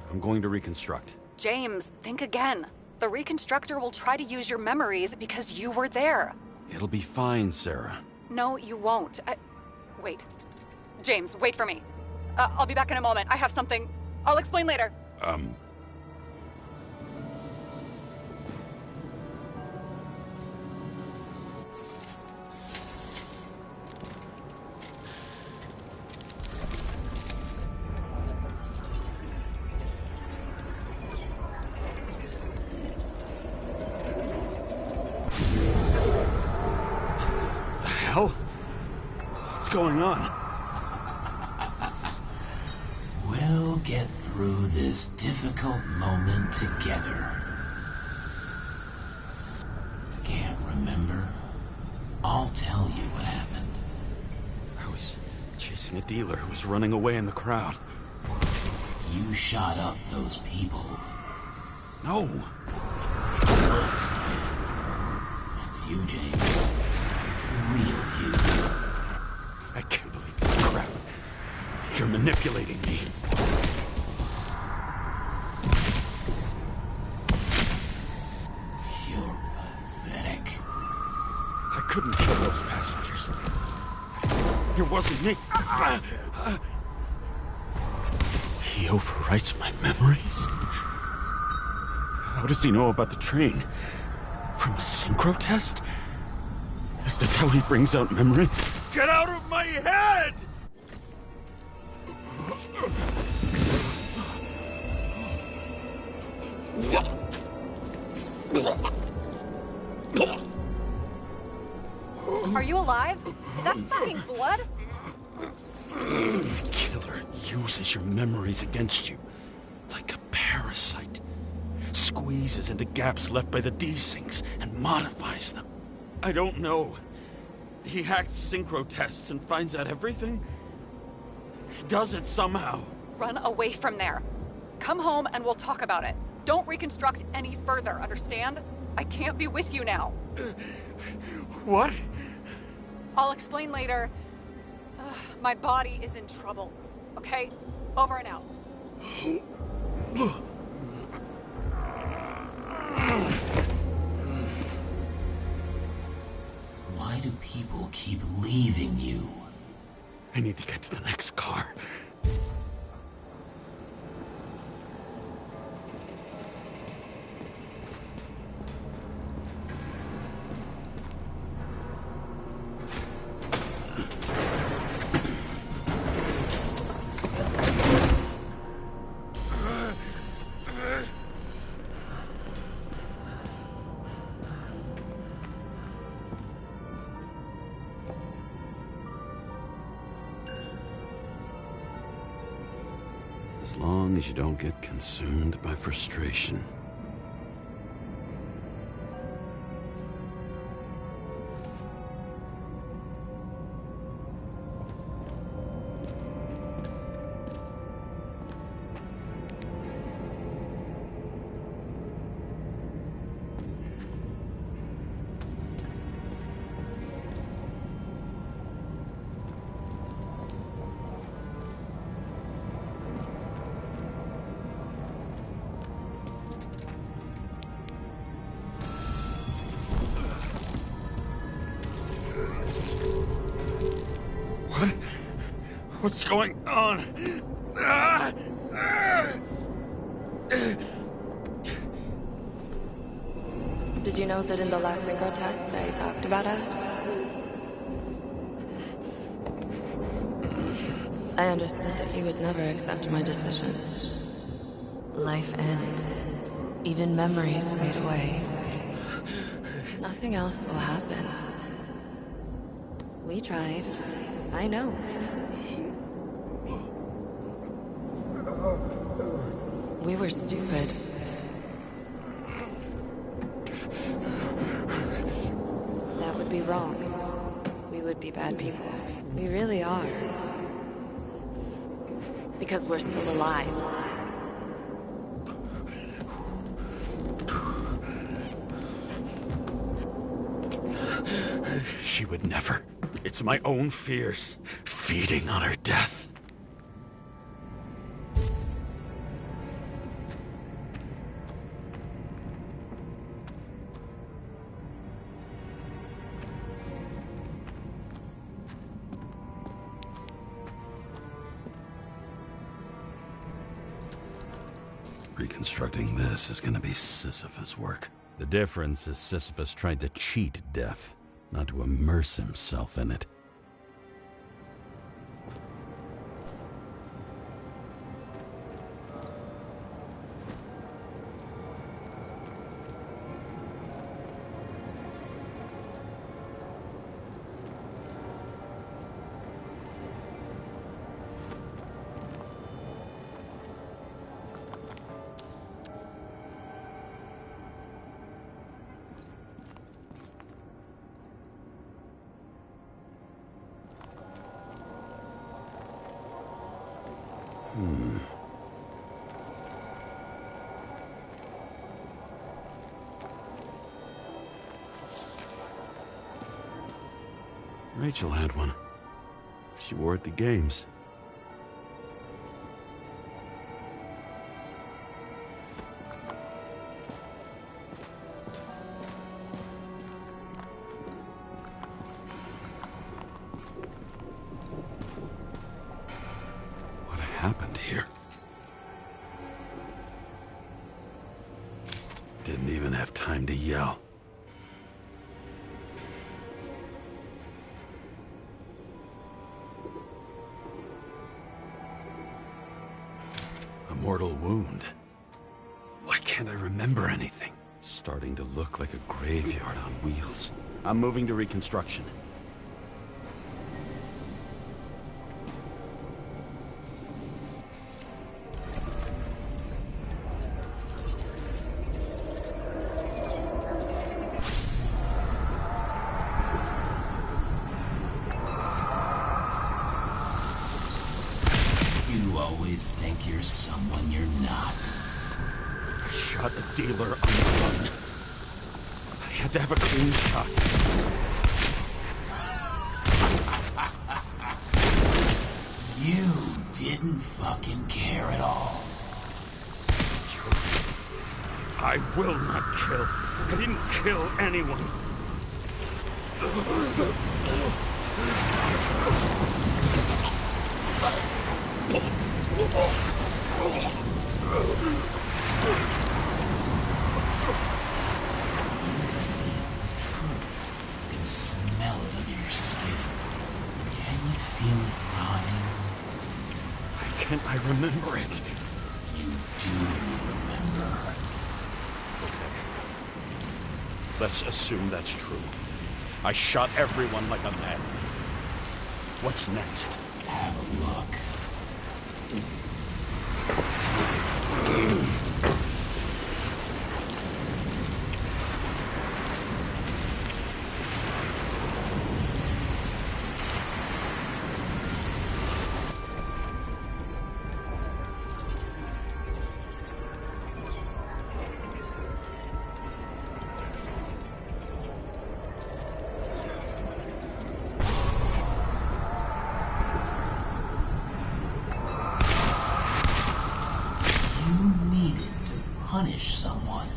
I'm going to reconstruct. James, think again. The reconstructor will try to use your memories because you were there. It'll be fine, Sarah. No, you won't. Wait. James, wait for me. I'll be back in a moment. I have something. I'll explain later. The hell? What's going on? We'll get through this difficult moment together. Can't remember? I'll tell you what happened. I was chasing a dealer who was running away in the crowd. You shot up those people. No. Look, that's you, James. The real you. I can't believe this crap. You're manipulating me. You're pathetic. I couldn't kill those passengers. It wasn't me. He overwrites my memories? How does he know about the train? From a synchro test? Is this how he brings out memories? Get out of my head! Are you alive? Is that fucking blood? The killer uses your memories against you. Like a parasite. Squeezes into gaps left by the desyncs and modifies them. I don't know. He hacked synchro tests and finds out everything? He does it somehow. Run away from there. Come home and we'll talk about it. Don't reconstruct any further, understand? I can't be with you now. What? I'll explain later. My body is in trouble. Okay? Over and out. Why do people keep leaving you? I need to get to the next car. As long as you don't get consumed by frustration. What's going on? Did you know that in the last synchro test I talked about us? I understood that you would never accept my decisions. Life ends. Even memories fade away. Nothing else will happen. We tried. I know. We were stupid. That would be wrong. We would be bad people. We really are. Because we're still alive. She would never. It's my own fears, feeding on her death. Reconstructing this is gonna be Sisyphus work. The difference is Sisyphus tried to cheat death, not to immerse himself in it. Rachel had one. She wore it to games. What happened here? Didn't even have time to yell. Mortal wound. Why can't I remember anything? It's starting to look like a graveyard on wheels. I'm moving to reconstruction. Think you're someone you're not. I shot a dealer on the run. I had to have a clean shot. You didn't fucking care at all. I will not kill. I didn't kill anyone. You can smell it under your skin. Can you feel it rotting? Why can't I remember it? You do remember. Okay. Let's assume that's true. I shot everyone like a madman. What's next? Have a look. Punish someone.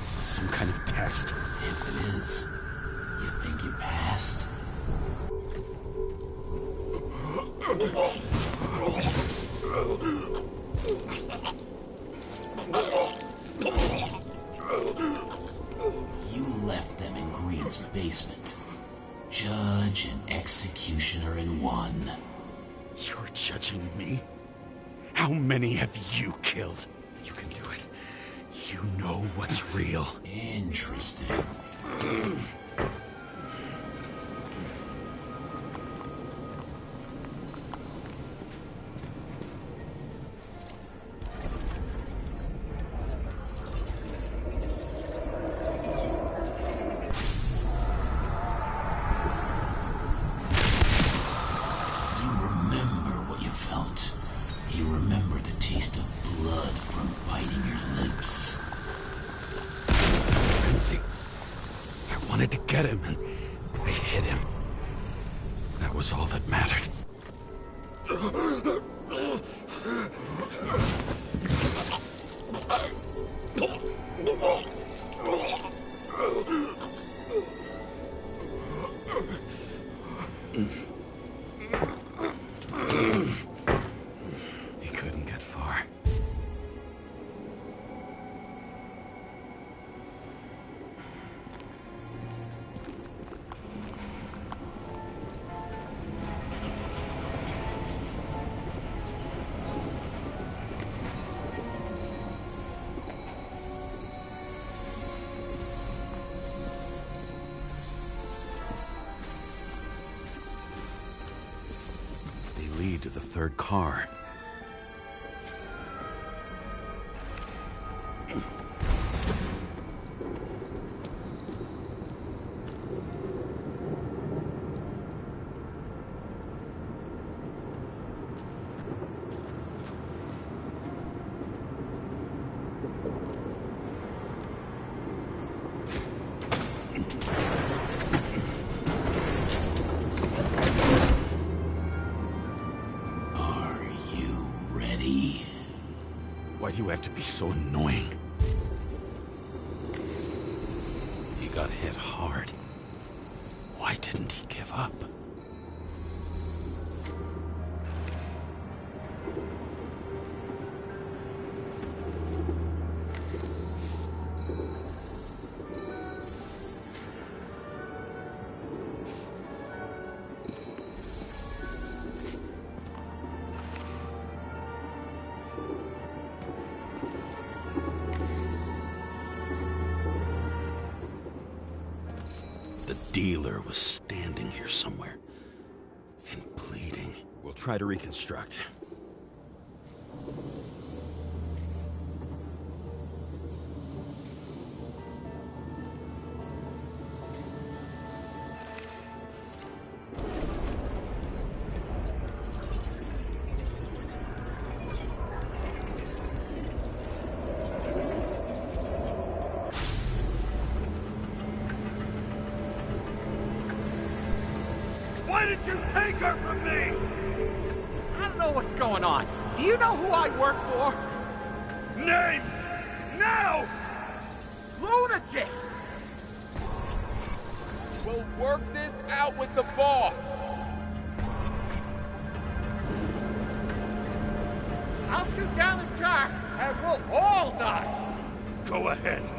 Is this some kind of test? If it is, you think you passed? You left them in Green's basement. Judge and executioner in one. You're judging me? How many have you killed? You can do it. You know what's real. Interesting. You remember what you felt. You remember the taste of blood from biting your lips. Lindsay, I wanted to get him, and I hit him. That was all that mattered. He couldn't get far. They lead to the third car. Why do you have to be so annoying? He got hit hard. Why didn't he give up? The dealer was standing here somewhere. And bleeding. We'll try to reconstruct. Why did you take her from me? I don't know what's going on. Do you know who I work for? Names! Now! Lunatic! We'll work this out with the boss. I'll shoot down this car, and we'll all die. Go ahead.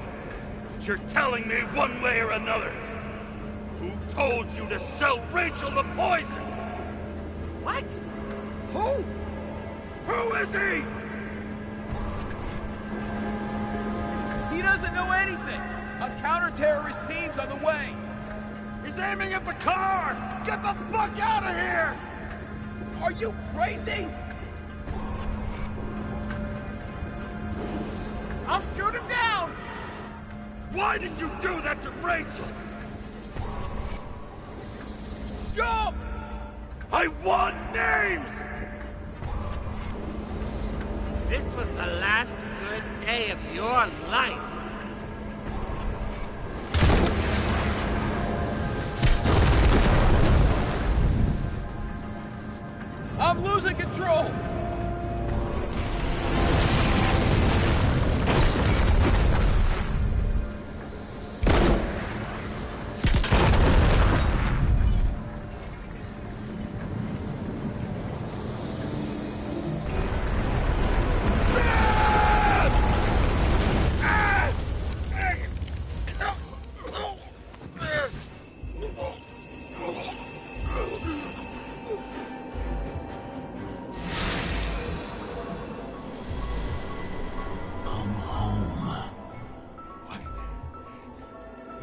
But you're telling me one way or another. Who told you to sell Rachel the poison? What? Who? Who is he? He doesn't know anything. A counter-terrorist team's on the way. He's aiming at the car! Get the fuck out of here! Are you crazy? I'll shoot him down! Why did you do that to Rachel? Jump! I want names! This was the last good day of your life. I'm losing control!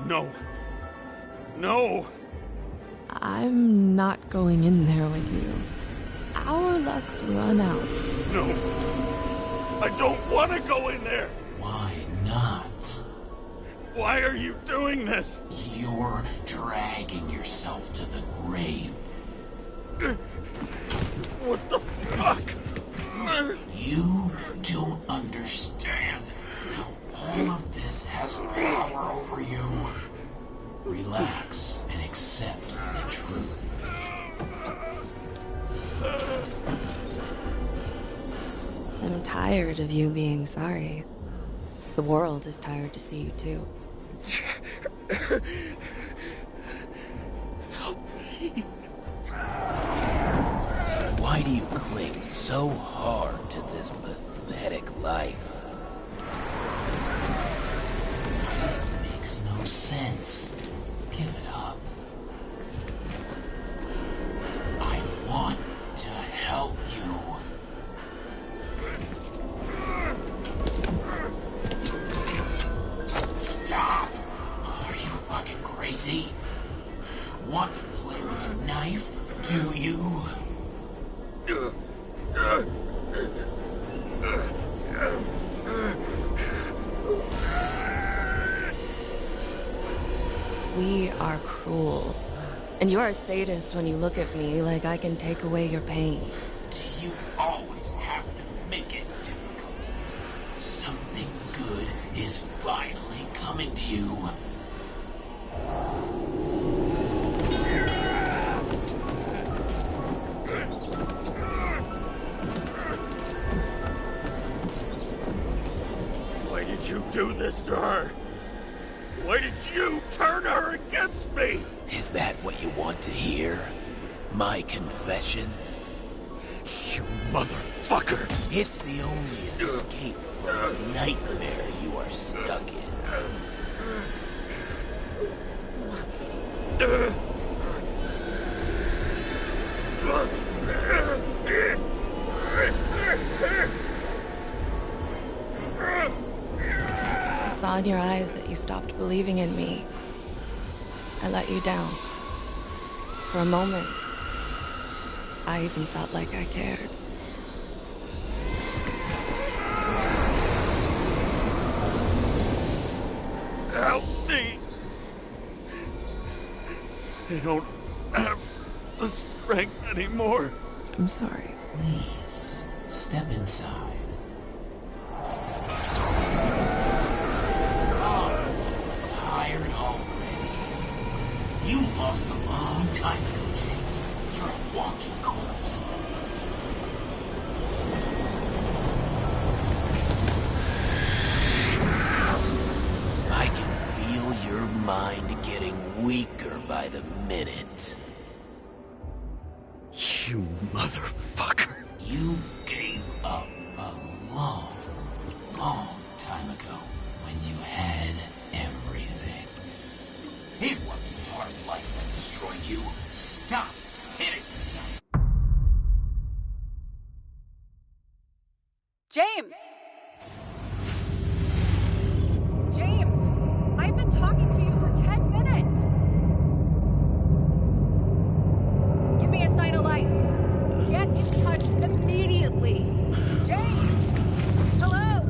No. No! I'm not going in there with you. Our luck's run out. No. I don't want to go in there! Why not? Why are you doing this? You're dragging yourself to the grave. What the fuck? You don't understand how all of this has power over you. Relax and accept the truth. I'm tired of you being sorry. The world is tired to see you too. Help me. Why do you cling so hard to this pathetic life? It makes no sense. Give it up. I want to help you. Stop! Are you fucking crazy? Want to play with a knife, do you? We are cruel. And you're a sadist when you look at me like I can take away your pain. Do you always have to make it difficult? Something good is finally coming to you. Why did you do this to her? Why did you turn her against me? Is that what you want to hear? My confession? You motherfucker! It's the only escape from the nightmare you are stuck in. I saw in your eyes that you stopped believing in me. I let you down. For a moment, I even felt like I cared. Help me! I don't have the strength anymore. I'm sorry. Please, step inside. Tired already? You lost a long time ago, James. You're a walking corpse. I can feel your mind getting weaker by Long, long time ago, when you had everything. It wasn't hard life that destroyed you. Stop hitting yourself. James! James! I've been talking to you for 10 minutes! Give me a sign of life. Get in touch immediately. James! Hello?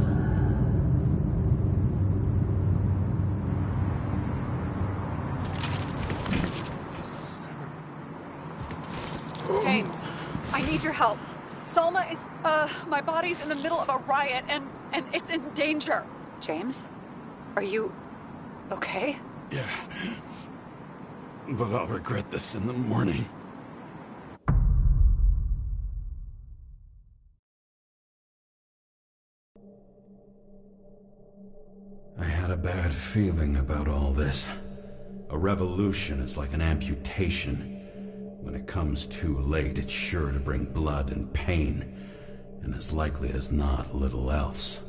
James, I need your help. Salma is, my body's in the middle of a riot and it's in danger. James? Are you okay? Yeah. But I'll regret this in the morning. I had a bad feeling about all this. A revolution is like an amputation. When it comes too late, it's sure to bring blood and pain, and as likely as not, little else.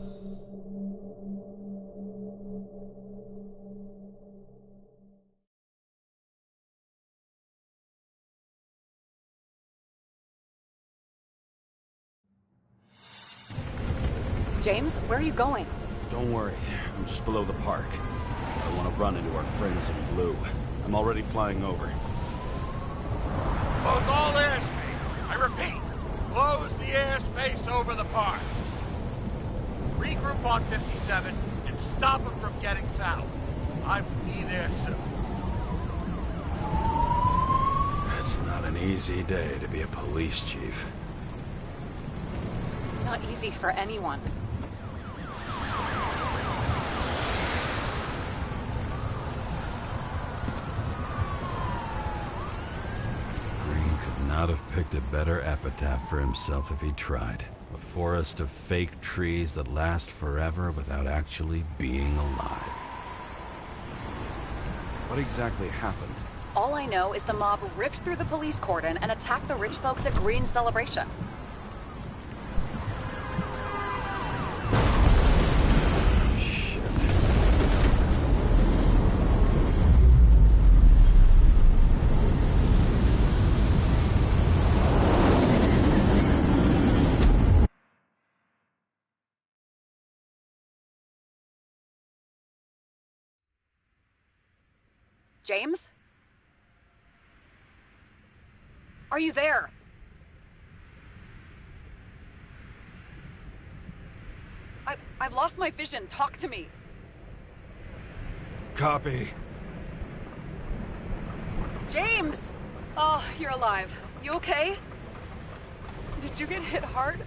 James, where are you going? Don't worry, I'm just below the park. I want to run into our friends in blue. I'm already flying over. Close all airspace. I repeat, close the airspace over the park. Regroup on 57 and stop them from getting south. I will be there soon. It's not an easy day to be a police chief. It's not easy for anyone. Not have picked a better epitaph for himself if he tried. A forest of fake trees that last forever without actually being alive. What exactly happened? All I know is the mob ripped through the police cordon and attacked the rich folks at Green's celebration. James? Are you there? I've lost my vision. Talk to me. Copy. James! Oh, you're alive. You okay? Did you get hit hard?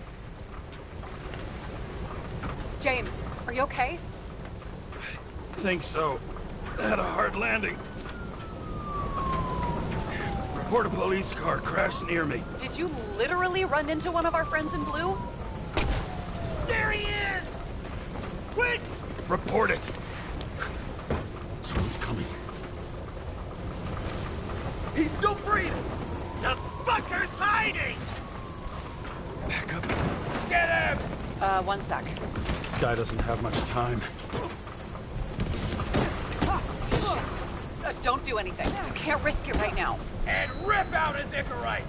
James, are you okay? I think so. I had a hard landing. Report a police car crashed near me. Did you literally run into one of our friends in blue? There he is! Quick! Report it! Someone's coming. He's still breathing! The fucker's hiding! Back up. Get him! One sec. This guy doesn't have much time. Don't do anything. You can't risk it right now. And rip out his Icarite!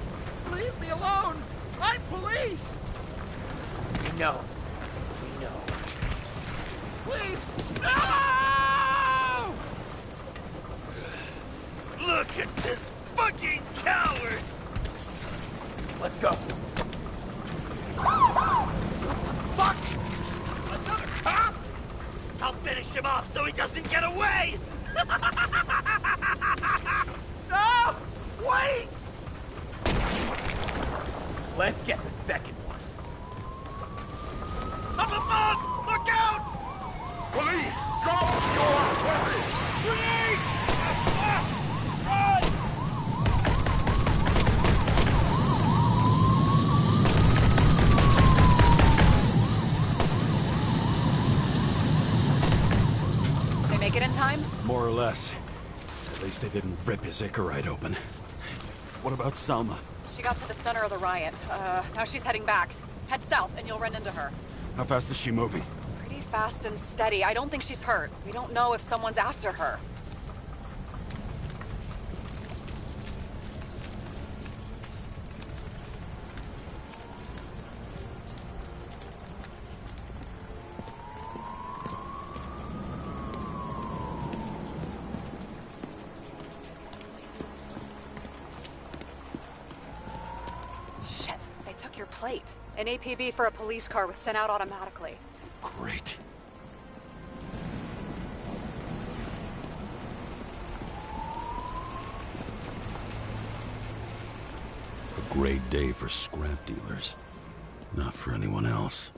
Leave me alone! I'm police! We know. We know. Please! No! Look at this fucking coward! Let's go. Fuck! Another cop? I'll finish him off so he doesn't get away! No! Wait! Let's get the second one. Up above! Look out! Police, drop your weapons! Police! Run! They make it in time? More or less. At least they didn't rip his Icarite open. What about Salma? She got to the center of the riot. Now she's heading back. Head south and you'll run into her. How fast is she moving? Pretty fast and steady. I don't think she's hurt. We don't know if someone's after her. Your plate. An APB for a police car was sent out automatically. Great. A great day for scrap dealers. Not for anyone else.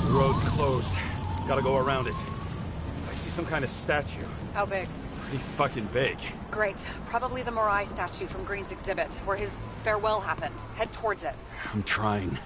The road's closed. Gotta go around it. I see some kind of statue. How big? Pretty fucking big. Great. Probably the Morai statue from Green's exhibit, where his farewell happened. Head towards it. I'm trying.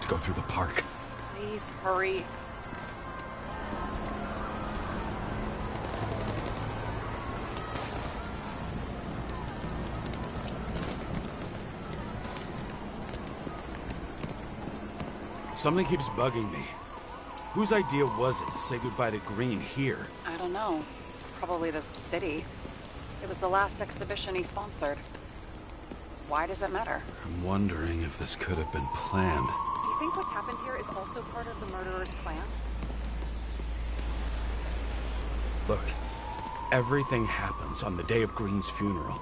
Go through the park. Please hurry. Something keeps bugging me. Whose idea was it to say goodbye to Green here? I don't know. Probably the city. It was the last exhibition he sponsored. Why does it matter? I'm wondering if this could have been planned. Do you think what's happened here is also part of the murderer's plan? Look, everything happens on the day of Green's funeral.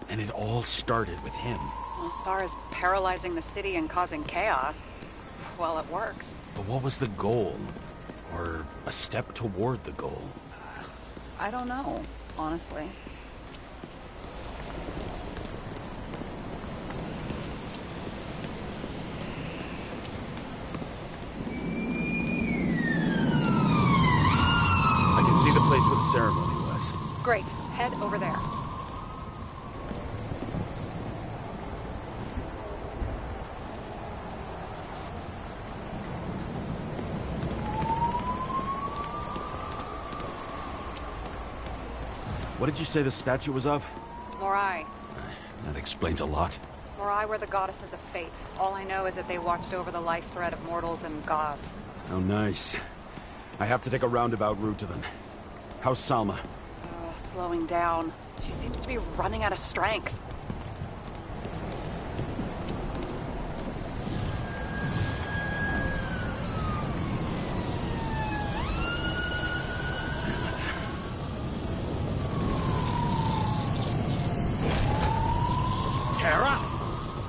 And it all started with him. Well, as far as paralyzing the city and causing chaos, well, it works. But what was the goal? Or a step toward the goal? I don't know, honestly. See the place where the ceremony was. Great. Head over there. What did you say the statue was of? Morai. That explains a lot. Morai were the goddesses of fate. All I know is that they watched over the life thread of mortals and gods. How nice. I have to take a roundabout route to them. How's Salma? Slowing down. She seems to be running out of strength. Kara?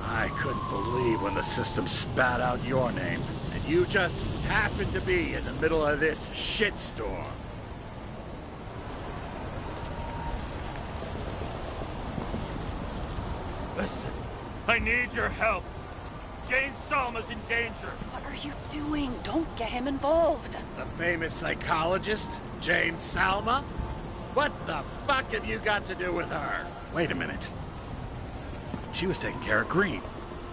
I couldn't believe when the system spat out your name, and you just happened to be in the middle of this shitstorm. Listen, I need your help. Jane Salma's in danger. What are you doing? Don't get him involved. The famous psychologist, Jane Salma? What the fuck have you got to do with her? Wait a minute. She was taking care of Green,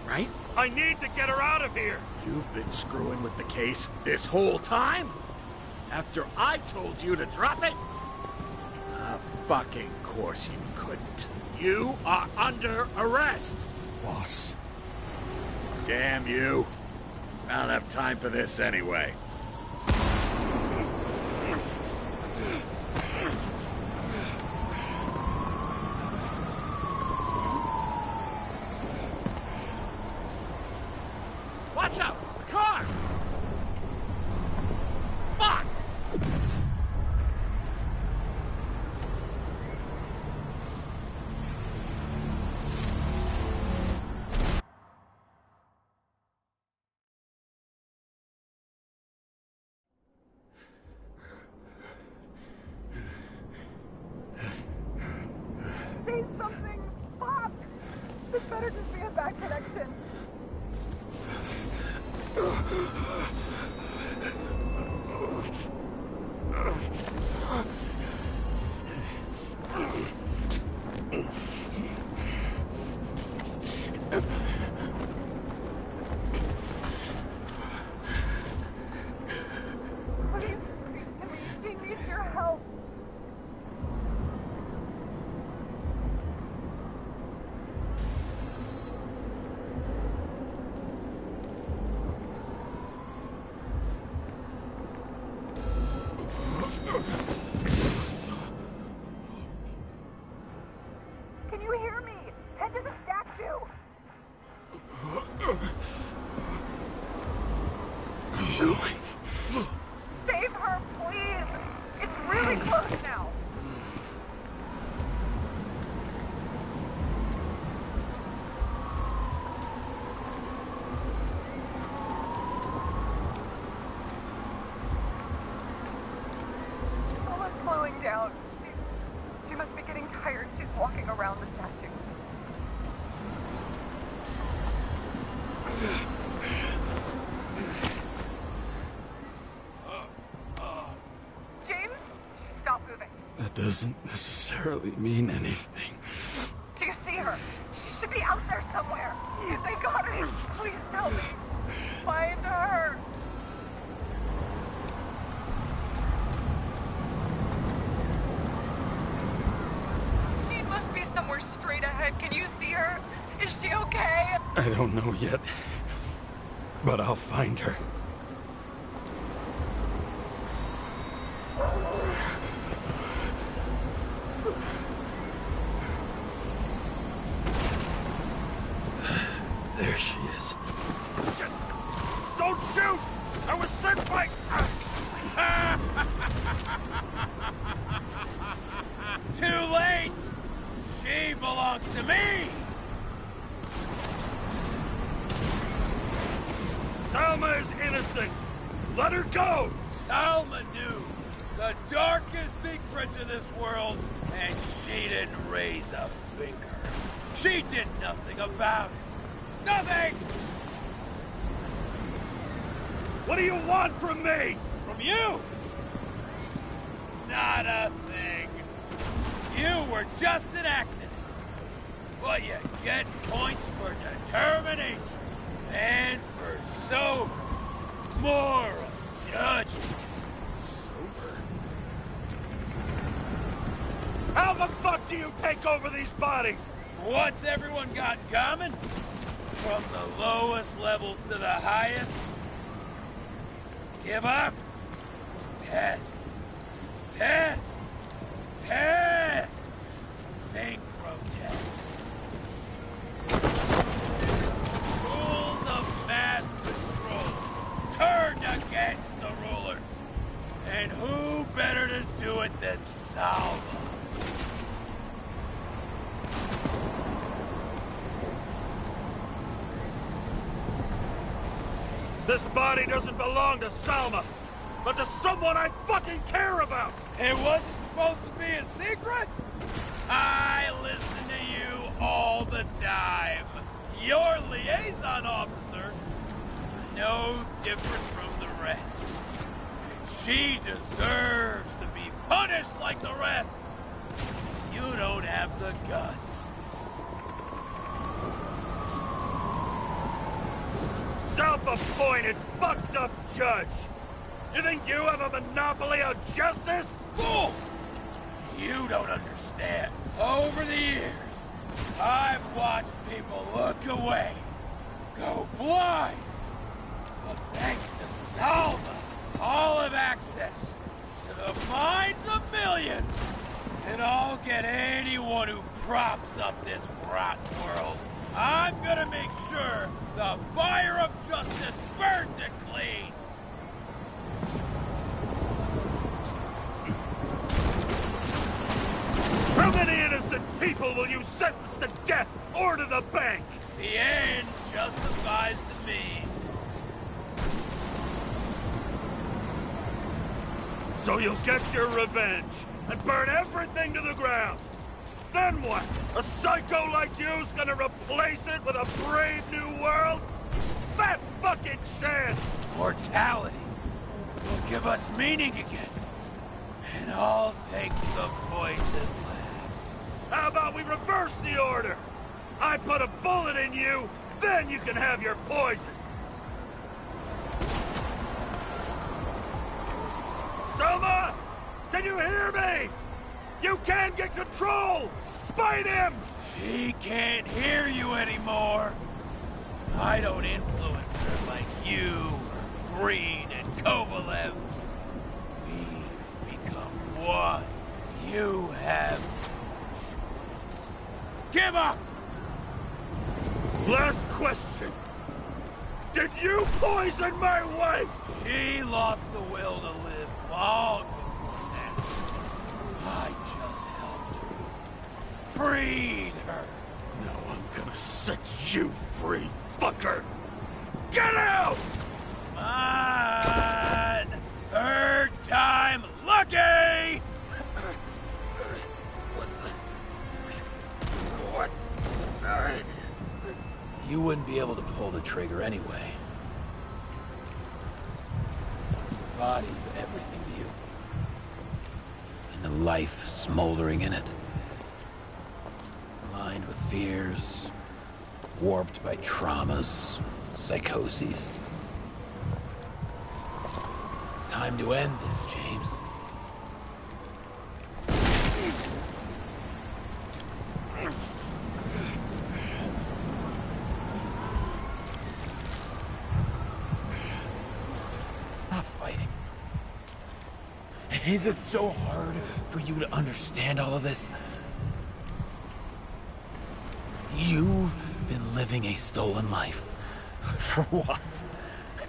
right? I need to get her out of here. You've been screwing with the case this whole time? After I told you to drop it? Of fucking course you couldn't. You are under arrest. Boss. Damn you. I don't have time for this anyway. Watch out! The car! Fuck! Say something! Fuck! This better just be a bad connection. Please, she needs your help. Can you hear me? Head to the statue. I'm going. Save her, please. It's really close now. Someone's slowing down. She must be getting tired. She's walking around the statue. James, stop moving. That doesn't necessarily mean anything. Do you see her? She should be out there somewhere. If they got her, please tell me. Find her. She must be somewhere straight ahead. Can you see her? Is she okay? I don't know yet, but I'll find her. There she is. Don't shoot! I was sent by... Too late! She belongs to me! Salma is innocent! Let her go! Salma knew the darkest secrets of this world, and she didn't raise a finger. She did nothing about it. Nothing! What do you want from me? From you? Not a thing. You were just an accident. But you get points for determination and for sober, moral judgment. Sober? How the fuck do you take over these bodies? What's everyone got in common? From the lowest levels to the highest? Give up? Tess. Tess. Tess. Synchro Tess. Rules of mass control turned against the rulers. And who better to do it than Salma? This body doesn't belong to Salma, but to someone I fucking care about! It wasn't supposed to be a secret? I listen to you all the time. Your liaison officer, no different from the rest. And she deserves to be punished like the rest. You don't have the guts. Self-appointed, fucked-up judge! You think you have a monopoly on justice? Fool! You don't understand. Over the years, I've watched people look away, go blind. But thanks to Salma, I'll have access to the minds of millions. And I'll get anyone who props up this rotten world. I'm gonna make sure the fire of justice burns it clean. How many innocent people will you sentence to death or to the bank? The end justifies the means. So you'll get your revenge and burn everything to the ground. Then what? A psycho like you's gonna replace it with a brave new world? Fat fucking chance! Mortality will give us meaning again. And I'll take the poison last. How about we reverse the order? I put a bullet in you, then you can have your poison. Selma! Can you hear me? You can get control! Fight him! She can't hear you anymore. I don't influence her like you, or Green, and Kovalev. We've become one. You have no choice. Give up! Last question. Did you poison my wife? She lost the will to live long before that. I just helped her. Freed her. Now I'm gonna set you free, fucker! Get out! Come on! Third time lucky! What? You wouldn't be able to pull the trigger anyway. The body's everything to you. And the life smoldering in it. Lined with fears, warped by traumas, psychoses. It's time to end this, James. Stop fighting. Is it so hard for you to understand all of this? You've been living a stolen life. For what?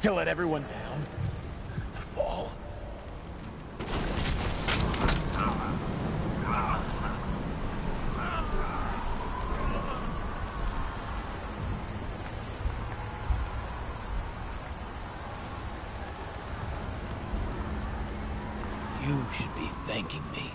To let everyone down? To fall? You should be thanking me.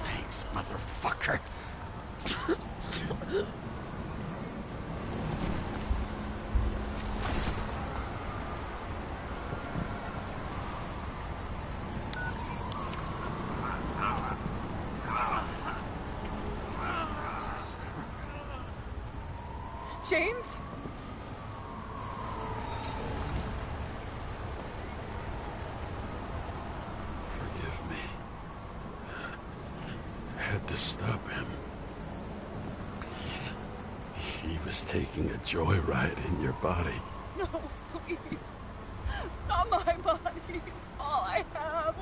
Thanks, motherfucker. James? Forgive me. Had to stop him. He was taking a joyride in your body. No, please. Not my body. It's all I have.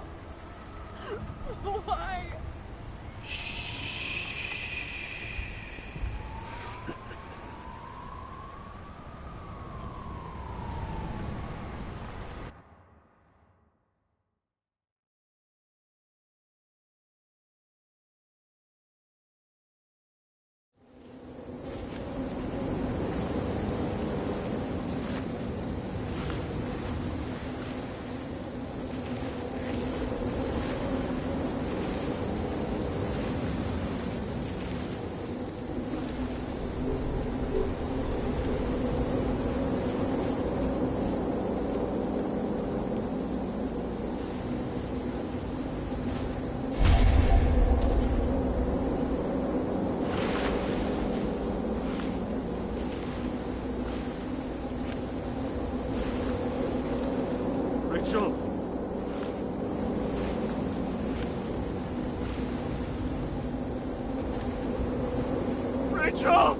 Why? Rachel! Rachel!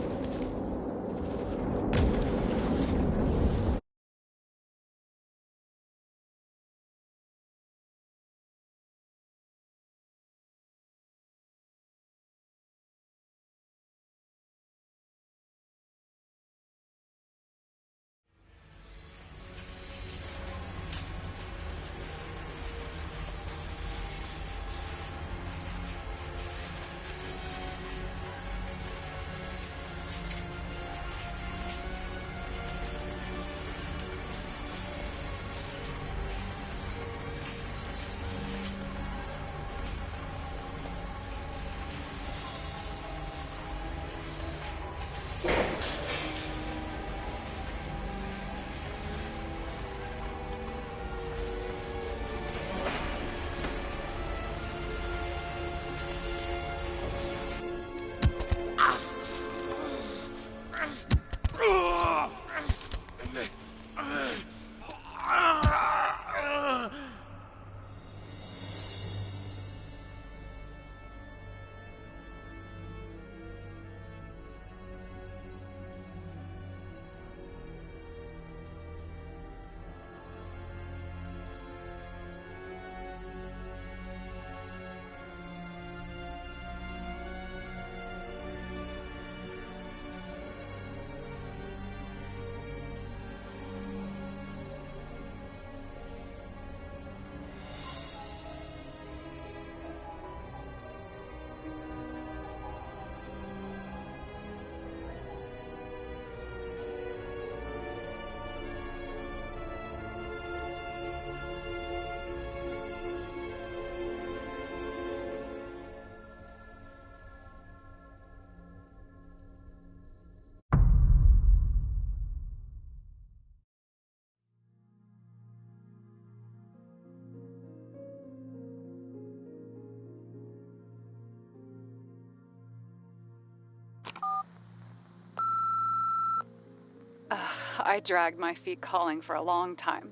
I dragged my feet calling for a long time.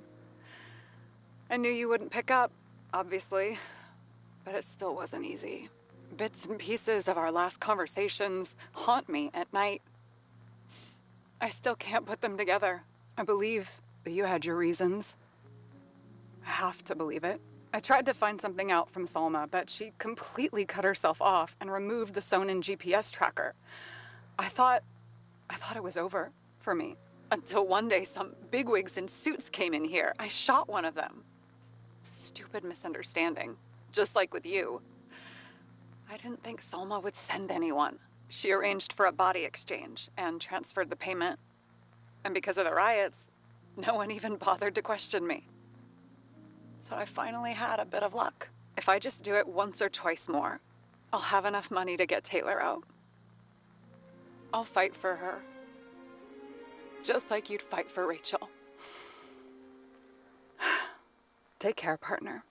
I knew you wouldn't pick up, obviously, but it still wasn't easy. Bits and pieces of our last conversations haunt me at night. I still can't put them together. I believe that you had your reasons. I have to believe it. I tried to find something out from Salma, but she completely cut herself off and removed the Sonin GPS tracker. I thought it was over for me. Until one day some bigwigs in suits came in here. I shot one of them. Stupid misunderstanding. Just like with you. I didn't think Salma would send anyone. She arranged for a body exchange and transferred the payment. And because of the riots, no one even bothered to question me. So I finally had a bit of luck. If I just do it once or twice more, I'll have enough money to get Taylor out. I'll fight for her. Just like you'd fight for Rachel. Take care, partner.